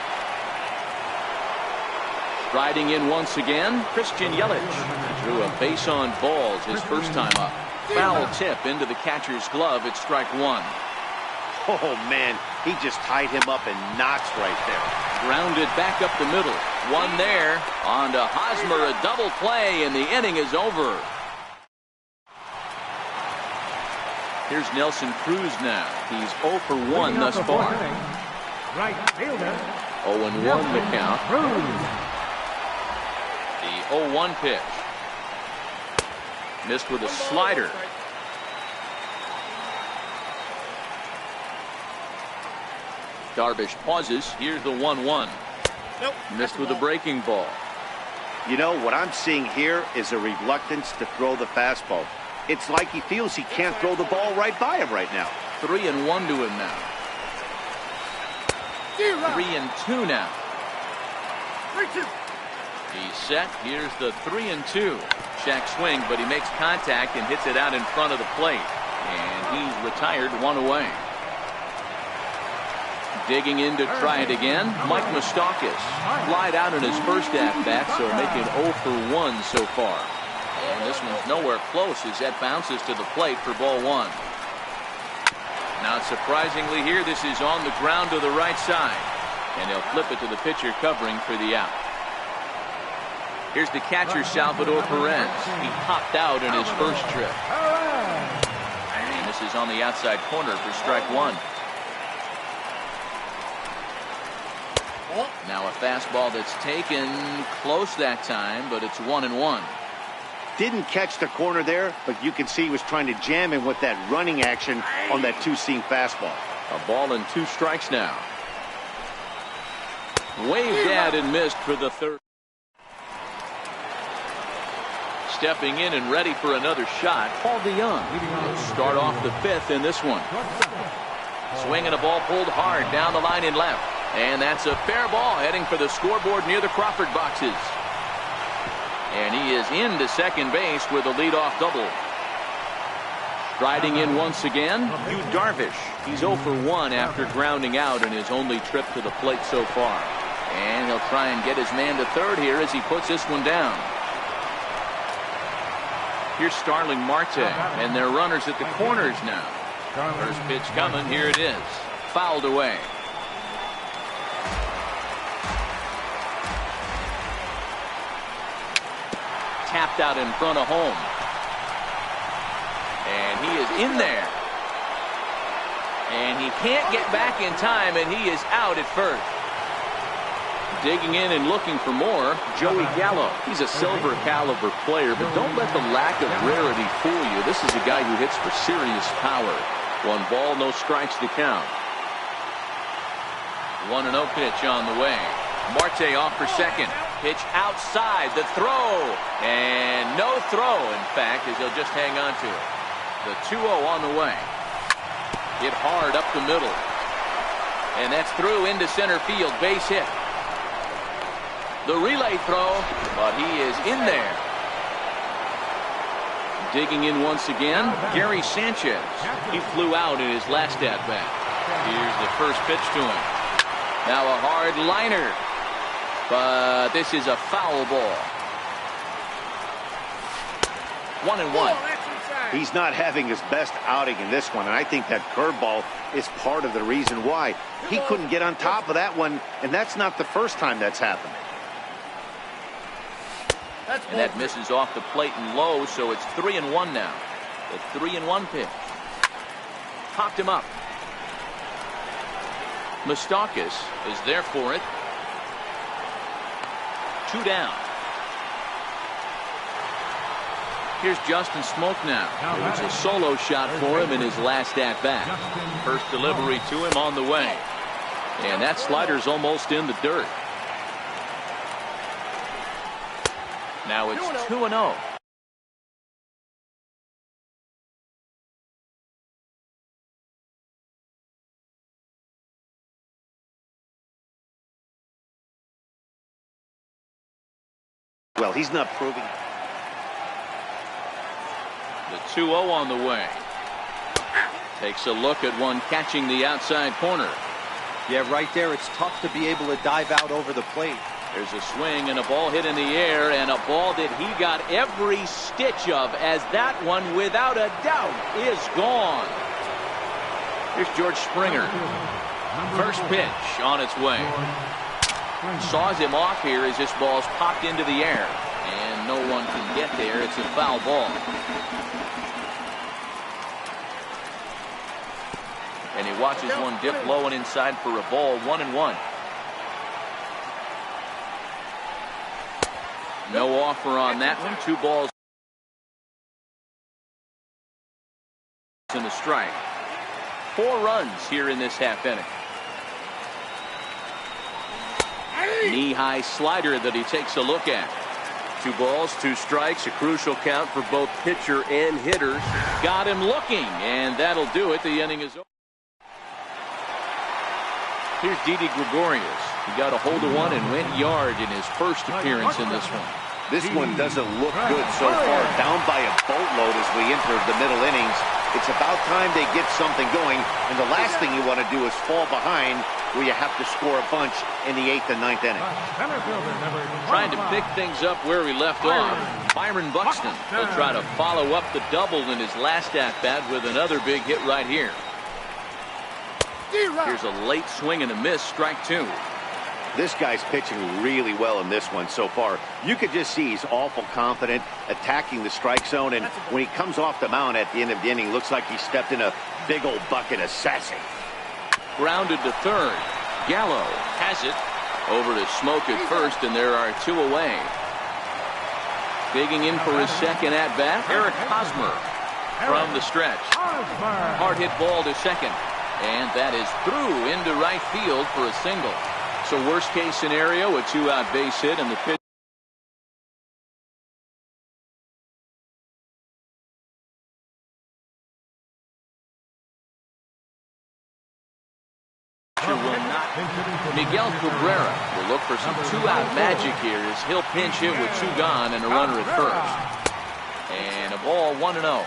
[SPEAKER 1] Riding in once again, Christian Yelich. Drew a base on balls his first time up. Foul tip into the catcher's glove at strike 1.
[SPEAKER 4] Oh, man, he just tied him up in knots right there.
[SPEAKER 1] Grounded back up the middle. 1 there. On to Hosmer, a double play, and the inning is over. Here's Nelson Cruz now. He's 0 for 1 thus far.
[SPEAKER 2] Right fielder.
[SPEAKER 1] 0-1 the count. The 0-1 pitch. Missed with a slider. Darvish pauses. Here's the 1-1.
[SPEAKER 5] Nope.
[SPEAKER 1] Missed with a breaking ball.
[SPEAKER 4] You know, what I'm seeing here is a reluctance to throw the fastball. It's like he feels he can't throw the ball right by him right now.
[SPEAKER 1] 3-1 to him now. 3-2 now.
[SPEAKER 5] 3-2.
[SPEAKER 1] He's set. Here's the 3-2. Shack swing, but he makes contact and hits it out in front of the plate. And he's retired 1 away. Digging in to try it again, Mike Moustakas. Flied out in his first at-bat, so making 0 for 1 so far. And this one's nowhere close as that bounces to the plate for ball 1. Now surprisingly here, this is on the ground to the right side. And they'll flip it to the pitcher covering for the out. Here's the catcher, Salvador Perez. He popped out in his first trip. And this is on the outside corner for strike 1. Now a fastball that's taken close that time, but it's 1-1.
[SPEAKER 4] Didn't catch the corner there, but you can see he was trying to jam him with that running action on that 2-seam fastball.
[SPEAKER 1] A ball and 2 strikes now. Waved at and missed for the third. Stepping in and ready for another shot, Paul DeYoung. He'll start off the 5th in this one. Swinging a ball pulled hard down the line in left. And that's a fair ball heading for the scoreboard near the Crawford boxes. And he is into second base with a leadoff double. Riding in once again, Yu Darvish. He's 0 for 1 after grounding out in his only trip to the plate so far. And he'll try and get his man to third here as he puts this one down. Here's Starling Marte, and they're runners at the corners now. First pitch coming, here it is. Fouled away. tapped out in front of home. And he is in there. And he can't get back in time, and he is out at first. Digging in and looking for more, Joey Gallo. He's a silver caliber player, but don't let the lack of rarity fool you. This is a guy who hits for serious power. 1 ball, no strikes to count. 1-0 pitch on the way. Marte off for second. Pitch outside, the throw. And no throw, in fact, as he'll just hang on to it. The 2-0 on the way. Hit hard up the middle. And that's through into center field. Base hit. The relay throw, but he is in there. Digging in once again, Gary Sanchez. He flew out in his last at-bat. Here's the first pitch to him. Now a hard liner, but this is a foul ball. 1-1.
[SPEAKER 4] He's not having his best outing in this one, and I think that curveball is part of the reason why. He couldn't get on top of that one, and that's not the first time that's happened.
[SPEAKER 1] And that misses off the plate and low, so it's 3-1 now. The 3-1 pitch. Popped him up. Moustakas is there for it. 2 down. Here's Justin Smoke now. It was a solo shot for him in his last at-bat. First delivery to him on the way. And that slider's almost in the dirt. Now it's 2-0.
[SPEAKER 4] Well, he's not proving.
[SPEAKER 1] The 2-0 on the way. Takes a look at one catching the outside corner.
[SPEAKER 3] Yeah, right there, it's tough to be able to dive out over the plate.
[SPEAKER 1] There's a swing and a ball hit in the air, and a ball that he got every stitch of, as that one, without a doubt, is gone. Here's George Springer. First pitch on its way. Saws him off here as this ball's popped into the air, and no one can get there. It's a foul ball. And he watches one dip low and inside for a ball. 1-1. No offer on that one. 2 balls and a strike. 4 runs here in this half inning. Knee-high slider that he takes a look at. 2 balls, 2 strikes, a crucial count for both pitcher and hitters. Got him looking, and that'll do it. The inning is over. Here's Didi Gregorius. He got a hold of one and went yard in his first appearance in this one.
[SPEAKER 4] This one doesn't look good so far. Down by a boatload as we enter the middle innings. It's about time they get something going, and the last thing you want to do is fall behind where you have to score a bunch in the 8th and 9th inning.
[SPEAKER 1] Trying to pick things up where we left off. Byron Buxton will try to follow up the double in his last at-bat with another big hit right here. Here's a late swing and a miss, strike 2.
[SPEAKER 4] This guy's pitching really well in this one so far. You could just see he's awful confident, attacking the strike zone, and when he comes off the mound at the end of the inning, looks like he stepped in a big old bucket of sassy.
[SPEAKER 1] Grounded to third. Gallo has it. Over to Smoke at first, and there are 2 away. Digging in for his second at-bat, Eric Hosmer from the stretch. Hard hit ball to second, and that is through into right field for a single. So worst case scenario, a 2-out base hit, and the pitch will not. Miguel Cabrera will look for some 2-out magic here as he'll pinch hit with 2 gone and a runner at first. And a ball. 1-0.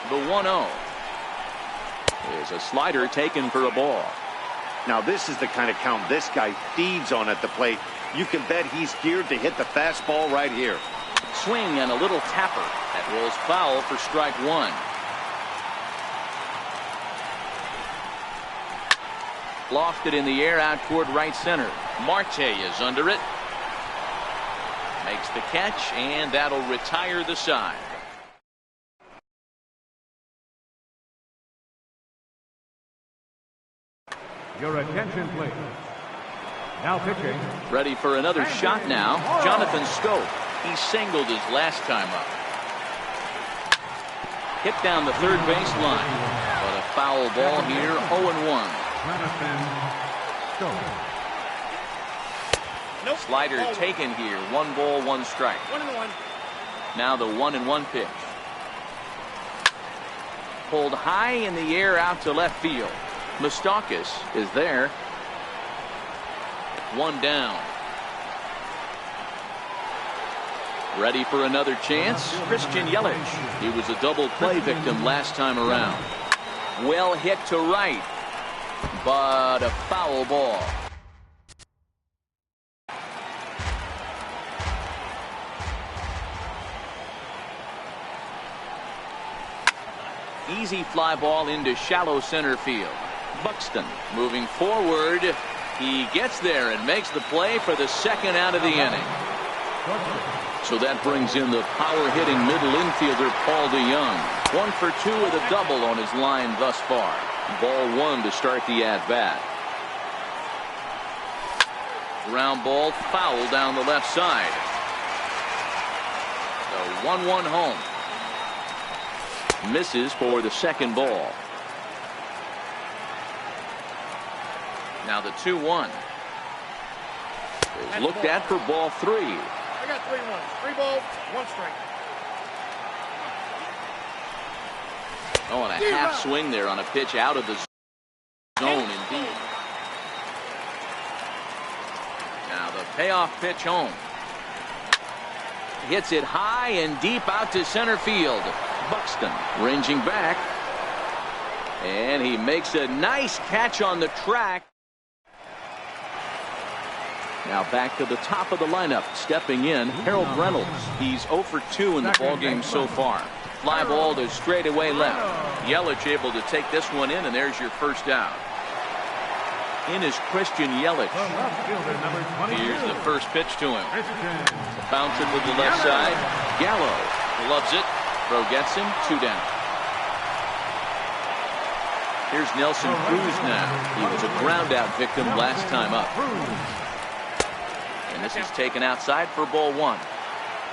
[SPEAKER 1] The 1-0 is a slider taken for a ball.
[SPEAKER 4] Now this is the kind of count this guy feeds on at the plate. You can bet he's geared to hit the fastball right here.
[SPEAKER 1] Swing and a little tapper. That rolls foul for strike 1. Lofted in the air out toward right center. Marte is under it. Makes the catch, and that'll retire the side.
[SPEAKER 2] Your attention, please. Now pitching.
[SPEAKER 1] Ready for another shot now. Jonathan Scope. He singled his last time up. Hit down the third base line. But a foul ball here, 0-1.
[SPEAKER 2] Jonathan Scope.
[SPEAKER 5] Nope.
[SPEAKER 1] Slider
[SPEAKER 5] Ball
[SPEAKER 1] taken here. 1 ball, 1 strike.
[SPEAKER 5] 1-1.
[SPEAKER 1] Now the 1-1 pitch. Pulled high in the air out to left field. Moustakas is there. 1 down. Ready for another chance. Christian Yelich. He was a double play victim last time around. Well hit to right, but a foul ball. Easy fly ball into shallow center field. Buxton moving forward. He gets there and makes the play for the second out of the inning. So that brings in the power-hitting middle infielder Paul DeYoung. 1 for 2 with a double on his line thus far. Ball 1 to start the at-bat. Ground ball foul down the left side. The 1-1 home. Misses for the second ball. Now the 2-1 is looked at for ball 3.
[SPEAKER 5] I got 3 1s. 3 balls, 1 strike.
[SPEAKER 1] Oh, and a half swing there on a pitch out of the zone indeed. Now the payoff pitch home. Hits it high and deep out to center field. Buxton ranging back. And he makes a nice catch on the track. Now back to the top of the lineup. Stepping in, Harold Reynolds. He's 0 for 2 in the ballgame so far. Fly ball to straightaway left. Yelich able to take this one in, and there's your first out. In is Christian Yelich. Here's the first pitch to him. Bounce it with the left side. Gallo loves it. Throw gets him. 2 down. Here's Nelson Cruz now. He was a ground out victim last time up. And this is taken outside for ball 1.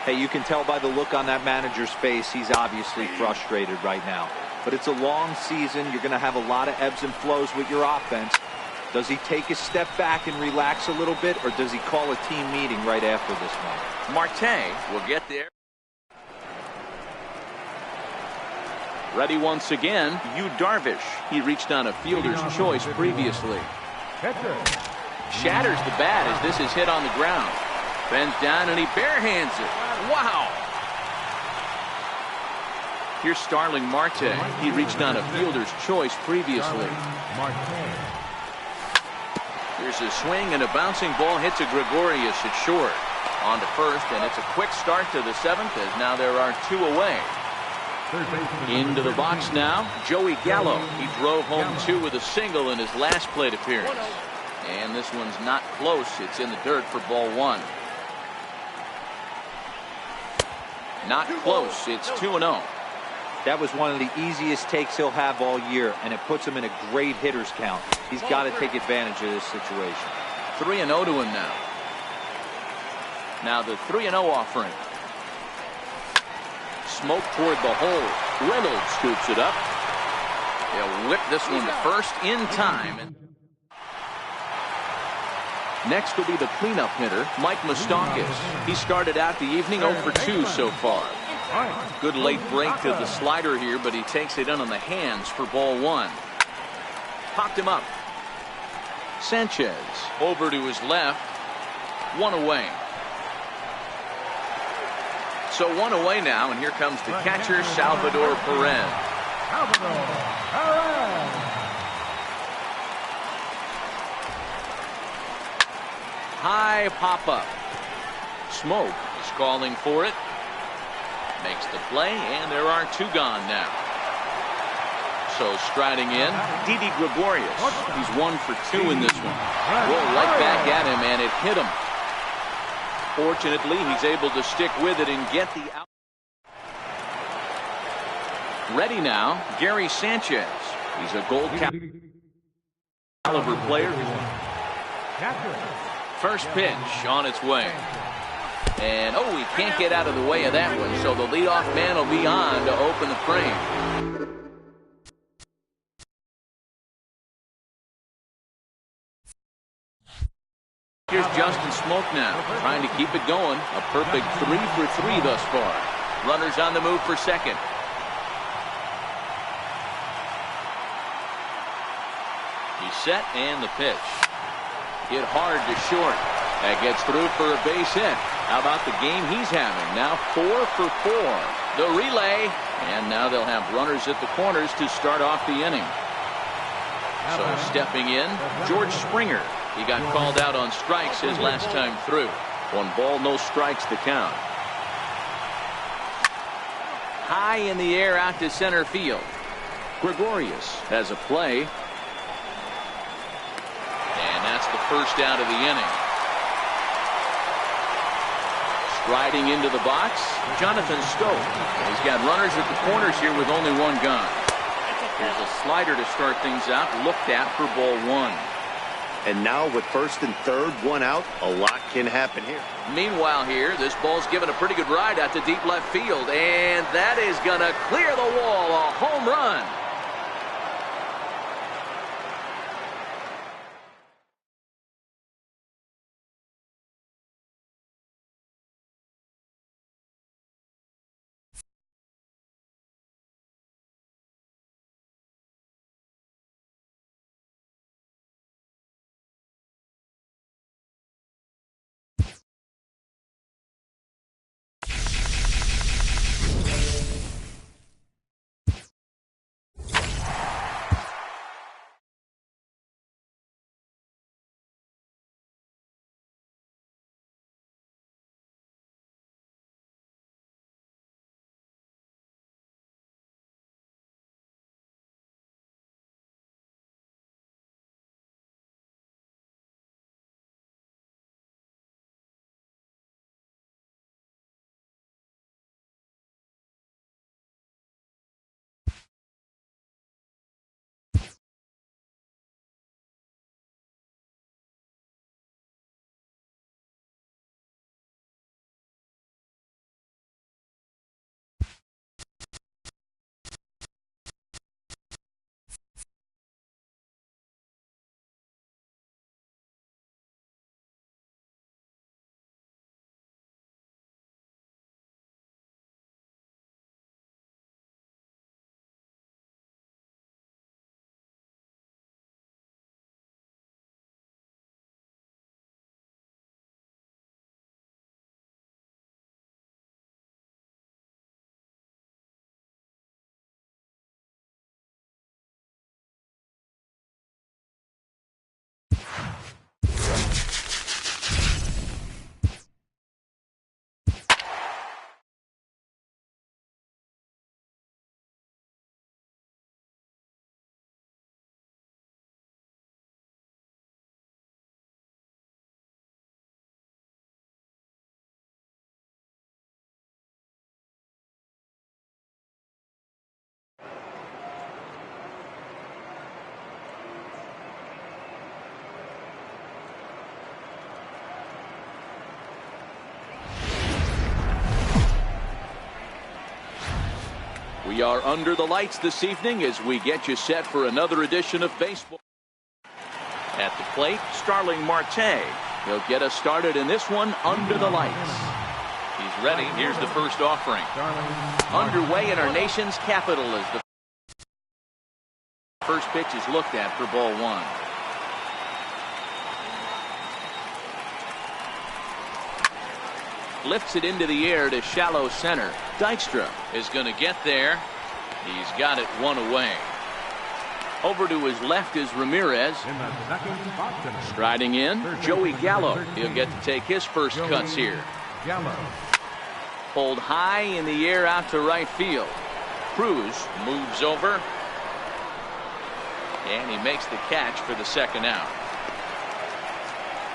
[SPEAKER 3] Hey, you can tell by the look on that manager's face, he's obviously frustrated right now. But it's a long season. You're going to have a lot of ebbs and flows with your offense. Does he take a step back and relax a little bit, or does he call a team meeting right after this one?
[SPEAKER 1] Marte will get there. Ready once again, Yu Darvish. He reached on a fielder's choice previously. Shatters the bat as this is hit on the ground. Bends down and he barehands it. Wow! Here's Starling Marte. He reached on a fielder's choice previously. Here's a swing and a bouncing ball hit to Gregorius at short. On to first, and it's a quick start to the 7th as now there are 2 away. Into the box now, Joey Gallo. He drove home 2 with a single in his last plate appearance. And this one's not close. It's in the dirt for ball 1. Not close. It's 2-0.
[SPEAKER 3] That was one of the easiest takes he'll have all year, and it puts him in a great hitter's count. He's got to take advantage of this situation.
[SPEAKER 1] 3-0 to him now. Now the 3-0 offering. Smoke toward the hole. Reynolds scoops it up. They'll whip this one to first in time. And next will be the cleanup hitter, Mike Moustakas. He started out the evening 0 for 2 so far. Good late break to the slider here, but he takes it in on the hands for ball 1. Popped him up. Sanchez over to his left. 1 away. So 1 away now, and here comes the catcher, Salvador Perez. High pop-up. Smoke is calling for it. Makes the play, and there are 2 gone now. So striding in, Didi Gregorius. He's 1 for 2 in this one. Roll right back at him, and it hit him. Fortunately, he's able to stick with it and get the out. Ready now, Gary Sanchez. He's a gold caliber player. First pitch on its way. And, oh, he can't get out of the way of that one, so the leadoff man will be on to open the frame. Here's Justin Smoke now, trying to keep it going. A perfect 3 for 3 thus far. Runners on the move for second. He's set, and the pitch. Hit hard to short. That gets through for a base hit. How about the game he's having? Now 4 for 4. The relay. And now they'll have runners at the corners to start off the inning. So stepping in, George Springer. He got called out on strikes his last time through. 1 ball, no strikes to count. High in the air out to center field. Gregorius has a play. And that's the first out of the inning. Striding into the box, Jonathan Stowe. He's got runners at the corners here with only 1 gone. Here's a slider to start things out, looked at for ball 1.
[SPEAKER 4] And now with first and third, 1 out, a lot can happen here.
[SPEAKER 1] Meanwhile here, this ball's given a pretty good ride out to deep left field, and that is going to clear the wall, a home run. We are under the lights this evening as we get you set for another edition of baseball. At the plate, Starling Marte. He'll get us started in this one under the lights. He's ready. Here's the first offering. Underway in our nation's capital as the first pitch is looked at for ball 1. Lifts it into the air to shallow center. Dykstra is going to get there. He's got it 1 away. Over to his left is Ramirez. Striding in, Joey Gallo. He'll get to take his first cuts here. Pulled high in the air out to right field. Cruz moves over. And he makes the catch for the second out.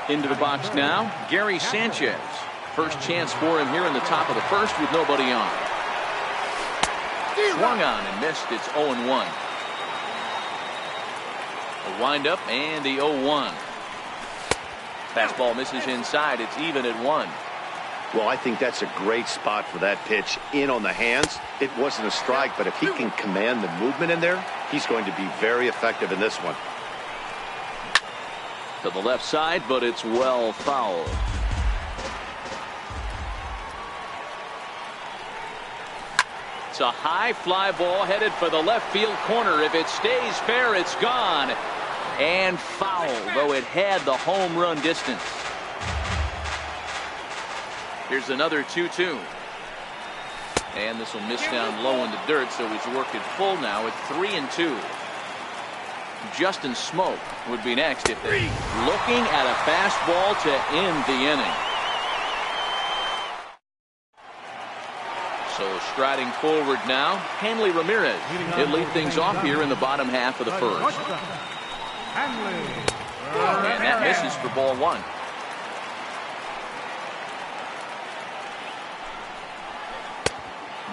[SPEAKER 1] Into the box now, Gary Sanchez. First chance for him here in the top of the first with nobody on. Swung on and missed. It's 0-1. A windup and the 0-1. Fastball misses inside. It's even at 1.
[SPEAKER 4] Well, I think that's a great spot for that pitch. In on the hands. It wasn't a strike, but if he can command the movement in there, he's going to be very effective in this one.
[SPEAKER 1] To the left side, but it's well fouled. It's a high fly ball headed for the left field corner. If it stays fair, it's gone. And foul, though it had the home run distance. Here's another 2-2. And this will miss down low in the dirt, so he's worked it full now at 3-2. Justin Smoke would be next if they're looking at a fastball to end the inning. So striding forward now, Hanley Ramirez. He'll lead things off here in the bottom half of the first. And that misses for ball 1.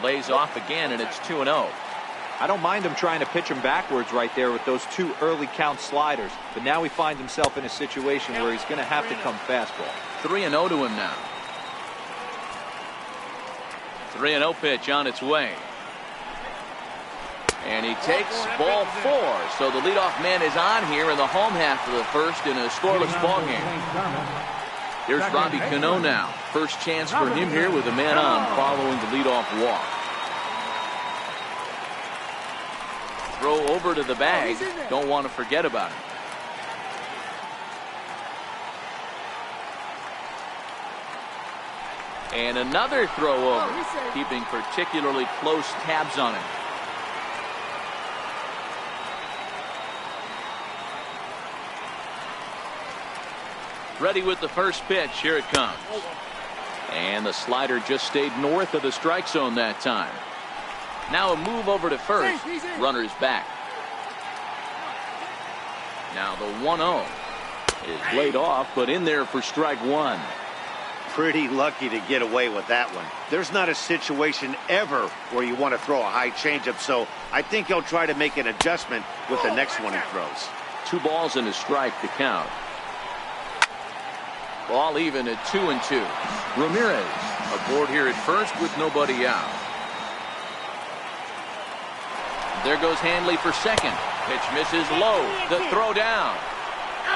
[SPEAKER 1] Lays off again, and it's 2-0.
[SPEAKER 3] I don't mind him trying to pitch him backwards right there with those 2 early count sliders. But now he finds himself in a situation where he's going to have to come fastball.
[SPEAKER 1] 3-0 to him now. 3-0 pitch on its way. And he takes ball 4. So the leadoff man is on here in the home half of the first in a scoreless ball game. Here's Robbie Cano now. First chance for him here with a man on following the leadoff walk. Throw over to the bag. Don't want to forget about it. And another throw over, keeping particularly close tabs on him. Ready with the first pitch. Here it comes. And the slider just stayed north of the strike zone that time. Now a move over to first. Runner's back. Now the 1-0 is laid off, but in there for strike 1.
[SPEAKER 4] Pretty lucky to get away with that one. There's not a situation ever where you want to throw a high changeup, so I think he'll try to make an adjustment with the next one he throws.
[SPEAKER 1] 2 balls and a strike to count. Ball even at 2-2. Ramirez aboard here at first with nobody out. There goes Hanley for second. Pitch misses low. The throw down.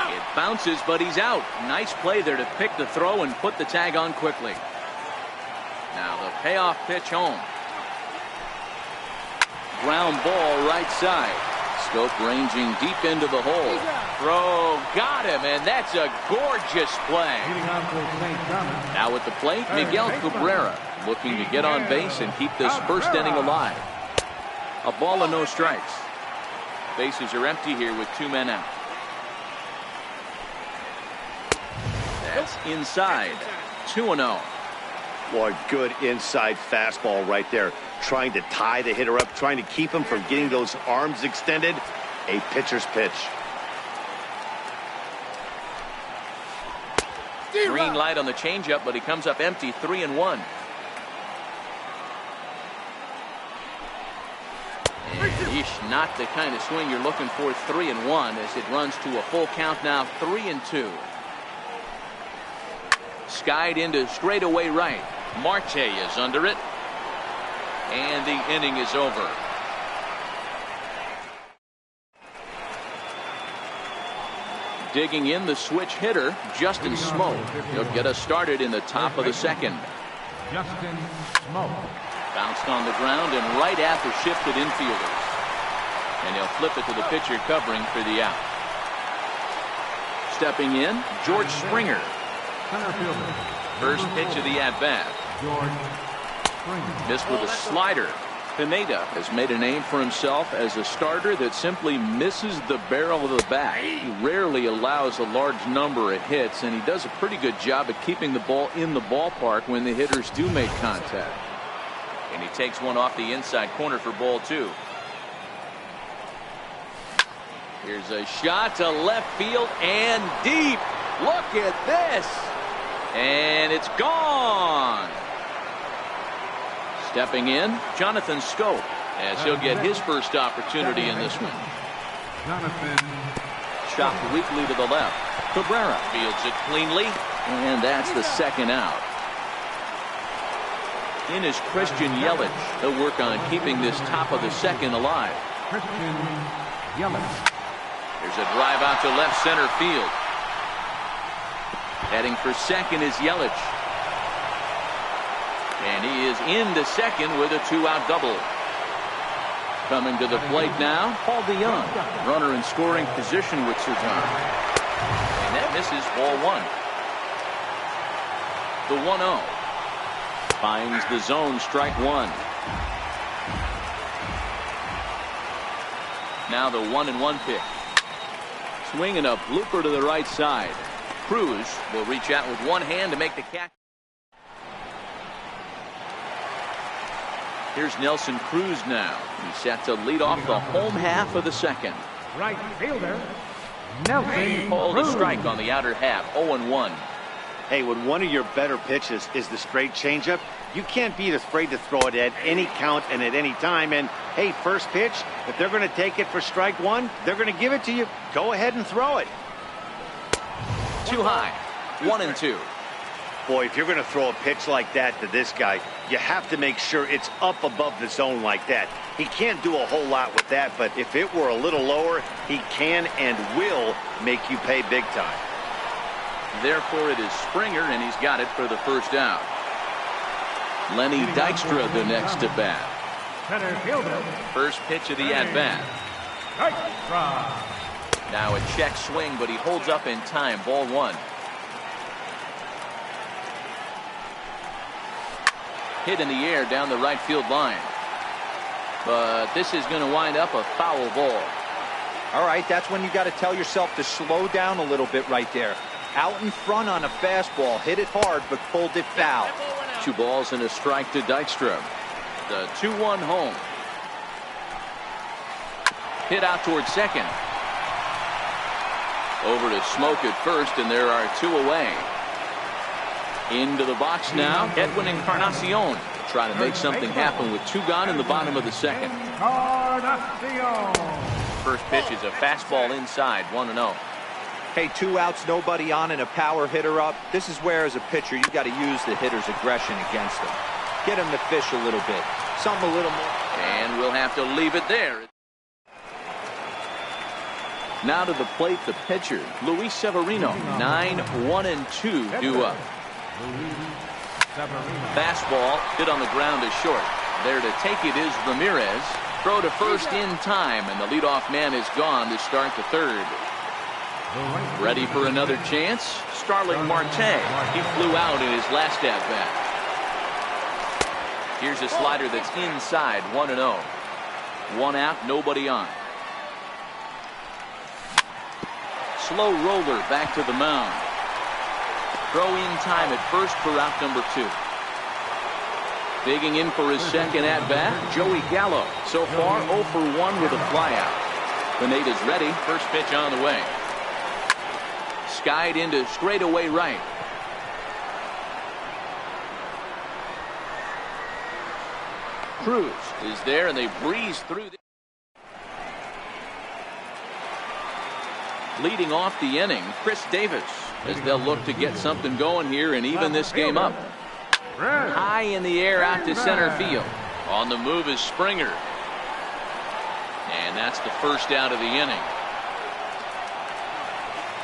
[SPEAKER 1] It bounces, but he's out. Nice play there to pick the throw and put the tag on quickly. Now the payoff pitch home. Ground ball right side. Scope ranging deep into the hole. Throw got him, and that's a gorgeous play. Now at the plate, Miguel Cabrera looking to get on base and keep this first inning alive. A ball and no strikes. Bases are empty here with 2 men out. That's inside. 2-0.
[SPEAKER 4] Boy, good inside fastball right there. Trying to tie the hitter up, trying to keep him from getting those arms extended. A pitcher's pitch.
[SPEAKER 1] Green light on the changeup, but he comes up empty. 3-1. And not the kind of swing you're looking for. 3-1 as it runs to a full count now. 3-2. Skied into straightaway right. Marte is under it. And the inning is over. Digging in the switch hitter, Justin Smoke. He'll get us started in the top of the second.
[SPEAKER 2] Justin Smoke.
[SPEAKER 1] Bounced on the ground and right at the shifted infielders. And he'll flip it to the pitcher covering for the out. Stepping in, George Springer.
[SPEAKER 2] Center fielder.
[SPEAKER 1] First pitch of the at-bat.
[SPEAKER 2] George Springer.
[SPEAKER 1] Missed with a slider. Pineda has made a name for himself as a starter that simply misses the barrel of the bat. He rarely allows a large number of hits, and he does a pretty good job at keeping the ball in the ballpark when the hitters do make contact. And he takes one off the inside corner for ball 2. Here's a shot to left field and deep. Look at this. And it's gone. Stepping in, Jonathan Scope, as he'll get his first opportunity in this one.
[SPEAKER 2] Jonathan.
[SPEAKER 1] Shot weakly to the left. Cabrera fields it cleanly, and that's the second out. In is Christian Yelich. He'll work on keeping this top of the second alive.
[SPEAKER 2] Christian Yelich.
[SPEAKER 1] There's a drive out to left center field. Heading for second is Yelich. And he is into second with a 2-out double. Coming to the plate now, Paul DeYoung. Runner in scoring position with Sutan. And that misses, ball one. The 1-0. Finds the zone, strike one. Now the 1-1 pitch. Swinging a blooper to the right side. Cruz will reach out with one hand to make the catch. Here's Nelson Cruz now. He's set to lead off the home half of the second.
[SPEAKER 2] Right fielder, Nelson
[SPEAKER 1] Called a
[SPEAKER 2] Cruz.
[SPEAKER 1] strike on the outer half, 0-1.
[SPEAKER 4] Hey, when one of your better pitches is the straight changeup, you can't be afraid to throw it at any count and at any time. And, hey, first pitch, if they're going to take it for strike one, they're going to give it to you. Go ahead and throw it.
[SPEAKER 1] Too high, 1-2.
[SPEAKER 4] Boy, if you're going to throw a pitch like that to this guy, you have to make sure it's up above the zone like that. He can't do a whole lot with that, but if it were a little lower, he can and will make you pay big time.
[SPEAKER 1] Therefore, it is Springer, and he's got it for the first out. Lenny Dykstra the next to bat.
[SPEAKER 2] Center fielder,
[SPEAKER 1] First pitch of the at-bat.
[SPEAKER 2] Dykstra.
[SPEAKER 1] Now a check swing, but he holds up in time. Ball one. Hit in the air down the right field line. But this is going to wind up a foul ball.
[SPEAKER 3] All right, that's when you got to tell yourself to slow down a little bit right there. Out in front on a fastball, hit it hard, but pulled it foul.
[SPEAKER 1] 2 balls and a strike to Dykstra. The 2-1 home. Hit out towards second. Over to Smoke at first, and there are 2 away. Into the box now, Edwin Encarnacion. Try to make something happen with 2 gone in the bottom of the second.
[SPEAKER 2] Encarnacion.
[SPEAKER 1] First pitch is a fastball inside, 1-0.
[SPEAKER 3] Hey, 2 outs, nobody on, and a power hitter up. This is where, as a pitcher, you got to use the hitter's aggression against them. Get him to fish a little bit. Something a little more.
[SPEAKER 1] And we'll have to leave it there. Now to the plate, the pitcher, Luis Severino. 9-1-2 due up. Fastball hit on the ground is short. There to take it is Ramirez. Throw to first in time, and the leadoff man is gone to start the third. Ready for another chance? Starling Marte. He flew out in his last at-bat. Here's a slider that's inside, 1-0. 1 out, nobody on. Slow roller back to the mound. Throw in time at first for out number 2. Digging in for his second at-bat, Joey Gallo. So far, 0 for 1 with a flyout. Pineda's ready. First pitch on the way. Skied into straightaway right. Cruz is there, and they breeze through. Leading off the inning, Chris Davis, as they'll look to get something going here and even this game up. High in the air out to center field. On the move is Springer. And that's the first out of the inning.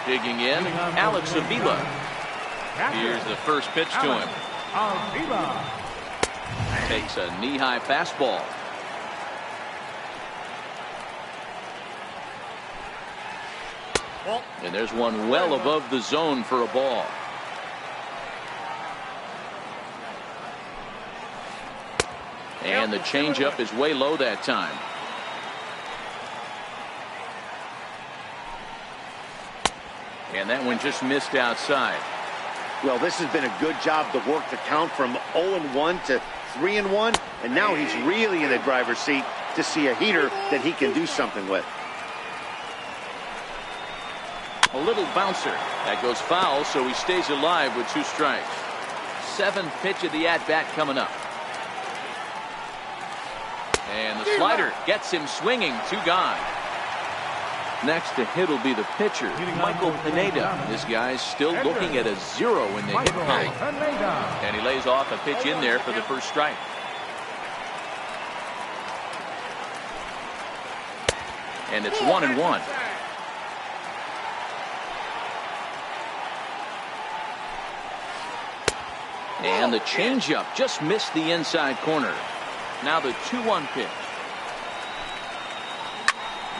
[SPEAKER 1] Digging in, Alex Avila. Here's the first pitch to him. Takes a knee-high fastball. And there's one well above the zone for a ball. And the changeup is way low that time. And that one just missed outside.
[SPEAKER 4] Well, this has been a good job to work the count from 0-1 to 3-1. And now he's really in the driver's seat to see a heater that he can do something with.
[SPEAKER 1] A little bouncer. That goes foul, so he stays alive with 2 strikes. 7th pitch of the at-bat coming up. And the slider gets him swinging. 2 gone. Next to hit will be the pitcher, Michael Pineda. This guy's still looking at a 0 in the hit count. And he lays off a pitch in there for the first strike. And it's 1-1. And the changeup just missed the inside corner. Now the 2-1 pitch.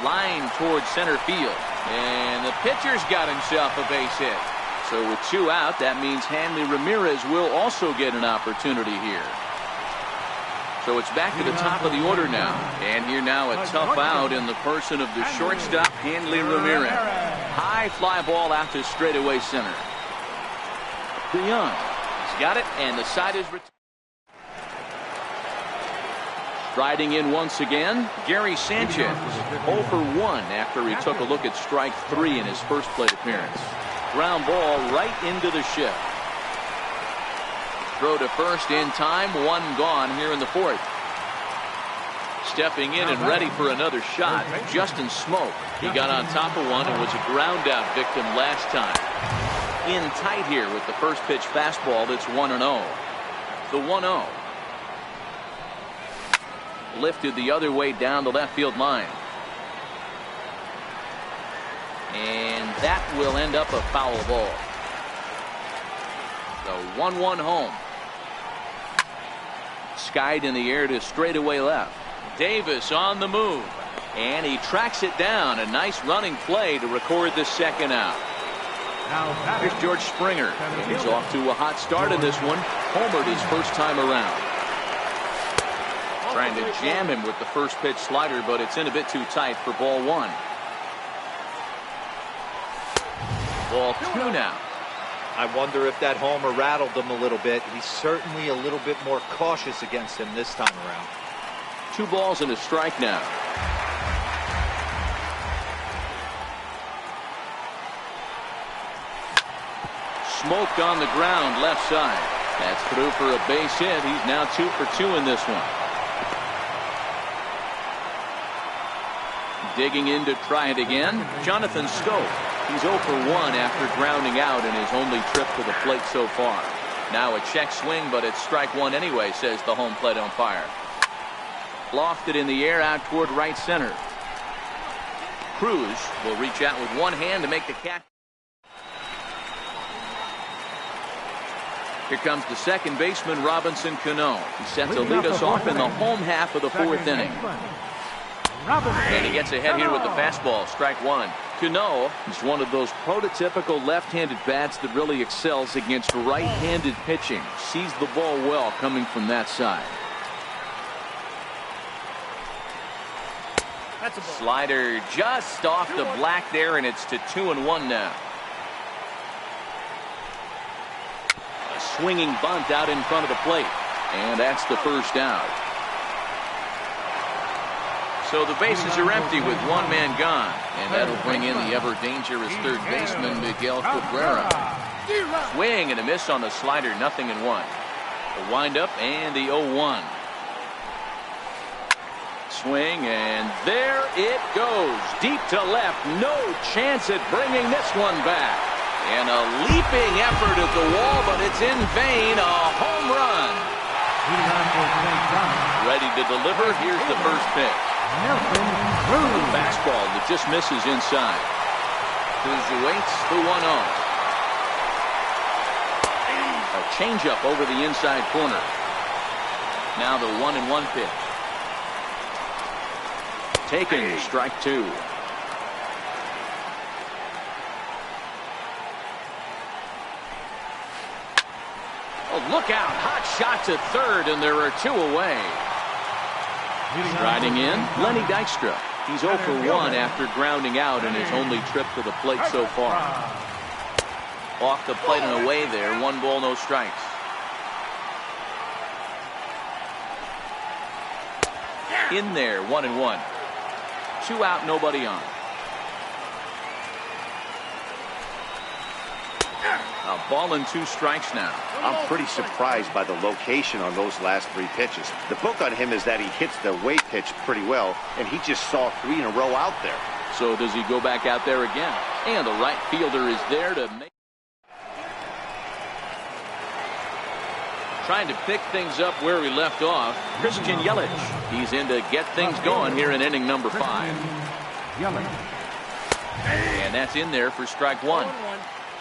[SPEAKER 1] Line towards center field. And the pitcher's got himself a base hit. So with 2 out, that means Hanley Ramirez will also get an opportunity here. So it's back to the top of the order now. And here now a tough out in the person of the shortstop, Hanley Ramirez. High fly ball out to straightaway center. DeYoung. He's got it, and the side is returned. Striding in once again, Gary Sanchez, 0 for 1 after he took a look at strike 3 in his first plate appearance. Ground ball right into the shift. Throw to first in time, 1 gone here in the 4th. Stepping in and ready for another shot, Justin Smoke. He got on top of one and was a ground out victim last time. In tight here with the first pitch fastball that's 1-0. The 1-0. Lifted the other way down the left field line. And that will end up a foul ball. The 1-1 home. Skied in the air to straightaway left. Davis on the move. And he tracks it down. A nice running play to record the 2nd out. Here's George Springer. And he's off to a hot start in this one. Homered his first time around. Trying to jam him with the first pitch slider, but it's in a bit too tight for ball 1. Ball 2 now.
[SPEAKER 3] I wonder if that homer rattled him a little bit. He's certainly a little bit more cautious against him this time around.
[SPEAKER 1] 2 balls and a strike now. Smoked on the ground left side. That's through for a base hit. He's now 2 for 2 in this one. Digging in to try it again, Jonathan Stowe. He's 0 for 1 after grounding out in his only trip to the plate so far. Now a check swing, but it's strike 1 anyway, says the home plate umpire. Lofted in the air out toward right center. Cruz will reach out with one hand to make the catch. Here comes the second baseman, Robinson Cano. He's set to lead us off in the home half of the 4th inning. And he gets ahead here with the fastball, strike 1. Cano is one of those prototypical left-handed bats that really excels against right-handed pitching. Sees the ball well coming from that side.
[SPEAKER 5] That's a ball.
[SPEAKER 1] Slider just off the black there, and it's to 2-1 now. A swinging bunt out in front of the plate, and that's the first out. So the bases are empty with 1 man gone, and that'll bring in the ever-dangerous third baseman, Miguel Cabrera. Swing and a miss on the slider, 0-1. The windup and the 0-1. Swing, and there it goes. Deep to left. No chance at bringing this one back. And a leaping effort at the wall, but it's in vain. A home run. Ready to deliver. Here's the first pitch. Fastball that just misses inside. Cruz waits the 1-0. A changeup over the inside corner. Now the 1-1 pitch. Taken, strike 2. Oh, look out. Hot shot to third, and there are 2 away. Striding in, Lenny Dykstra. He's 0 for 1 after grounding out in his only trip to the plate so far. Off the plate and away there. 1 ball, no strikes. In there, 1-1. 2 out, nobody on. A ball and 2 strikes now.
[SPEAKER 4] I'm pretty surprised by the location on those last 3 pitches. The book on him is that he hits the way pitch pretty well, and he just saw 3 in a row out there.
[SPEAKER 1] So does he go back out there again? And the right fielder is there to make. Trying to pick things up where we left off, Christian Yelich. He's in to get things going here in inning number 5. And that's in there for strike 1.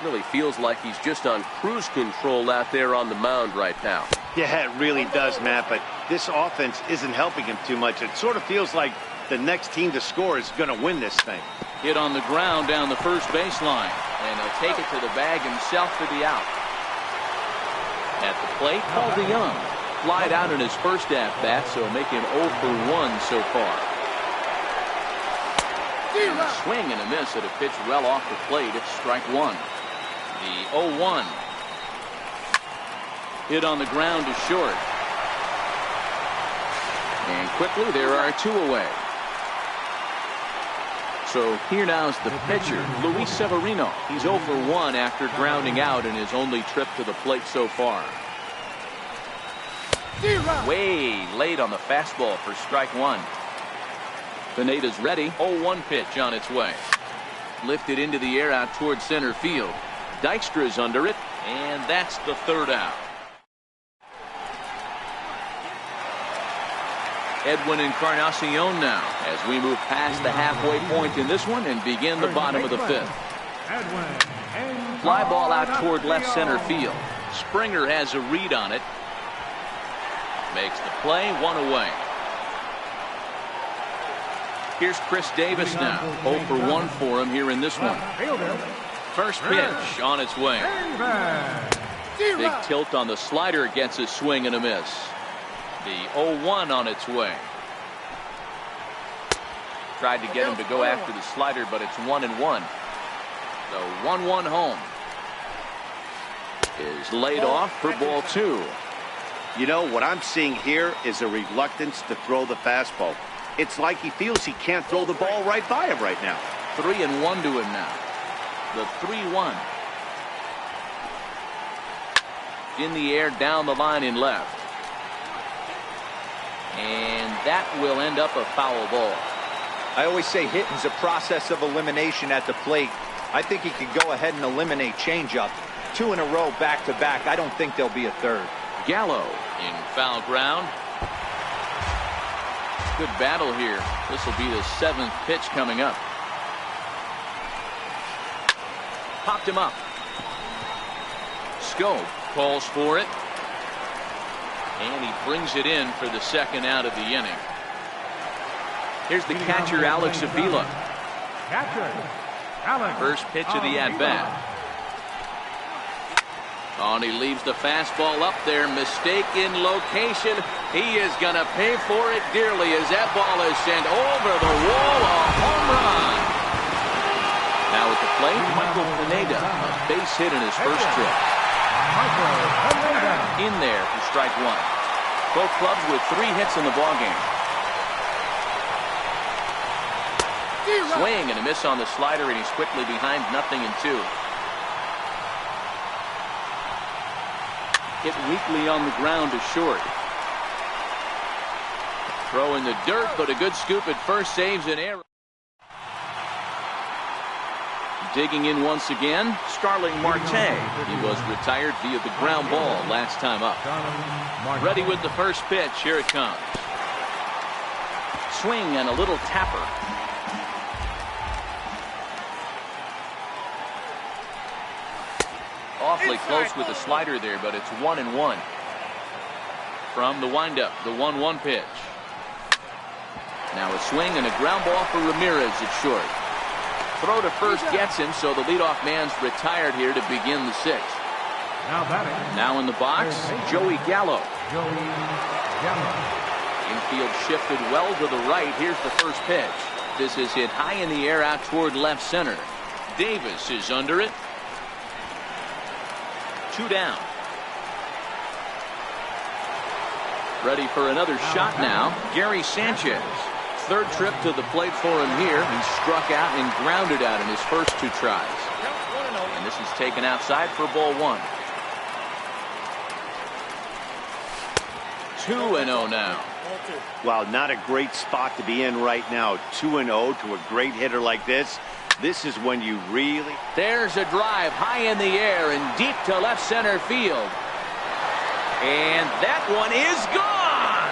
[SPEAKER 6] Really feels like he's just on cruise control out there on the mound right now.
[SPEAKER 4] Yeah, it really does, Matt, but this offense isn't helping him too much. It sort of feels like the next team to score is going to win this thing.
[SPEAKER 1] Hit on the ground down the first baseline, and he'll take it to the bag himself for the out. At the plate, Paul DeYoung. Flied out in his first at-bat, so make him 0 for 1 so far. And a swing and a miss at a pitch well off the plate. It's strike 1. The 0-1. Hit on the ground to short. And quickly there are 2 away. So here now is the pitcher, Luis Severino. He's 0 for 1 after grounding out in his only trip to the plate so far. Way late on the fastball for strike 1. Pineda's ready. 0-1 pitch on its way. Lifted into the air out toward center field. Dykstra's under it, and that's the 3rd out. Edwin Encarnacion now as we move past the halfway point in this one and begin the bottom of the 5th. Fly ball out toward left center field. Springer has a read on it. Makes the play, 1 away. Here's Chris Davis now. 0 for 1 for him here in this one. First pitch on its way. Big tilt on the slider, gets a swing and a miss. The 0-1 on its way. Tried to get him to go after the slider, but it's 1-1. The 1-1 home is laid off for ball 2.
[SPEAKER 4] You know, what I'm seeing here is a reluctance to throw the fastball. It's like he feels he can't throw the ball right by him right now.
[SPEAKER 1] 3-1 to him now. The 3-1. In the air, down the line in left. And that will end up a foul ball.
[SPEAKER 3] I always say hitting's a process of elimination at the plate. I think he could go ahead and eliminate changeup. 2 in a row back to back. I don't think there'll be a 3rd.
[SPEAKER 1] Gallo in foul ground. Good battle here. This will be the 7th pitch coming up. Popped him up. Scope calls for it. And he brings it in for the 2nd out of the inning. Here's the catcher, Alex Avila. First pitch of the at-bat. Oh, and he leaves the fastball up there. Mistake in location. He is going to pay for it dearly as that ball is sent over the wall. A home run. Now at the plate, Michael Pineda. A base hit in his first trip. In there for strike 1. Both clubs with 3 hits in the ballgame. Swing and a miss on the slider, and he's quickly behind 0-2. Hit weakly on the ground to short. Throw in the dirt, but a good scoop at first, saves an error. Digging in once again, Starling Marte. He was retired via the ground ball last time up. Ready with the first pitch. Here it comes. Swing and a little tapper. Awfully close with the slider there, but it's 1-1. From the windup, the 1-1 pitch. Now a swing and a ground ball for Ramirez at short. Throw to first gets him, so the leadoff man's retired here to begin the 6th. Now in the box, Joey Gallo. Infield shifted well to the right. Here's the first pitch. This is hit high in the air out toward left center. Davis is under it. 2 down. Ready for another shot now, Gary Sanchez. 3rd trip to the plate for him here. He struck out and grounded out in his first 2 tries. And this is taken outside for ball 1. 2-0 now.
[SPEAKER 4] Well, not a great spot to be in right now. 2-0 to a great hitter like this. This is when you really...
[SPEAKER 1] There's a drive high in the air and deep to left center field. And that one is gone.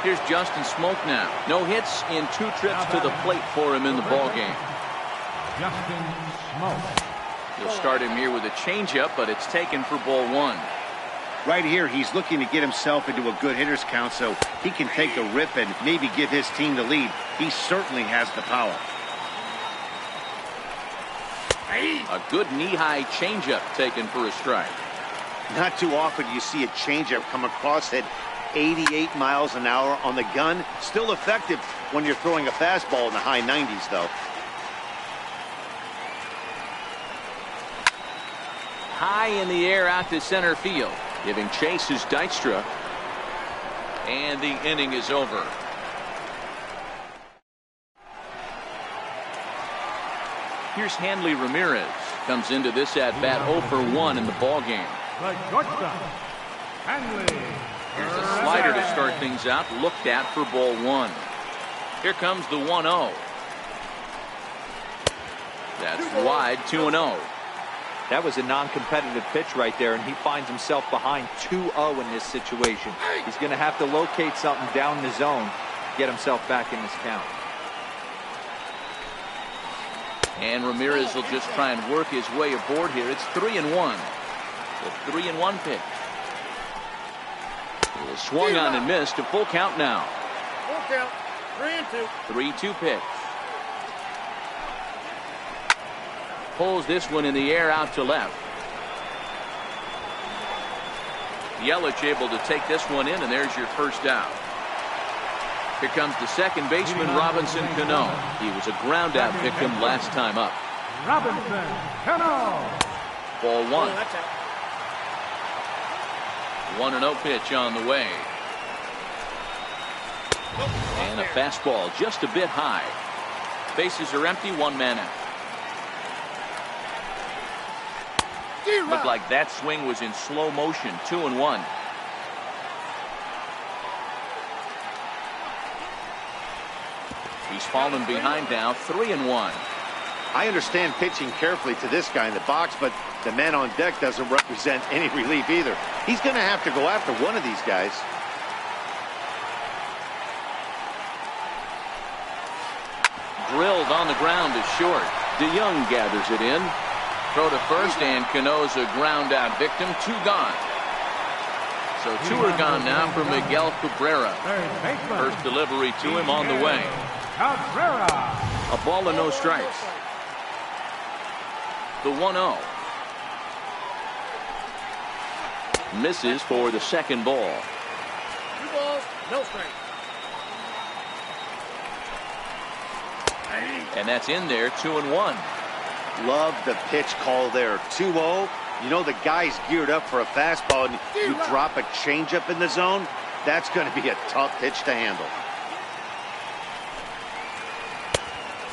[SPEAKER 1] Here's Justin Smoke now. No hits in 2 trips to the plate for him in the ballgame.
[SPEAKER 2] Justin Smoke.
[SPEAKER 1] He'll start him here with a changeup, but it's taken for ball 1.
[SPEAKER 4] Right here, he's looking to get himself into a good hitter's count so he can take a rip and maybe give his team the lead. He certainly has the power.
[SPEAKER 1] A good knee-high changeup taken for a strike.
[SPEAKER 4] Not too often you see a changeup come across at 88 miles an hour on the gun. Still effective when you're throwing a fastball in the high 90s, though.
[SPEAKER 1] High in the air out to center field. Giving chase is Dykstra. And the inning is over. Here's Hanley Ramirez. Comes into this at-bat 0 for 1 in the ballgame.
[SPEAKER 2] The shortstop, Hanley.
[SPEAKER 1] Here's a slider to start things out. Looked at for ball 1. Here comes the 1-0. That's wide, 2-0.
[SPEAKER 3] That was a non-competitive pitch right there, and he finds himself behind 2-0 in this situation. He's going to have to locate something down the zone, get himself back in this count.
[SPEAKER 1] And Ramirez will just try and work his way aboard here. It's 3-1. The 3-1 pitch. It was swung on and missed. A full count now.
[SPEAKER 5] Full count. 3-2.
[SPEAKER 1] 3-2 pitch. Pulls this one in the air out to left. Yelich able to take this one in, and there's your first out. Here comes the second baseman, Robinson Cano. He was a ground out victim last time up.
[SPEAKER 2] Robinson Cano.
[SPEAKER 1] Ball 1.
[SPEAKER 5] Oh, that's out.
[SPEAKER 1] 1-0 pitch on the way. And a fastball just a bit high. Bases are empty, 1 man out. Looked like that swing was in slow motion. 2-1. He's fallen behind now. 3-1.
[SPEAKER 4] I understand pitching carefully to this guy in the box, but the man on deck doesn't represent any relief either. He's going to have to go after one of these guys.
[SPEAKER 1] Drilled on the ground to short. DeYoung gathers it in. Throw to first, and Cano's a ground out victim. 2 gone. So 2 are gone now for Miguel Cabrera. First delivery to him on the way.
[SPEAKER 2] Cabrera.
[SPEAKER 1] A ball and no strikes. The 1-0. Misses for the second ball.
[SPEAKER 5] 2 balls, no strikes.
[SPEAKER 1] And that's in there, 2-1.
[SPEAKER 4] Love the pitch call there. 2-0. You know the guy's geared up for a fastball, and you drop a changeup in the zone. That's going to be a tough pitch to handle.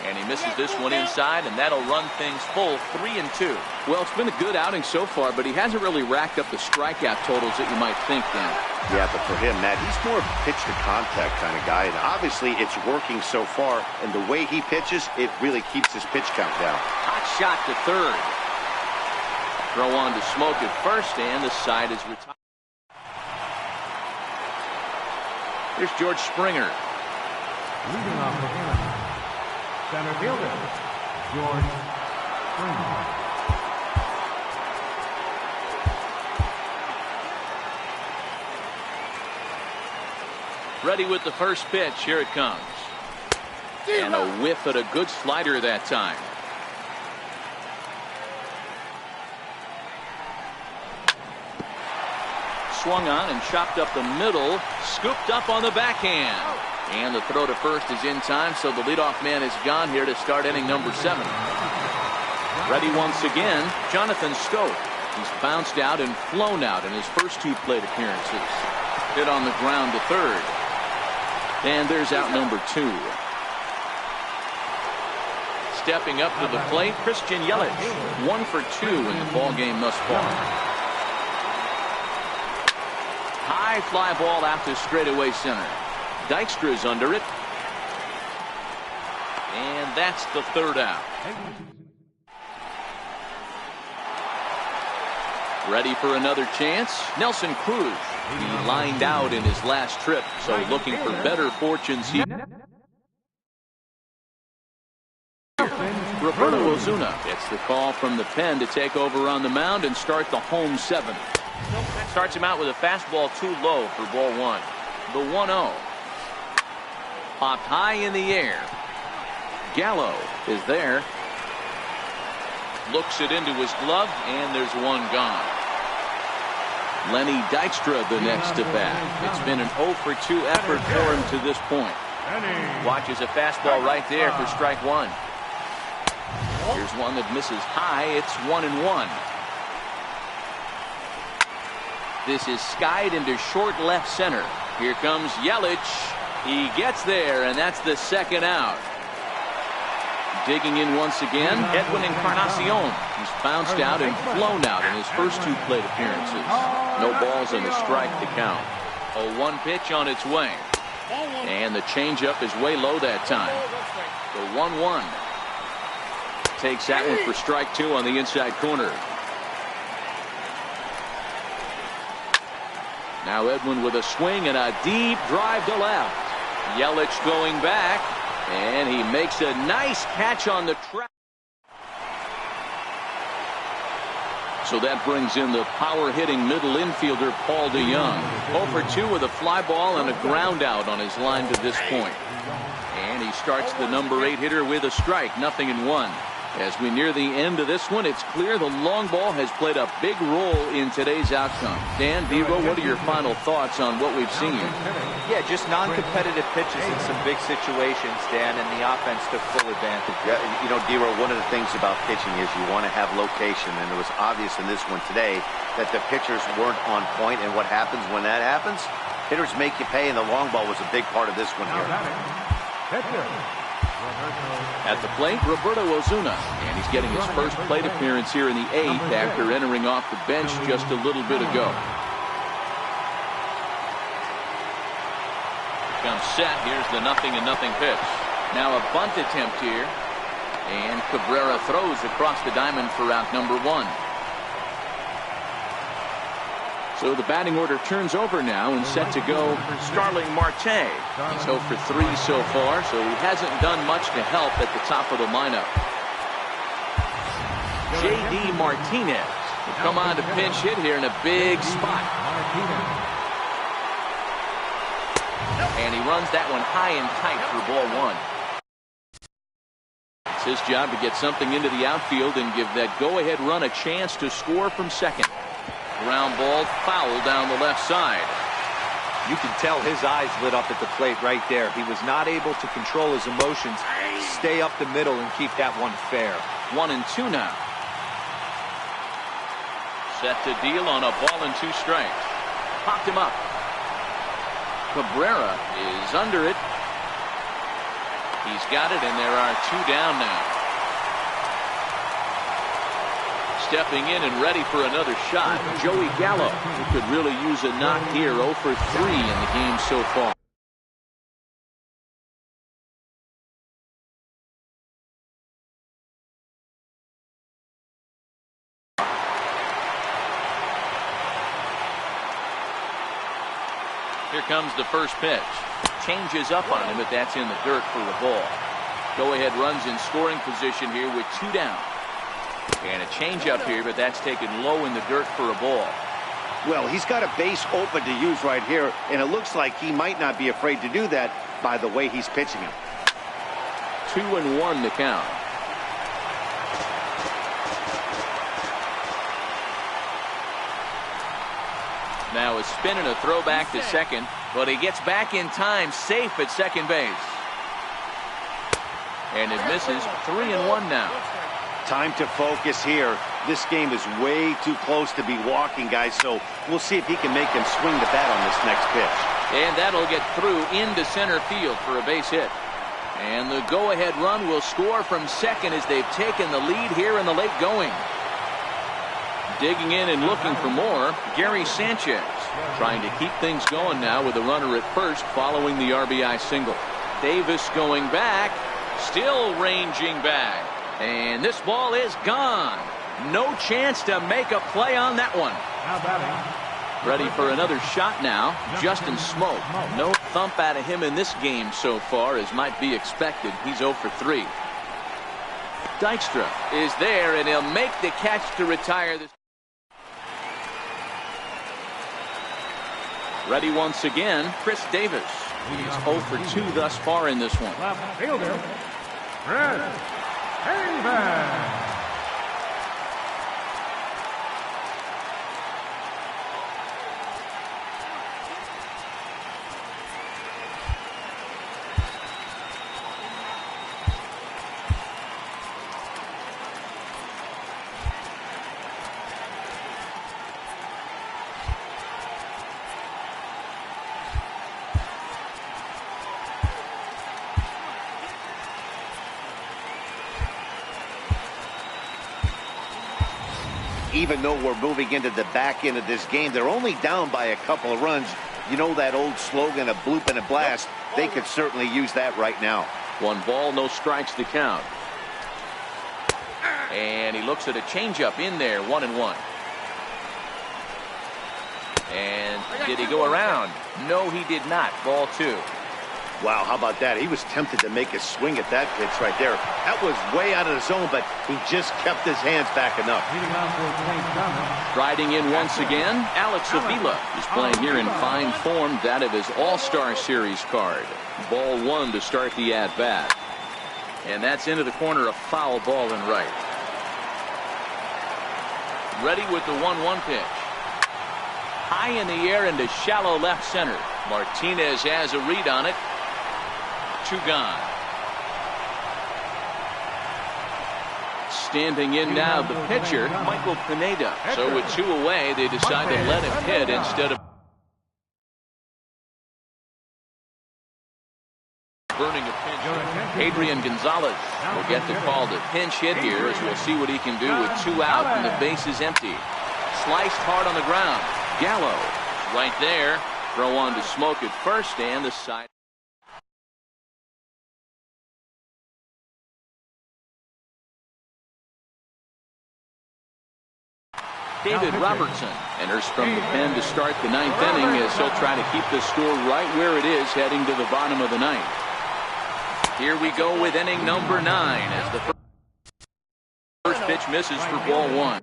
[SPEAKER 1] And he misses this one inside, and that'll run things full. 3-2. Well, it's been a good outing so far, but he hasn't really racked up the strikeout totals that you might think, Dan.
[SPEAKER 4] Yeah, but for him, Matt, he's more of a pitch-to-contact kind of guy, and obviously it's working so far, and the way he pitches, it really keeps his pitch count down.
[SPEAKER 1] Hot shot to third. Throw on to Smoke at first, and the side is retired. Here's George Springer.
[SPEAKER 2] Leading off the inning, center fielder, George Springer.
[SPEAKER 1] Ready with the first pitch. Here it comes. And a whiff at a good slider that time. Swung on and chopped up the middle. Scooped up on the backhand. And the throw to first is in time, so the leadoff man is gone here to start inning number 7. Ready once again, Jonathan Stope. He's bounced out and flown out in his first 2 plate appearances. Hit on the ground to third. And there's out number 2. Stepping up to the plate, Christian Yelich. 1 for 2 in the ball game thus far. High fly ball out to straightaway center. Dykstra's under it. And that's the third out. Ready for another chance. Nelson Cruz. He lined out in his last trip, so looking for better fortunes here. Roberto Osuna gets the call from the pen to take over on the mound and start the home 7th. Starts him out with a fastball too low for ball 1. The 1-0. Popped high in the air. Gallo is there. Looks it into his glove, and there's one gone. Lenny Dykstra the next to bat. It's been an 0 for 2 effort for him to this point. Watches a fastball right there for strike 1. Here's one that misses high. It's 1-1. This is skied into short left center. Here comes Yelich. He gets there, and that's the second out. Digging in once again, Edwin Encarnacion. He's bounced out and flown out in his first 2 plate appearances. No balls and a strike to count. A 1 pitch on its way. And the changeup is way low that time. The 1-1. Takes that one for strike 2 on the inside corner. Now Edwin with a swing and a deep drive to left. Yelich going back. And he makes a nice catch on the track. So that brings in the power-hitting middle infielder Paul DeYoung. 0 for 2 with a fly ball and a ground out on his line to this point. And he starts the number 8 hitter with a strike, 0-1. As we near the end of this one, it's clear the long ball has played a big role in today's outcome. Dan, Devo, what are your final thoughts on what we've seen?
[SPEAKER 3] Yeah, just non-competitive pitches in some big situations, Dan, and the offense took full advantage.
[SPEAKER 4] Yeah, you know, Dero, one of the things about pitching is you want to have location, and it was obvious in this one today that the pitchers weren't on point, and what happens when that happens? Hitters make you pay, and the long ball was a big part of this one here.
[SPEAKER 1] At the plate, Roberto Osuna, and he's getting his first plate appearance here in the 8th after entering off the bench just a little bit ago. Comes set. Here's the 0-0 pitch. Now a bunt attempt here, and Cabrera throws across the diamond for out number 1. So the batting order turns over now and set to go Starling Marte. He's 0 for 3 so far, so he hasn't done much to help at the top of the lineup. J.D. Martinez will come on to pinch hit here in a big spot. And he runs that one high and tight for ball 1. It's his job to get something into the outfield and give that go-ahead run a chance to score from second. Ground ball foul down the left side.
[SPEAKER 3] You can tell his eyes lit up at the plate right there. He was not able to control his emotions, stay up the middle, and keep that one fair.
[SPEAKER 1] 1-2 now. Set to deal on a ball and 2 strikes. Popped him up. Cabrera is under it. He's got it, and there are 2 down now. Stepping in and ready for another shot, Joey Gallo, who could really use a knock here. 0 for 3 in the game so far. Here comes the first pitch. Changes up on him, but that's in the dirt for a ball. Go-ahead runs in scoring position here with 2 down. And a changeup here, but that's taken low in the dirt for a ball.
[SPEAKER 4] Well, he's got a base open to use right here, and it looks like he might not be afraid to do that by the way he's pitching him.
[SPEAKER 1] 2-1 the count. Now a spin and a throw back to second, but he gets back in time, safe at second base. And it misses. 3-1 now.
[SPEAKER 4] Time to focus here. This game is way too close to be walking, guys, so we'll see if he can make him swing the bat on this next pitch.
[SPEAKER 1] And that'll get through into center field for a base hit. And the go-ahead run will score from second as they've taken the lead here in the late going. Digging in and looking for more, Gary Sanchez trying to keep things going now with a runner at first following the RBI single. Davis going back, still ranging back. And this ball is gone. No chance to make a play on that one.
[SPEAKER 2] Now batting.
[SPEAKER 1] Ready for another shot now, Justin Smoke. No thump out of him in this game so far, as might be expected. He's 0 for 3. Dykstra is there, and he'll make the catch to retire this. Ready once again, Chris Davis. He's 0 for 2 thus far in this one.
[SPEAKER 2] Left fielder, Chris Davis.
[SPEAKER 4] Even though we're moving into the back end of this game, they're only down by a couple of runs. You know that old slogan, a bloop and a blast? They could certainly use that right now.
[SPEAKER 1] 1 ball, no strikes to count. And he looks at a changeup in there, 1-1. And did he go around? No, he did not. Ball 2.
[SPEAKER 4] Wow, how about that? He was tempted to make a swing at that pitch right there. That was way out of the zone, but he just kept his hands back enough.
[SPEAKER 1] Riding in once again, Alex Avila is playing here in fine form, that of his All-Star Series card. Ball 1 to start the at-bat. And that's into the corner, a foul ball and right. Ready with the 1-1 pitch. High in the air into shallow left center. Martinez has a read on it. 2 gone. Standing in now, the pitcher, Michael Pineda. So with 2 away, they decide to let him hit instead of burning a pinch. Adrian Gonzalez will get the call to pinch hit here, as we'll see what he can do with 2 out and the base is empty. Sliced hard on the ground. Gallo right there. Throw on to Smoke at first, and the side. David Robertson enters from the pen to start the 9th inning, as he'll try to keep the score right where it is heading to the bottom of the 9th. Here we go with inning number 9 as the first pitch misses for ball 1.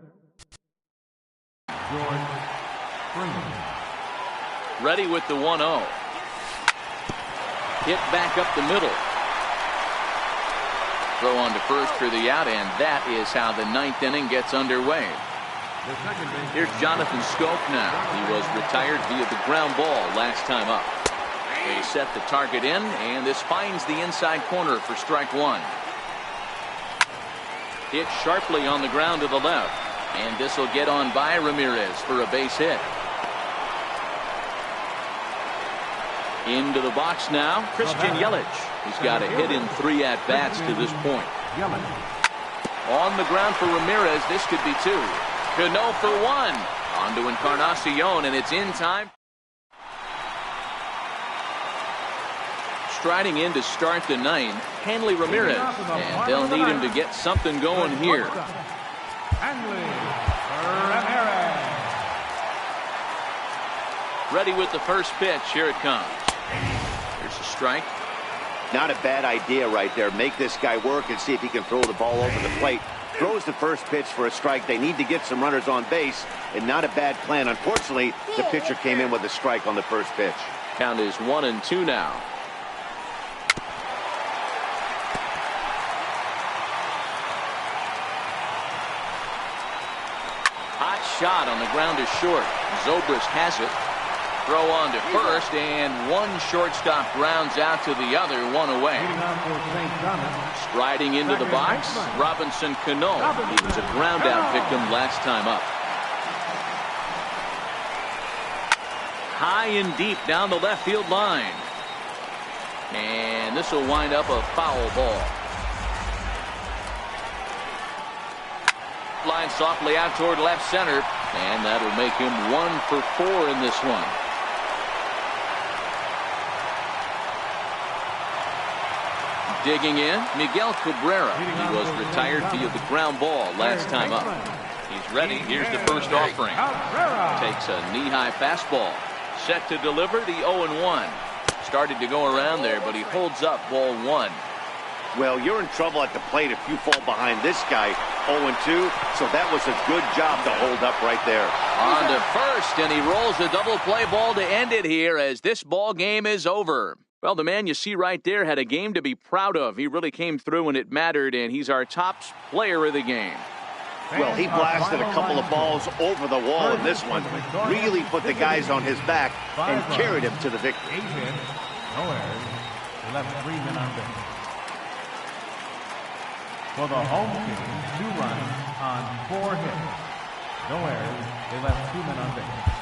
[SPEAKER 1] Ready with the 1-0. Hit back up the middle. Throw on to first for the out, and that is how the 9th inning gets underway. Here's Jonathan Scope now. He was retired via the ground ball last time up. They set the target in, and this finds the inside corner for strike 1. Hit sharply on the ground to the left, and this will get on by Ramirez for a base hit. Into the box now, Christian Yelich. He's got a hit in 3 at-bats to this point. On the ground for Ramirez, this could be 2. Cano for 1. On to Encarnacion, and it's in time. Striding in to start the 9th, Hanley Ramirez. And they'll need him to get something going here. Ready with the first pitch. Here it comes. Here's a strike.
[SPEAKER 4] Not a bad idea right there. Make this guy work and see if he can throw the ball over the plate. Throws the first pitch for a strike. They need to get some runners on base, and not a bad plan. Unfortunately, the pitcher came in with a strike on the first pitch.
[SPEAKER 1] Count is 1-2 now. Hot shot on the ground is short. Zobrist has it. Throw on to first, and one shortstop grounds out to the other, 1 away. Striding into the box, Robinson Cano. He was a ground out victim last time up. High and deep down the left field line. And this will wind up a foul ball. Line softly out toward left center, and that'll make him 1 for 4 in this one. Digging in, Miguel Cabrera. He was retired via the ground ball last time up. He's ready. Here's the first offering. Takes a knee-high fastball. Set to deliver the 0-1. Started to go around there, but he holds up ball 1.
[SPEAKER 4] Well, you're in trouble at the plate if you fall behind this guy 0-2, so that was a good job to hold up right there.
[SPEAKER 1] On to first, and he rolls a double play ball to end it here as this ball game is over. Well, the man you see right there had a game to be proud of. He really came through when it mattered, and he's our top player of the game.
[SPEAKER 4] Well, he blasted a couple of balls over the wall in this one. Really put the guys on his back and carried him to the victory.
[SPEAKER 2] 8 hits, no errors. They left 3 men on base. For the home team, 2 runs on 4 hits. No errors. They left 2 men on base.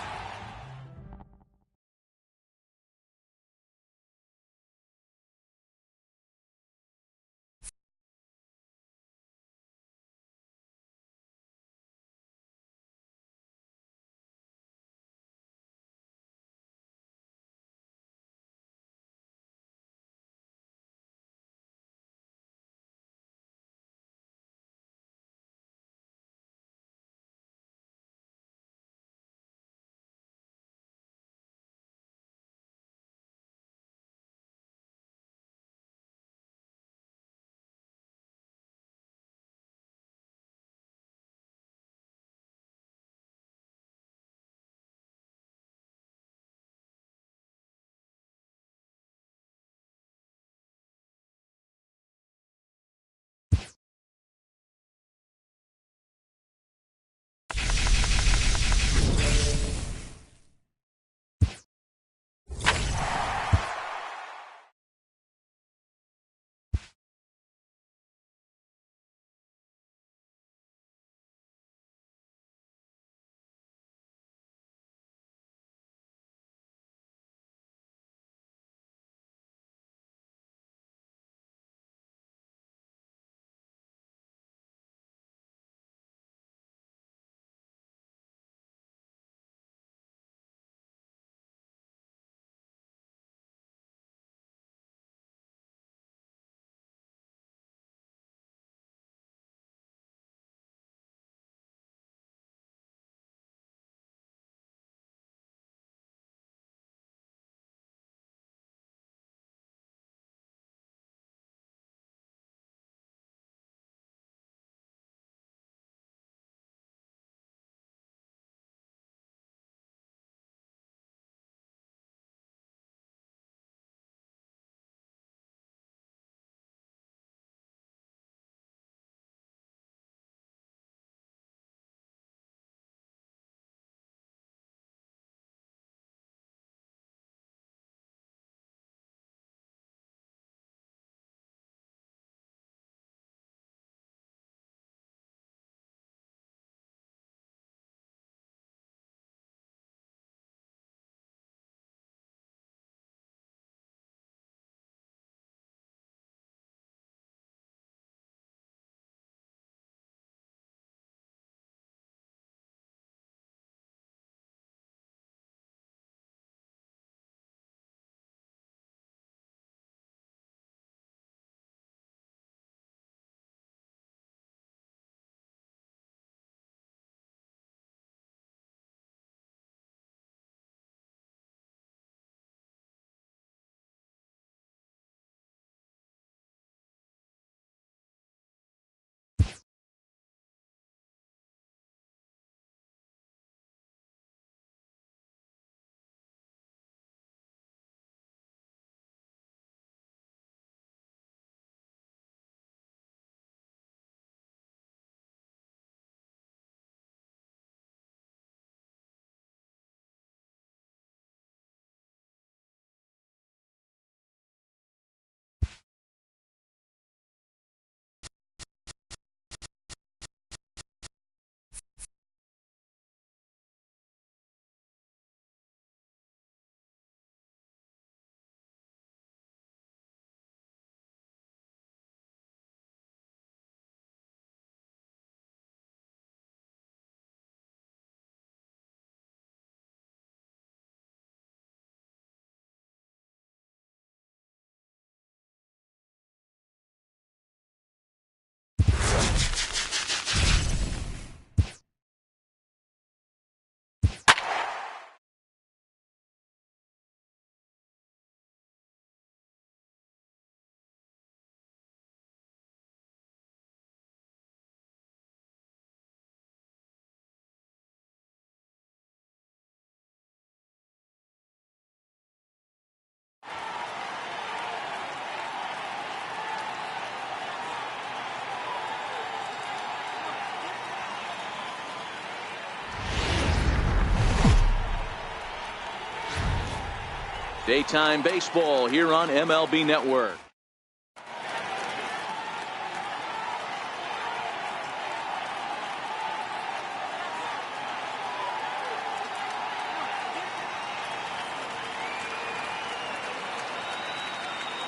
[SPEAKER 1] Daytime baseball here on MLB Network.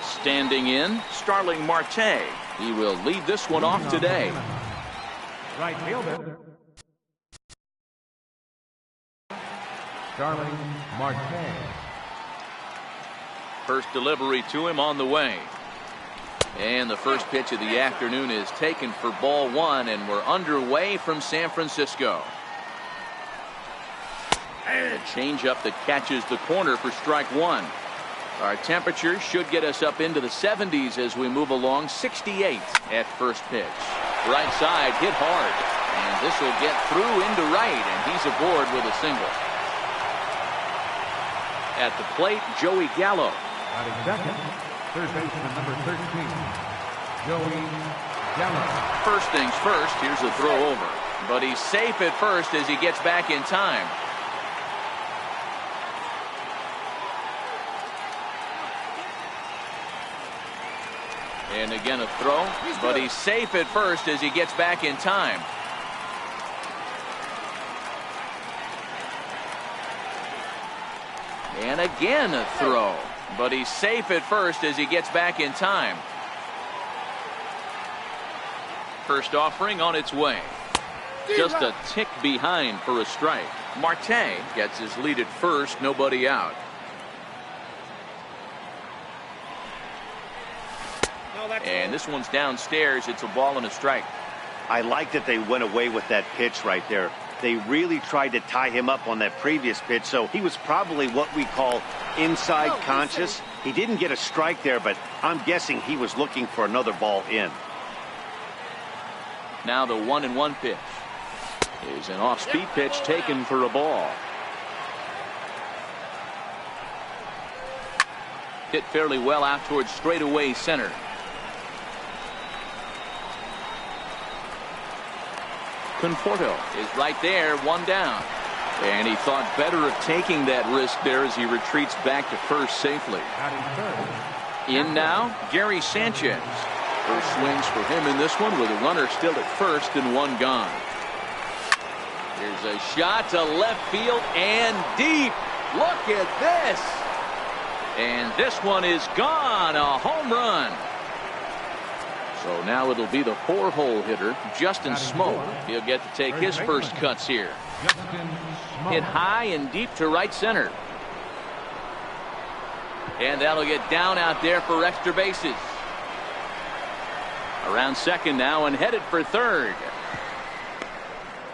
[SPEAKER 1] Standing in, Starling Marte. He will lead this one off today.
[SPEAKER 2] Right fielder, Starling Marte.
[SPEAKER 1] First delivery to him on the way. And the first pitch of the afternoon is taken for ball one, and we're underway from San Francisco. A changeup that catches the corner for strike one. Our temperature should get us up into the 70s as we move along. 68 at first pitch. Right side hit hard. And this will get through into right, and he's aboard with a single. At the plate, Joey Gallo.
[SPEAKER 2] Batting second, third baseman number 13, Joey Gallo.
[SPEAKER 1] First things first, here's a throw over. But he's safe at first as he gets back in time. And again a throw, but he's safe at first as he gets back in time. And again a throw, but he's safe at first as he gets back in time. First offering on its way. Just a tick behind for a strike. Marte gets his lead at first, nobody out. And this one's downstairs. It's a ball and a strike.
[SPEAKER 4] I like that they went away with that pitch right there. They really tried to tie him up on that previous pitch, so he was probably what we call inside conscious. He didn't get a strike there, but I'm guessing he was looking for another ball in.
[SPEAKER 1] Now the 1-1 pitch is an off-speed pitch taken for a ball. Hit fairly well out towards straightaway center. Conforto is right there, one down. And he thought better of taking that risk there as he retreats back to first safely. In now, Gary Sanchez. First swings for him in this one with a runner still at first and one gone. Here's a shot to left field and deep. Look at this. And this one is gone, a home run. So now it'll be the 4-hole hitter, Justin Smoke. He'll get to take his first cuts here. Hit high and deep to right center. And that'll get down out there for extra bases. Around second now and headed for third.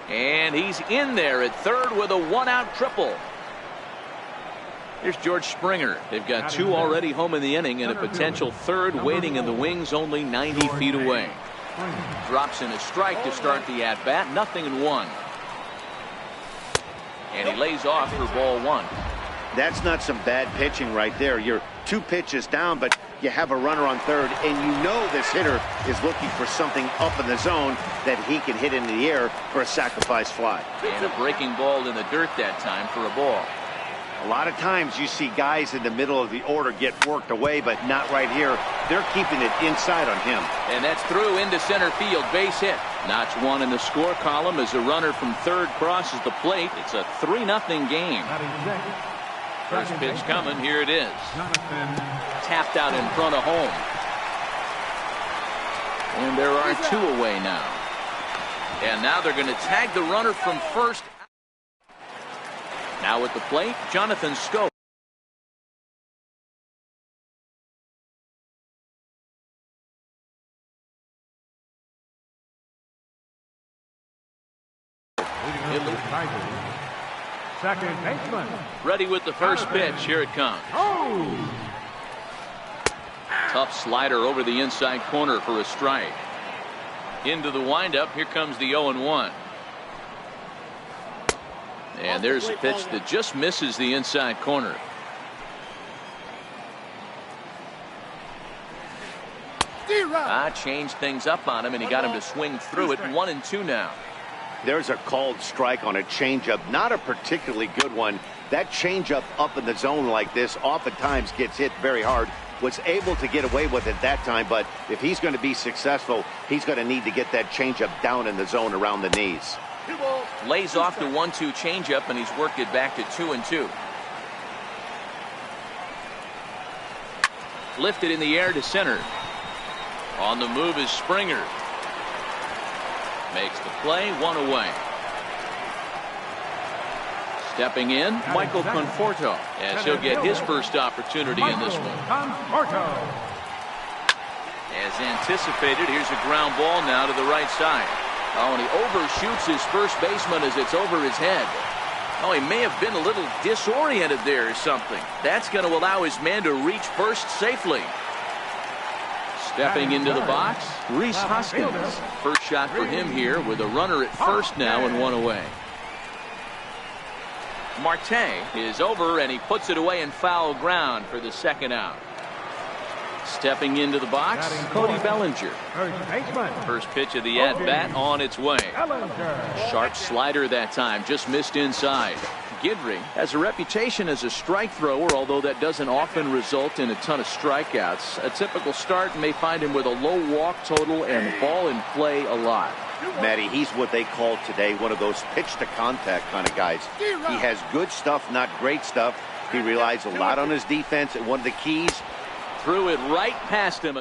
[SPEAKER 1] And he's in there at third with a one-out triple. Here's George Springer. They've got two already home in the inning and a potential third waiting in the wings only 90 feet away. Drops in a strike to start the at-bat. 0-1. And he lays off for ball one.
[SPEAKER 4] That's not some bad pitching right there. You're 2 pitches down, but you have a runner on third, and you know this hitter is looking for something up in the zone that he can hit into the air for a sacrifice fly.
[SPEAKER 1] And a breaking ball in the dirt that time for a ball.
[SPEAKER 4] A lot of times you see guys in the middle of the order get worked away, but not right here. They're keeping it inside on him.
[SPEAKER 1] And that's through into center field, base hit. Notch one in the score column as a runner from third crosses the plate. It's a 3-0 game. First pitch coming, here it is. Tapped out in front of home. And there are 2 away now. And now they're going to tag the runner from first. Now at the plate, Jonathan Scope.
[SPEAKER 2] Second baseman.
[SPEAKER 1] Ready with the first pitch. Here it comes.
[SPEAKER 2] Oh!
[SPEAKER 1] Tough slider over the inside corner for a strike. Into the windup. Here comes the 0-1. And there's a pitch that just misses the inside corner. Changed things up on him, and he got him to swing through it. 1-2 now.
[SPEAKER 4] There's a called strike on a changeup, not a particularly good one. That changeup up in the zone like this oftentimes gets hit very hard. Was able to get away with it that time, but if he's going to be successful, he's going to need to get that changeup down in the zone around the knees.
[SPEAKER 1] Lays off the 1-2 changeup, and he's worked it back to 2-2. Lifted in the air to center. On the move is Springer. Makes the play, 1 away. Stepping in, Michael Conforto, as he'll get his first opportunity in this one. As anticipated, here's a ground ball now to the right side. Oh, and he overshoots his first baseman as it's over his head. Oh, he may have been a little disoriented there or something. That's going to allow his man to reach first safely. Stepping into the box, Rhys Hoskins. First shot for him here with a runner at first now and 1 away. Marte is over, and he puts it away in foul ground for the second out. Stepping into the box, Cody Bellinger. First pitch of the at-bat on its way. Sharp slider that time, just missed inside. Guidry has a reputation as a strike thrower, although that doesn't often result in a ton of strikeouts. A typical start may find him with a low walk total and ball in play a lot.
[SPEAKER 4] Matty, he's what they call today one of those pitch-to-contact kind of guys. He has good stuff, not great stuff. He relies a lot on his defense, and one of the keys.
[SPEAKER 1] Threw it right past him.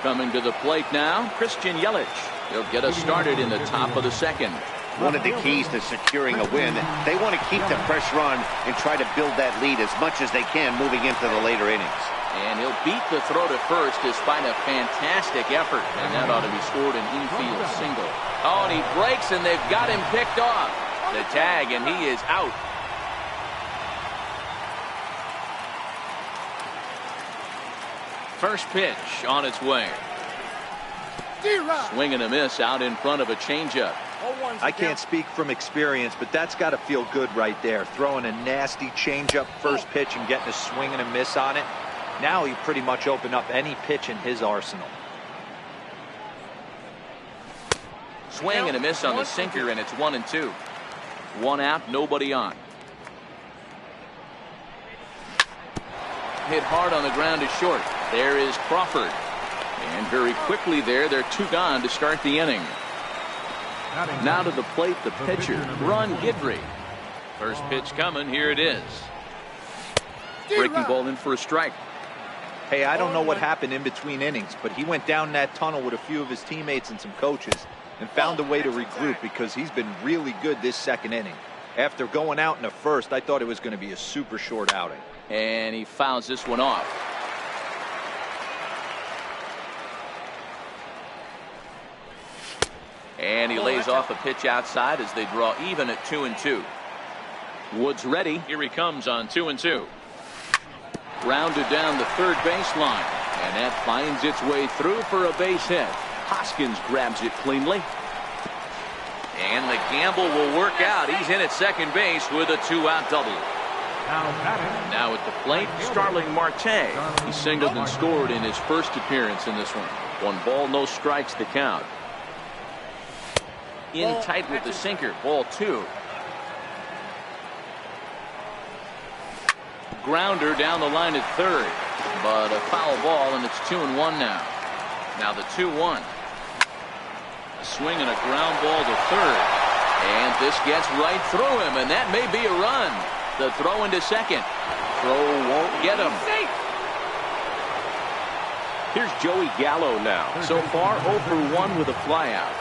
[SPEAKER 1] Coming to the plate now, Christian Yelich. He'll get us started in the top of the second.
[SPEAKER 4] One of the keys to securing a win, they want to keep the pressure on and try to build that lead as much as they can moving into the later innings.
[SPEAKER 1] And he'll beat the throw to first despite a fantastic effort. And that ought to be scored an infield single. Oh, and he breaks, and they've got him picked off. The tag, and he is out. First pitch on its way. Swing and a miss out in front of a changeup.
[SPEAKER 3] I can't speak from experience, but that's got to feel good right there. Throwing a nasty changeup first pitch and getting a swing and a miss on it. Now he pretty much opened up any pitch in his arsenal.
[SPEAKER 1] Swing and a miss on the sinker, and it's 1-2. 1 out, nobody on. Hit hard on the ground to short. There is Crawford. And very quickly there, they're 2 gone to start the inning. Now to the plate, the pitcher, Ron Guidry. First pitch coming, here it is. Breaking ball in for a strike.
[SPEAKER 3] Hey, I don't know what happened in between innings, but he went down that tunnel with a few of his teammates and some coaches and found a way to regroup because he's been really good this second inning. After going out in the first, I thought it was going to be a super short outing.
[SPEAKER 1] And he fouls this one off. And he lays off a pitch outside as they draw even at 2-2. Woods ready. Here he comes on 2-2. Rounded down the third baseline, and that finds its way through for a base hit. Hoskins grabs it cleanly. And the gamble will work out. He's in at second base with a 2-out double. Now at the plate, Starling Marte. He singled and scored in his first appearance in this one. 1 ball, no strikes to count. In tight with the sinker, ball 2. Grounder down the line at third, but a foul ball, and it's 2-1 now. Now the 2-1. A swing and a ground ball to third, and this gets right through him, and that may be a run. The throw into second. Throw won't get him. Here's Joey Gallo now. So far 0 for 1 with a flyout.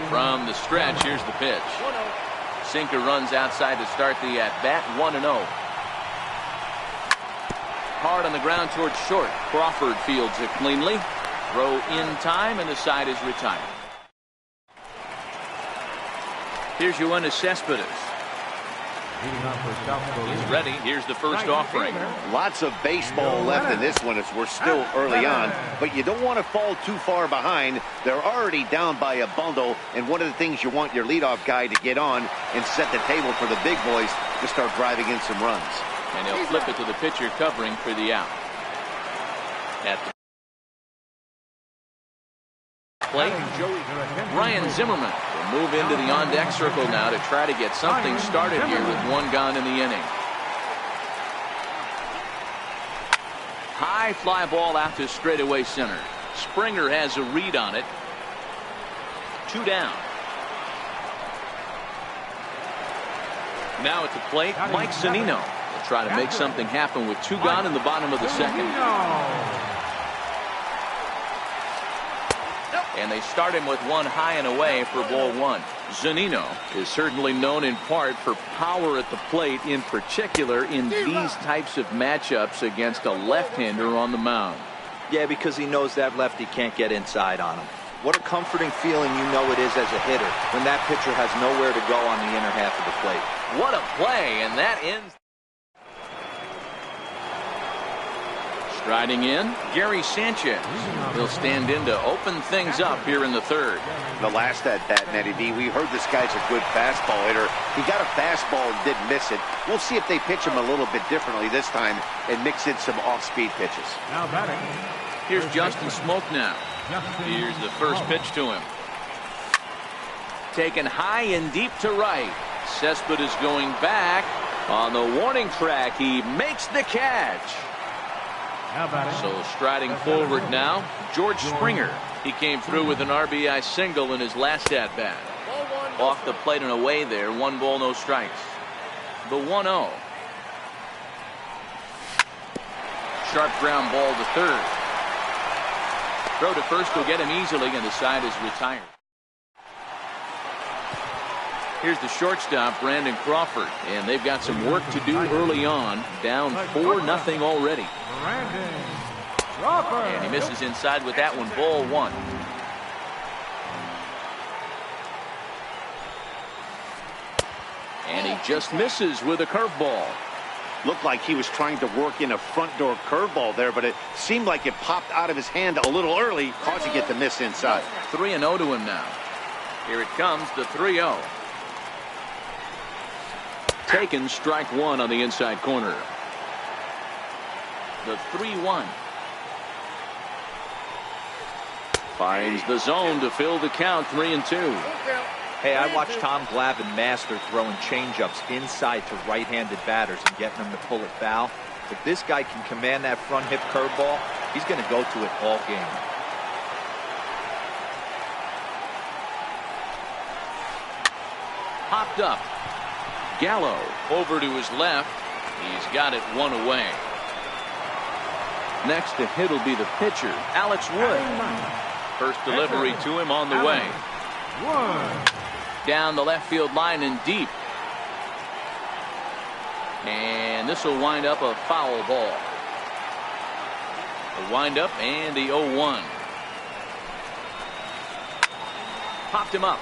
[SPEAKER 1] From the stretch, here's the pitch. Sinker runs outside to start the at-bat, 1-0. Hard on the ground towards short. Crawford fields it cleanly. Throw in time, and the side is retired. Here's Yoenis Cespedes. He's ready. Here's the first offering.
[SPEAKER 4] Lots of baseball left in this one as we're still early on, but you don't want to fall too far behind. They're already down by a bundle, and one of the things you want your leadoff guy to get on and set the table for the big boys to start driving in some runs.
[SPEAKER 1] And he'll flip it to the pitcher covering for the out. plate, Ryan Zimmerman will move into the on-deck circle now to try to get something started here with one gone in the inning. High fly ball out to straightaway center. Springer has a read on it. 2 down. Now at the plate, Mike Zunino will try to make something happen with 2 gone in the bottom of the second. And they start him with 1 high and away for ball 1. Zunino is certainly known in part for power at the plate, in particular in these types of matchups against a left-hander on the mound.
[SPEAKER 3] Yeah, because he knows that lefty can't get inside on him. What a comforting feeling you know it is as a hitter when that pitcher has nowhere to go on the inner half of the plate.
[SPEAKER 1] What a play, and that ends. Striding in, Gary Sanchez. He'll stand in to open things up here in the third.
[SPEAKER 4] The last at bat, Nettie B, we heard this guy's a good fastball hitter. He got a fastball and didn't miss it. We'll see if they pitch him a little bit differently this time and mix in some off-speed pitches.
[SPEAKER 2] Now batting.
[SPEAKER 1] Here's Justin Smoke now. Here's the first pitch to him. Taken high and deep to right. Cespedes going back on the warning track. He makes the catch. So striding forward now, George Springer. He came through with an RBI single in his last at bat. Off the plate and away there. 1 ball, no strikes. The 1-0. Sharp ground ball to third. Throw to first will get him easily, and the side is retired. Here's the shortstop, Brandon Crawford, and they've got some work to do early on. Down 4-0 already. And he misses inside with that one. Ball 1. And he just misses with a curveball.
[SPEAKER 4] Looked like he was trying to work in a front door curveball there, but it seemed like it popped out of his hand a little early, causing it to miss inside.
[SPEAKER 1] 3-0 to him now. Here it comes, the 3-0. Taken, strike 1 on the inside corner. The 3-1. Finds the zone to fill the count. 3-2.
[SPEAKER 3] Hey, I watched Tom Glavine master throwing changeups inside to right-handed batters and getting them to pull it foul. If this guy can command that front hip curveball, he's going to go to it all game.
[SPEAKER 1] Popped up. Gallo over to his left. He's got it 1 away. Next to hit will be the pitcher, Alex Wood. First delivery to him on the way. Down the left field line and deep. And this will wind up a foul ball. The wind up and the 0-1. Popped him up.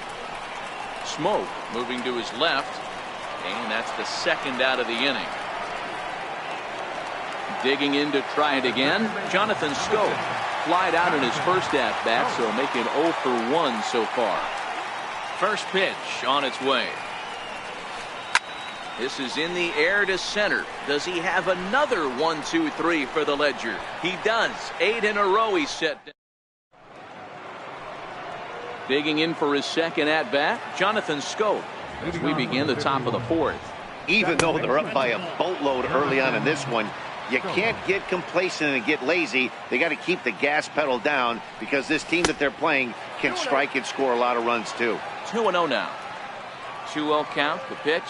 [SPEAKER 1] Smoke moving to his left. And that's the second out of the inning. Digging in to try it again, Jonathan Scope. Flied out in his first at-bat, so making 0 for 1 so far. First pitch on its way. This is in the air to center. Does he have another 1-2-3 for the Ledger? He does. 8 in a row he's set down. Digging in for his second at-bat, Jonathan Scope. As we begin the top of the 4th.
[SPEAKER 4] Even though they're up by a boatload early on in this one, you can't get complacent and get lazy. They got to keep the gas pedal down because this team that they're playing can strike and score a lot of runs too.
[SPEAKER 1] 2-0 now. 2-0 count. The pitch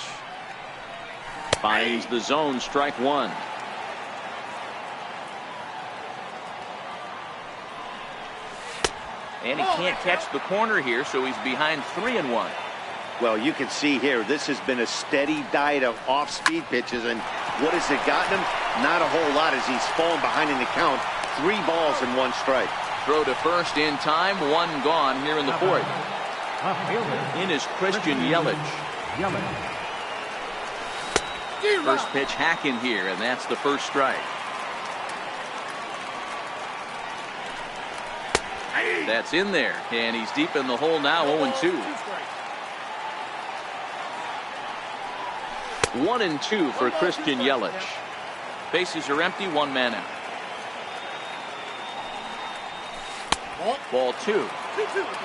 [SPEAKER 1] finds the zone. Strike 1. And he can't catch the corner here, so he's behind 3-1.
[SPEAKER 4] Well, you can see here, this has been a steady diet of off-speed pitches, and what has it gotten him? Not a whole lot as he's fallen behind in the count. 3 balls and 1 strike.
[SPEAKER 1] Throw to first in time, 1 gone here in the 4th. In is Christian Yelich. First pitch hack in here, and that's the first strike. That's in there, and he's deep in the hole now, 0-2. 1-2 for Christian Yelich. Bases are empty, 1 man out. Ball 2.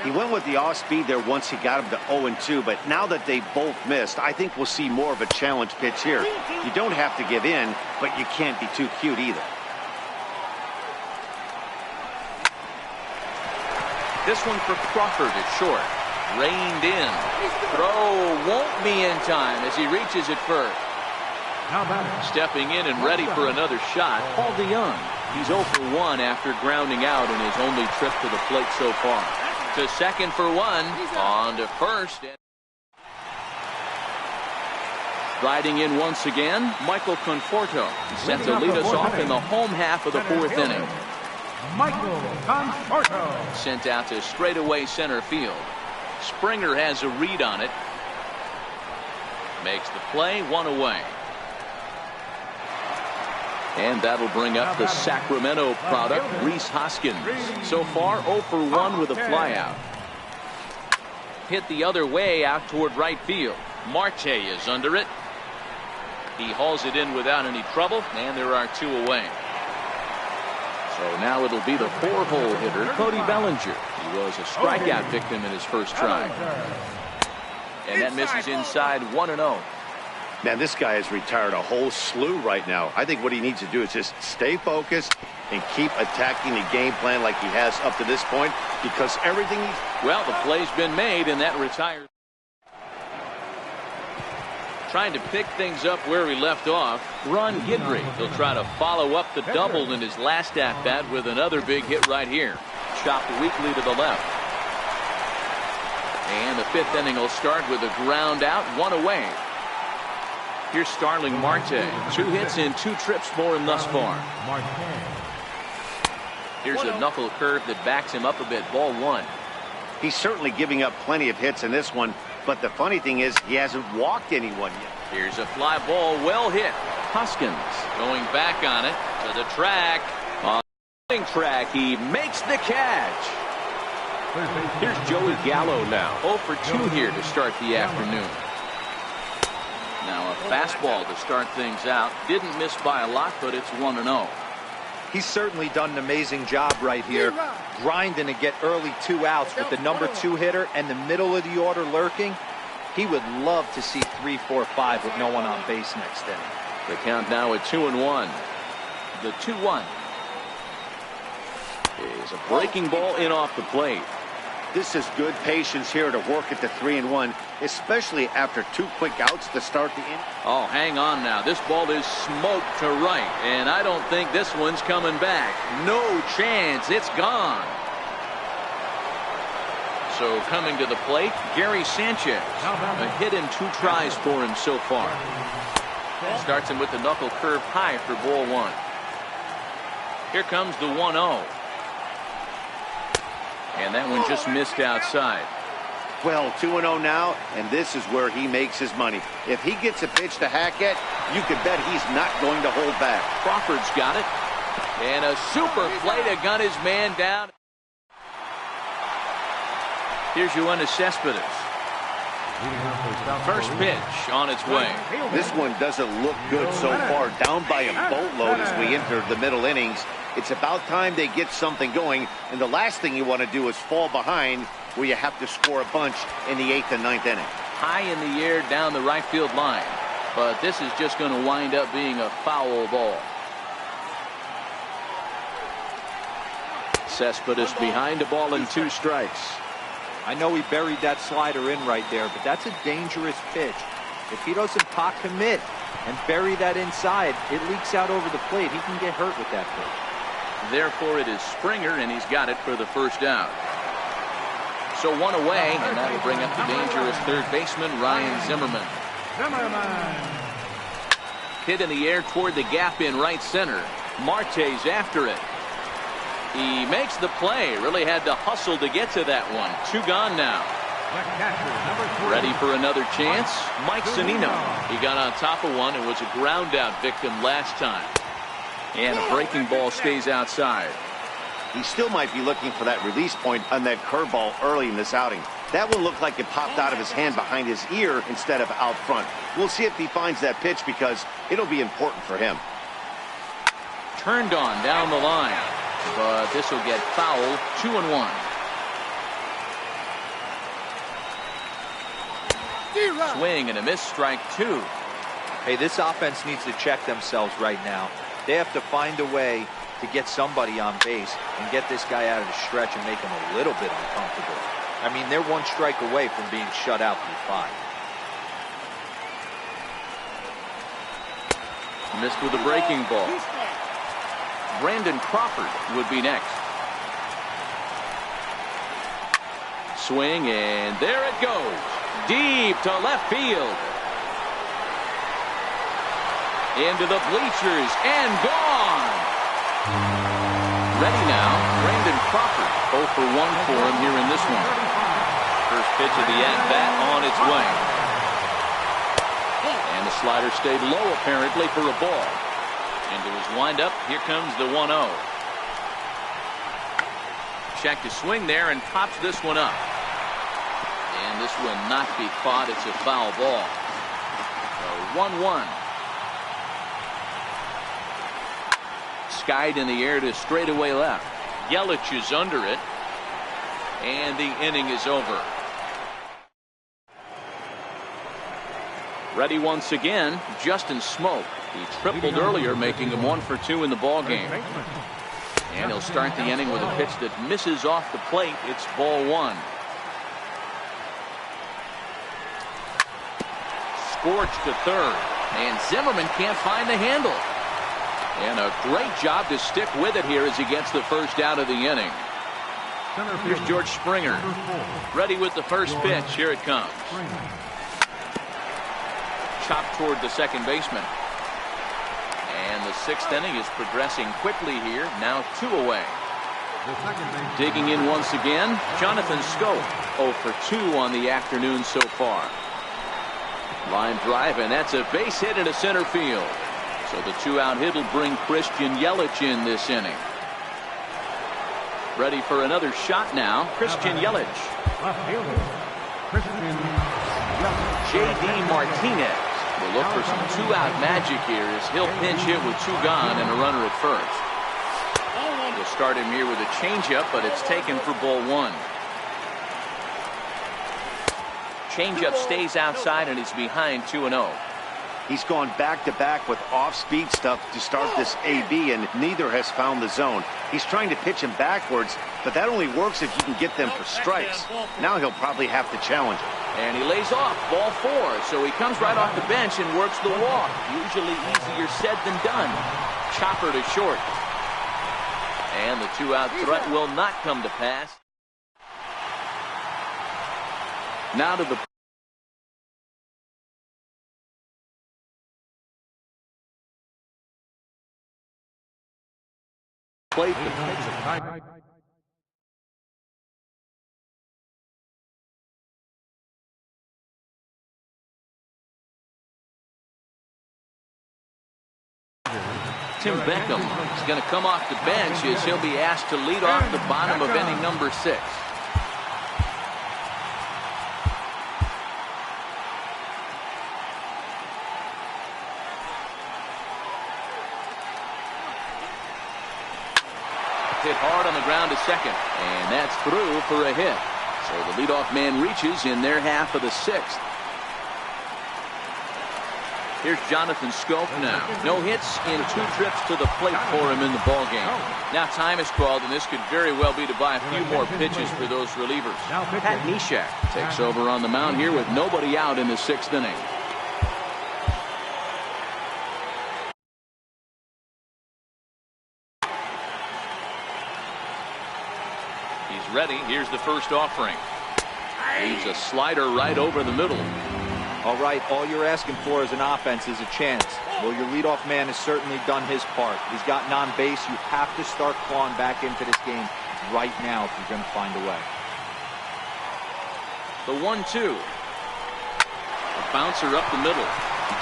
[SPEAKER 4] He went with the off-speed there once he got him to 0-2, but now that they both missed, I think we'll see more of a challenge pitch here. You don't have to give in, but you can't be too cute either.
[SPEAKER 1] This one for Crawford is short. Reined in. Throw won't be in time as he reaches it first. Stepping in and ready for another shot, Paul DeYoung. He's 0 for 1 after grounding out in his only trip to the plate so far. To second for 1. On to first. Riding in once again, Michael Conforto. Set to lead us off in the home half of the 4th inning.
[SPEAKER 2] Michael Conforto.
[SPEAKER 1] Sent out to straightaway center field. Springer has a read on it. Makes the play, 1 away. And that'll bring up the Sacramento product, Rhys Hoskins. So far, 0 for 1 with a flyout. Hit the other way out toward right field. Marte is under it. He hauls it in without any trouble, and there are 2 away. So now it'll be the 4-hole hitter, Cody Bellinger. He was a strikeout victim in his first try. And that misses inside, 1-0.
[SPEAKER 4] Man, this guy has retired a whole slew right now. I think what he needs to do is just stay focused and keep attacking the game plan like he has up to this point, because everything he's...
[SPEAKER 1] Well, the play's been made, and that retires. Trying to pick things up where he left off, Ron Guidry. He'll try to follow up the double in his last at-bat with another big hit right here. Chopped weakly to the left. And the 5th inning will start with a ground out, 1 away. Here's Starling Marte. 2 hits in 2 trips for him thus far. Here's a knuckle curve that backs him up a bit. Ball 1.
[SPEAKER 4] He's certainly giving up plenty of hits in this one, but the funny thing is he hasn't walked anyone yet.
[SPEAKER 1] Here's a fly ball, well hit. Hoskins going back on it to the track. On the track, he makes the catch. Here's Joey Gallo now. 0 for 2 here to start the afternoon. Now a fastball to start things out. Didn't miss by a lot, but it's 1-0.
[SPEAKER 3] He's certainly done an amazing job right here, grinding to get early 2 outs with the number 2 hitter and the middle of the order lurking. He would love to see 3, 4, 5 with no one on base next inning.
[SPEAKER 1] The count now at 2-1. The 2-1 is a breaking ball in off the plate.
[SPEAKER 4] This is good patience here to work at the 3-1, especially after 2 quick outs to start the inning.
[SPEAKER 1] Oh, hang on now. This ball is smoked to right, and I don't think this one's coming back. No chance. It's gone. So coming to the plate, Gary Sanchez. A hit in 2 tries for him so far. Starts him with the knuckle curve high for ball 1. Here comes the 1-0. And that one just missed outside.
[SPEAKER 4] Well, 2-0 now, and this is where he makes his money. If he gets a pitch to Hackett, you can bet he's not going to hold back.
[SPEAKER 1] Crawford's got it. And a super play to gun his man down. Here's Yoenis Cespedes. First pitch on its way.
[SPEAKER 4] This one doesn't look good so far. Down by a boatload as we enter the middle innings. It's about time they get something going, and the last thing you want to do is fall behind where you have to score a bunch in the 8th and 9th inning.
[SPEAKER 1] High in the air down the right field line, but this is just going to wind up being a foul ball. Cespedes behind a ball and 2 strikes.
[SPEAKER 3] I know he buried that slider in right there, but that's a dangerous pitch. If he doesn't pot commit and bury that inside, it leaks out over the plate. He can get hurt with that pitch.
[SPEAKER 1] Therefore, it is Springer, and he's got it for the first out. So 1 away, and that'll bring up the dangerous 3rd baseman, Ryan Zimmerman. Hit in the air toward the gap in right center. Marte's after it. He makes the play. Really had to hustle to get to that one. 2 gone now. Ready for another chance? Mike Zunino. He got on top of one and was a ground out victim last time. And a breaking ball stays outside.
[SPEAKER 4] He still might be looking for that release point on that curveball early in this outing. That one looked like it popped out of his hand behind his ear instead of out front. We'll see if he finds that pitch because it'll be important for him.
[SPEAKER 1] Turned on down the line. but this will get foul. 2-1. Swing and a miss, strike 2.
[SPEAKER 3] Hey, this offense needs to check themselves right now. They have to find a way to get somebody on base and get this guy out of the stretch and make him a little bit uncomfortable. I mean, they're one strike away from being shut out through 5.
[SPEAKER 1] Missed with a breaking ball. Brandon Crawford would be next. Swing, and there it goes. Deep to left field. Into the bleachers and gone. Ready now, Brandon Crawford. 0 for 1 for him here in this one. First pitch of the at-bat on its way. And the slider stayed low apparently for a ball. Into his windup, here comes the 1-0. Check to swing there and pops this one up. And this will not be caught. It's a foul ball. So 1-1. Skied in the air to straightaway left. Yelich is under it. And the inning is over. Ready once again, Justin Smoke. He tripled earlier, making him 1 for 2 in the ball game. And he'll start the inning with a pitch that misses off the plate. It's ball 1. Scorched to third. And Zimmerman can't find the handle. And a great job to stick with it here as he gets the first out of the inning. Here's George Springer. Ready with the first pitch. Here it comes. Chopped toward the second baseman. And the 6th inning is progressing quickly here. Now 2 away. Digging in once again, Jonathan Scope. 0 for 2 on the afternoon so far. Line drive, and that's a base hit into center field. So the 2-out hit will bring Christian Yelich in this inning. Ready for another shot now, Christian Yelich. J.D. Martinez will look for some 2-out magic here as he'll pinch hit with 2 gone and a runner at first. We'll start him here with a changeup, but it's taken for ball 1. Changeup stays outside and he's behind 2-0.
[SPEAKER 4] He's gone back-to-back with off-speed stuff to start this AB, and neither has found the zone. He's trying to pitch him backwards, but that only works if you can get them for strikes. Now he'll probably have to challenge it.
[SPEAKER 1] And he lays off, ball 4, so he comes right off the bench and works the walk. Usually easier said than done. Chopper to short. And the 2-out threat will not come to pass. Now to the plate. Tim Beckham is going to come off the bench as he'll be asked to lead off the bottom of inning number 6. Hit hard on the ground to second, and that's through for a hit. So the leadoff man reaches in their half of the 6th. Here's Jonathan Scope now. No hits in 2 trips to the plate for him in the ball game. Now time is called, and this could very well be to buy a few more pitches for those relievers. Pat Neshek takes over on the mound here with nobody out in the 6th inning. He's ready. Here's the first offering. He's a slider right over the middle.
[SPEAKER 3] All right, all you're asking for as an offense is a chance. Well, your leadoff man has certainly done his part. He's gotten on base. You have to start clawing back into this game right now if you're going to find a way.
[SPEAKER 1] The 1-2. A bouncer up the middle.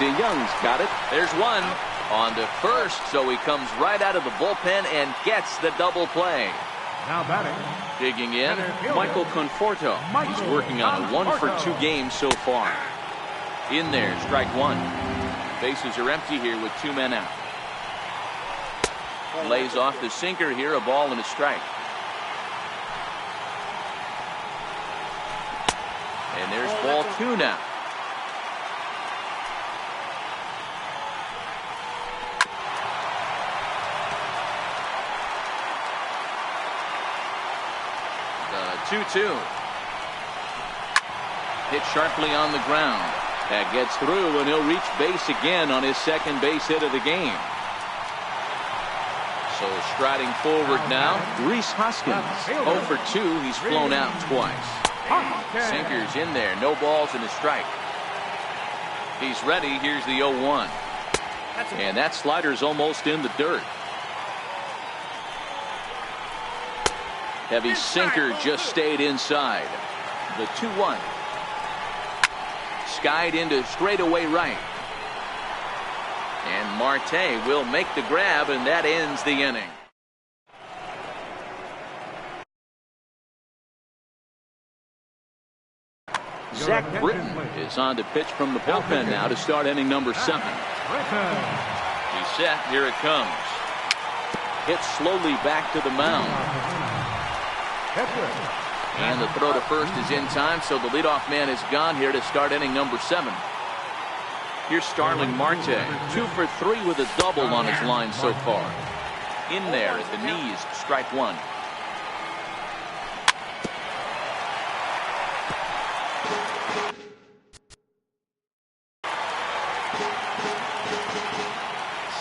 [SPEAKER 1] DeYoung's got it. There's one. On to first, so he comes right out of the bullpen and gets the double play.
[SPEAKER 2] Now batting.
[SPEAKER 1] Digging in, Michael Conforto. He's working on a 1 for 2 game so far. In there, strike 1. Bases are empty here with 2 men out. Lays off the sinker here, a ball and a strike. And there's ball 2 now. The 2-2. Hit sharply on the ground. That gets through, and he'll reach base again on his second base hit of the game. So striding forward now, Rhys Hoskins. 0 for 2. He's flown out twice. Sinker's in there. No balls and a strike. He's ready. Here's the 0-1. And that slider's almost in the dirt. Heavy sinker just stayed inside. The 2-1. Skied into straightaway right. And Marte will make the grab, and that ends the inning. Zach Britton is on to pitch from the bullpen now to start inning number 7. He's set. Here it comes. Hit slowly back to the mound. And the throw to first is in time, so the leadoff man is gone here to start inning number 7. Here's Starling Marte, 2 for 3 with a double on his line so far. In there at the knees, strike 1.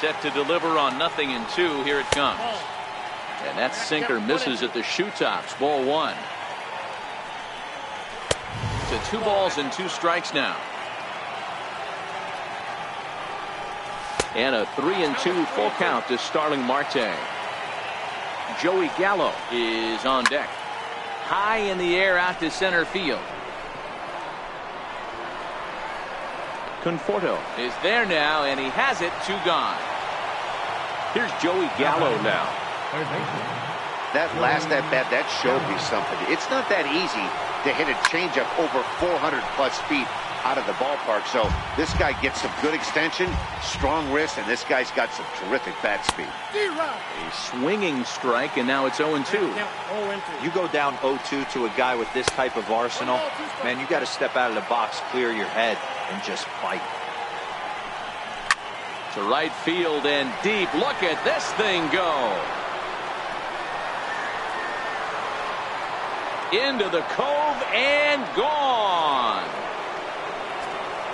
[SPEAKER 1] Set to deliver on 0-2. Here it comes. And that sinker misses at the shoe tops. Ball 1. To 2 balls and 2 strikes now. And a 3-2 full count to Starling Marte. Joey Gallo is on deck. High in the air out to center field. Conforto is there now, and he has it. 2 gone. Here's Joey Gallo now.
[SPEAKER 4] That last at bat, that showed me something. It's not that easy to hit a changeup over 400+ feet out of the ballpark. So this guy gets some good extension, strong wrist, and this guy's got some terrific bat speed.
[SPEAKER 1] A swinging strike, and now it's 0-2.
[SPEAKER 3] You go down 0-2 to a guy with this type of arsenal, man, you got to step out of the box, clear your head, and just fight.
[SPEAKER 1] To right field and deep. Look at this thing go. Into the cove and gone.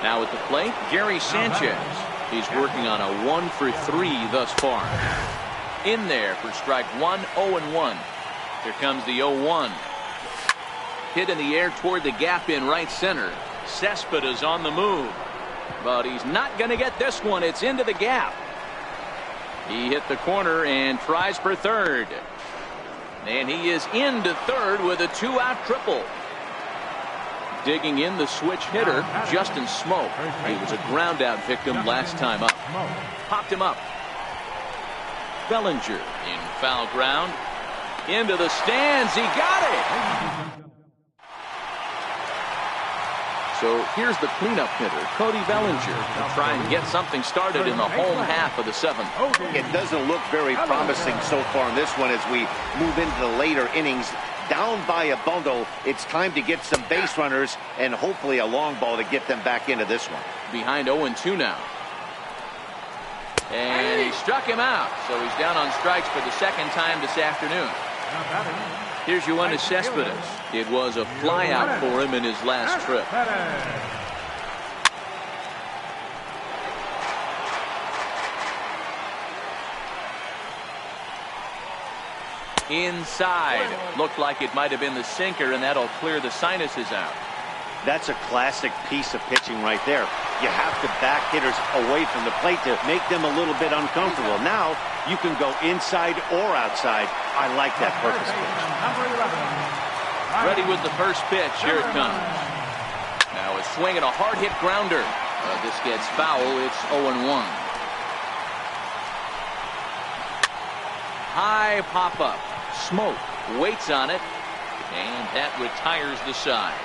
[SPEAKER 1] Now at the plate, Gary Sanchez. He's working on a 1 for 3 thus far. In there for strike 1, 0-1. Here comes the 0-1. Hit in the air toward the gap in right center. Cespedes on the move. But he's not going to get this one. It's into the gap. He hit the corner and tries for third. And he is into third with a 2-out triple. Digging in the switch hitter, Justin Smoke. He was a ground out victim last time up. Popped him up. Bellinger in foul ground. Into the stands. He got it. So here's the cleanup hitter, Cody Bellinger, to try and get something started in the home half of the 7th.
[SPEAKER 4] It doesn't look very promising so far in this one as we move into the later innings. Down by a bundle, it's time to get some base runners and hopefully a long ball to get them back into this one.
[SPEAKER 1] Behind 0-2 now. And he struck him out, so he's down on strikes for the 2nd time this afternoon. Here's Yoenis Cespedes. It was a flyout for him in his last trip. Inside. Looked like it might have been the sinker, and that'll clear the sinuses out.
[SPEAKER 4] That's a classic piece of pitching right there. You have to back hitters away from the plate to make them a little bit uncomfortable. Now you can go inside or outside. I like that purpose pitch.
[SPEAKER 1] Ready with the first pitch. Here it comes. Now a swing and a hard hit grounder. This gets foul. It's 0-1. High pop up. Smoke waits on it, and that retires the side.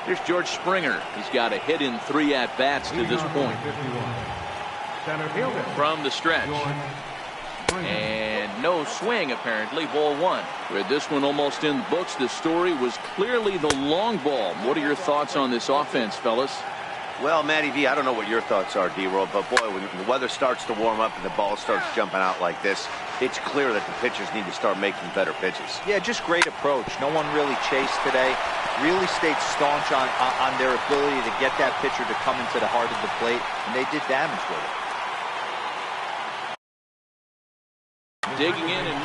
[SPEAKER 1] Here's George Springer. He's got a hit in 3 at-bats to this point.
[SPEAKER 2] Center fielder.
[SPEAKER 1] From the stretch. And no swing, apparently. Ball one. With this one almost in the books, the story was clearly the long ball. What are your thoughts on this offense, fellas?
[SPEAKER 4] Well, Matty V, I don't know what your thoughts are, D-Roll, but boy, when the weather starts to warm up and the ball starts jumping out like this, it's clear that the pitchers need to start making better pitches.
[SPEAKER 3] Yeah, just great approach. No one really chased today. Really stayed staunch on their ability to get that pitcher to come into the heart of the plate, and they did damage with it.
[SPEAKER 1] Digging in and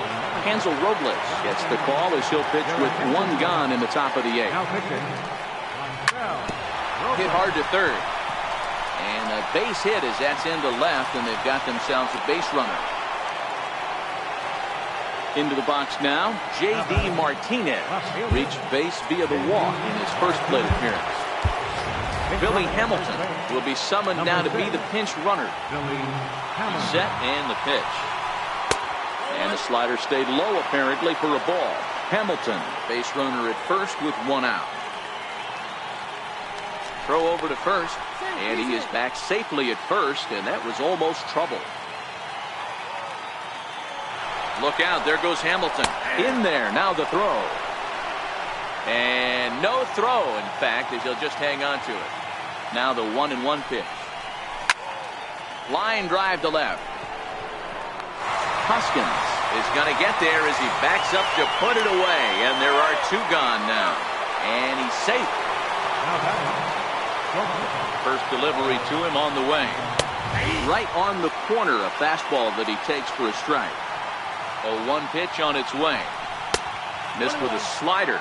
[SPEAKER 1] Hansel Robles gets the call as he'll pitch with one gone in the top of the eighth.
[SPEAKER 2] Now pitching.
[SPEAKER 1] Hit hard to third. And a base hit as that's into left, and they've got themselves a base runner. Into the box now, J.D. Martinez reached base via the walk in his first plate appearance. Billy Hamilton will be summoned now to be the pinch runner. He's set and the pitch. And the slider stayed low apparently for a ball. Hamilton, base runner at first with one out. Throw over to first, and he is back safely at first, and that was almost trouble. Look out, there goes Hamilton. In there, now the throw. And no throw, in fact, as he'll just hang on to it. Now the 1-1 pitch. Line drive to left. Hoskins is going to get there as he backs up to put it away, and there are two gone now. And he's safe. First delivery to him on the way. Right on the corner, a fastball that he takes for a strike. 0-1 pitch on its way. Missed with a slider.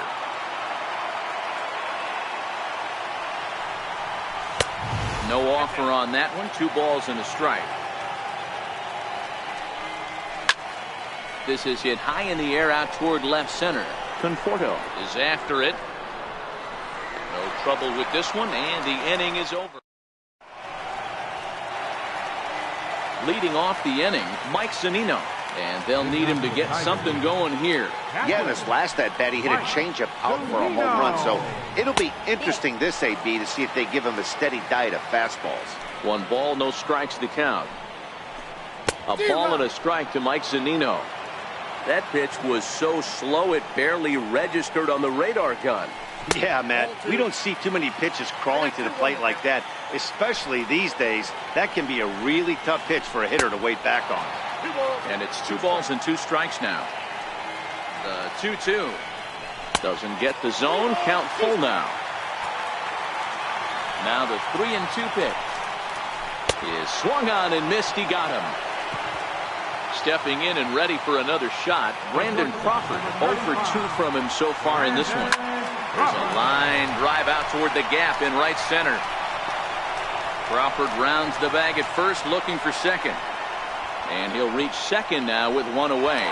[SPEAKER 1] No offer on that one. 2 balls and a strike. This is hit high in the air out toward left center. Conforto is after it. No trouble with this one, and the inning is over. Leading off the inning, Mike Zunino. And they'll need him to get something going here.
[SPEAKER 4] Yeah, in his last at-bat, he hit a changeup out for a home run, so it'll be interesting this AB to see if they give him a steady diet of fastballs.
[SPEAKER 1] 1 ball, no strikes to count. A ball and a strike to Mike Zunino. That pitch was so slow it barely registered on the radar gun.
[SPEAKER 4] Yeah, Matt, we don't see too many pitches crawling to the plate like that, especially these days. That can be a really tough pitch for a hitter to wait back on.
[SPEAKER 1] And it's 2 balls and 2 strikes now. The 2-2 doesn't get the zone. Count full now. Now the 3-2 pitch is swung on and missed. He got him. Stepping in and ready for another shot, Brandon Crawford. 0 for 2 from him so far in this one. There's a line drive out toward the gap in right center. Crawford rounds the bag at first, looking for second. And he'll reach second now with 1 away.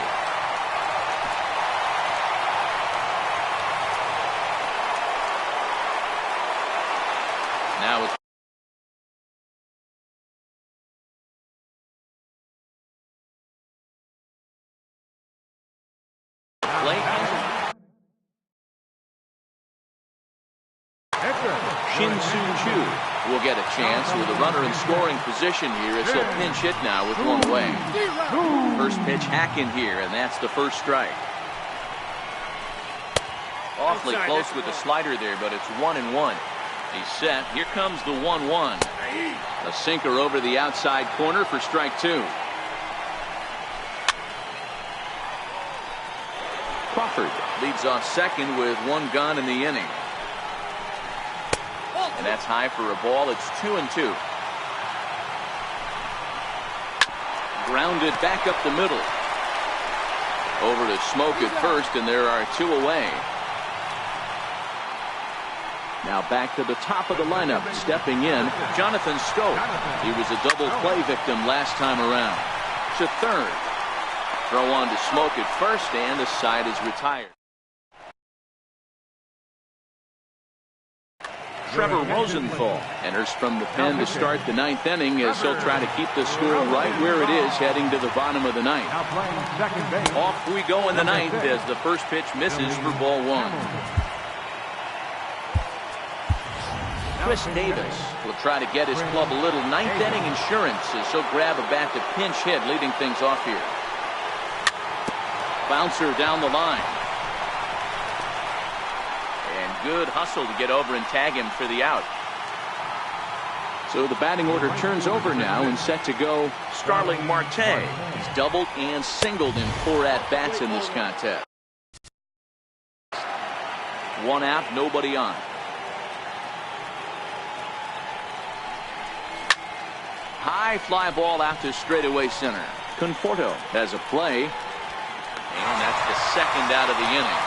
[SPEAKER 1] Now it's Shin-Soo Choo will get a chance with a runner in scoring position here as he'll pinch hit now with 1 away. First pitch hack in here, and that's the first strike. Awfully close with the slider there, but it's 1-1. He's set. Here comes the 1-1. A sinker over the outside corner for strike 2. Crawford leads off second with 1 gone in the inning. And that's high for a ball. It's 2-2. Grounded back up the middle. Over to Smoke at first, and there are 2 away. Now back to the top of the lineup. Stepping in, Jonathan Schoop. He was a double play victim last time around. To third. Throw on to Smoke at first, and the side is retired. Trevor Rosenthal enters from the pen to start the 9th inning as he'll try to keep the score right where it is heading to the bottom of the 9th. Off we go in the 9th as the first pitch misses for ball 1. Chris Davis will try to get his club a little ninth inning insurance as he'll grab a bat to pinch hit, leading things off here. Bouncer down the line. And good hustle to get over and tag him for the out. So the batting order turns over now and set to go Starling Marte. He's doubled and singled in 4 at-bats in this contest. 1 out, nobody on. High fly ball out to straightaway center. Conforto has a play. And that's the second out of the inning.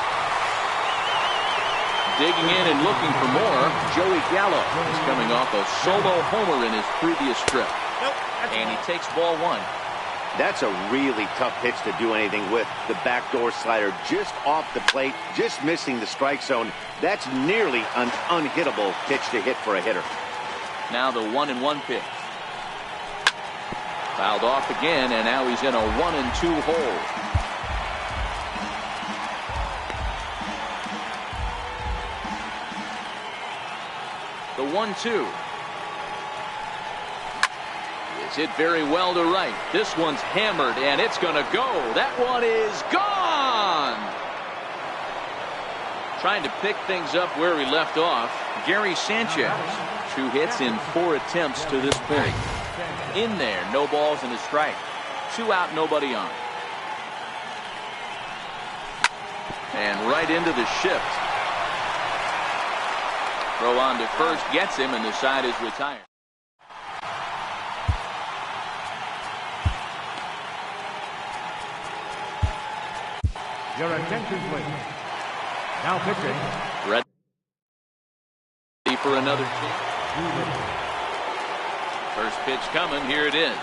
[SPEAKER 1] Digging in and looking for more, Joey Gallo is coming off a solo homer in his previous trip. And he takes ball 1.
[SPEAKER 4] That's a really tough pitch to do anything with. The backdoor slider just off the plate, just missing the strike zone. That's nearly an unhittable pitch to hit for a hitter.
[SPEAKER 1] Now the 1-1 pitch. Fouled off again, and now he's in a 1-2 hole. The 1-2. Is hit very well to right. This one's hammered, and it's going to go. That one is gone. Trying to pick things up where he left off, Gary Sanchez. 2 hits in 4 attempts to this point. In there, no balls and a strike. 2 out, nobody on. And right into the shift. Throw on to first gets him, and the side is retired.
[SPEAKER 2] Your attention, please. Now pitching.
[SPEAKER 1] Ready for another chance. First pitch coming. Here it is.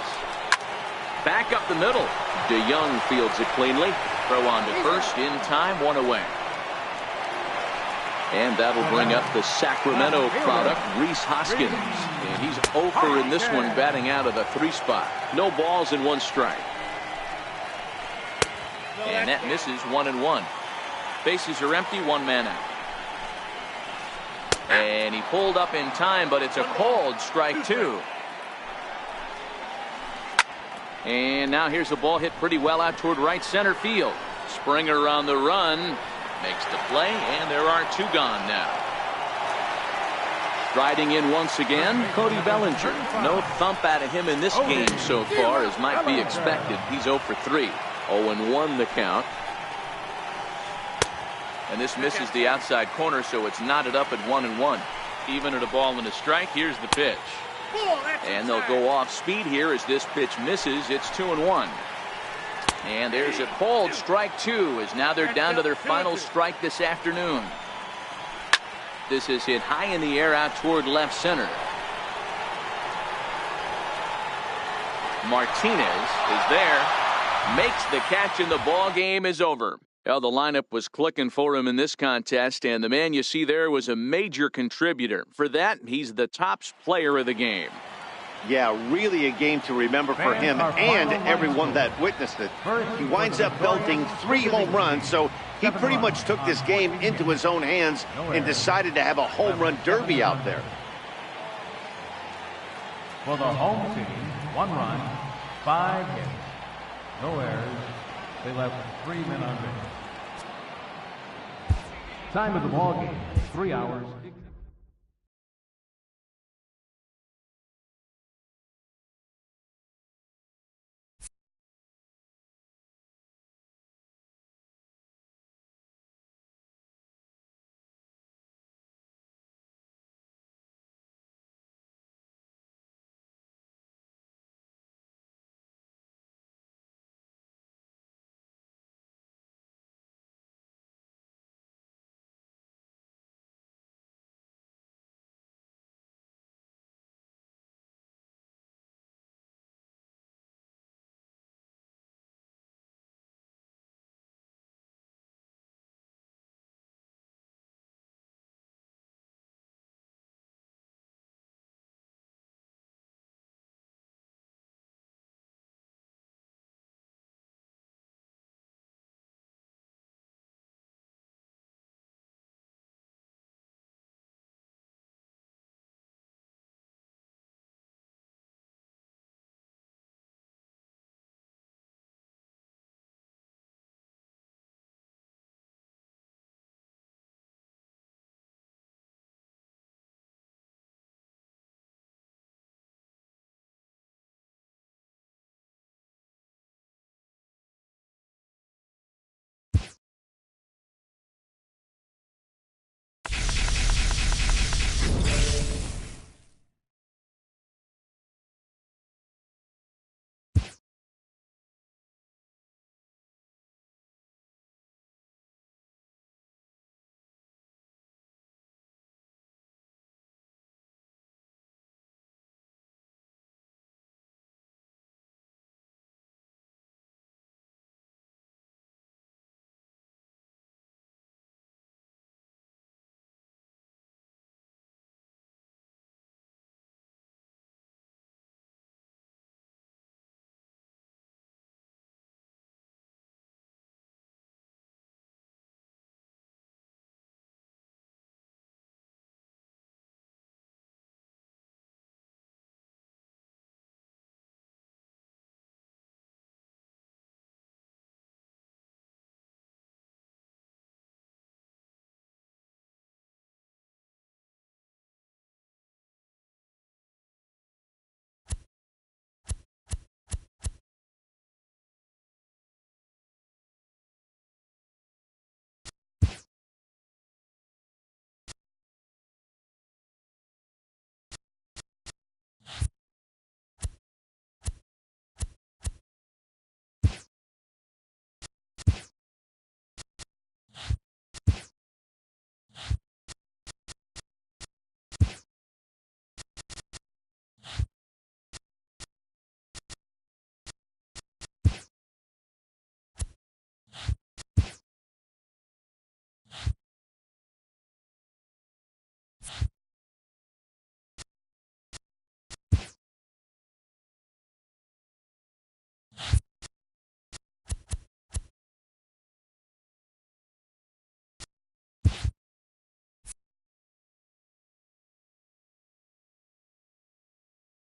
[SPEAKER 1] Back up the middle. DeYoung fields it cleanly. Throw on to first in time. 1 away. And that'll bring up the Sacramento product, Rhys Hoskins. And he's 0 for in this one, batting out of the 3 spot. No balls and 1 strike. And that misses. 1-1. Bases are empty. 1 man out. And he pulled up in time, but it's a called strike 2. And now here's a ball hit pretty well out toward right center field. Springer on the run. Makes the play, and there are 2 gone now. Striding in once again, Cody Bellinger. No thump out of him in this game so far, as might be expected. He's 0 for 3. 0-1 the count. And this misses the outside corner, so it's knotted up at 1-1. Even at a ball and a strike, here's the pitch. And they'll go off speed here as this pitch misses. It's 2-1. And there's a called strike 2, as now they're down to their final strike this afternoon. This is hit high in the air out toward left center. Martinez is there, makes the catch, and the ball game is over. Well, the lineup was clicking for him in this contest, and the man you see there was a major contributor. For that, he's the top player of the game.
[SPEAKER 4] Yeah, really a game to remember for him and everyone that witnessed it. He winds up belting 3 home runs, so he pretty much took this game into his own hands and decided to have a home run derby out there.
[SPEAKER 2] For the home team, 1 run, 5 hits, no errors. They left 3 men on base. Time of the ball game, 3 hours.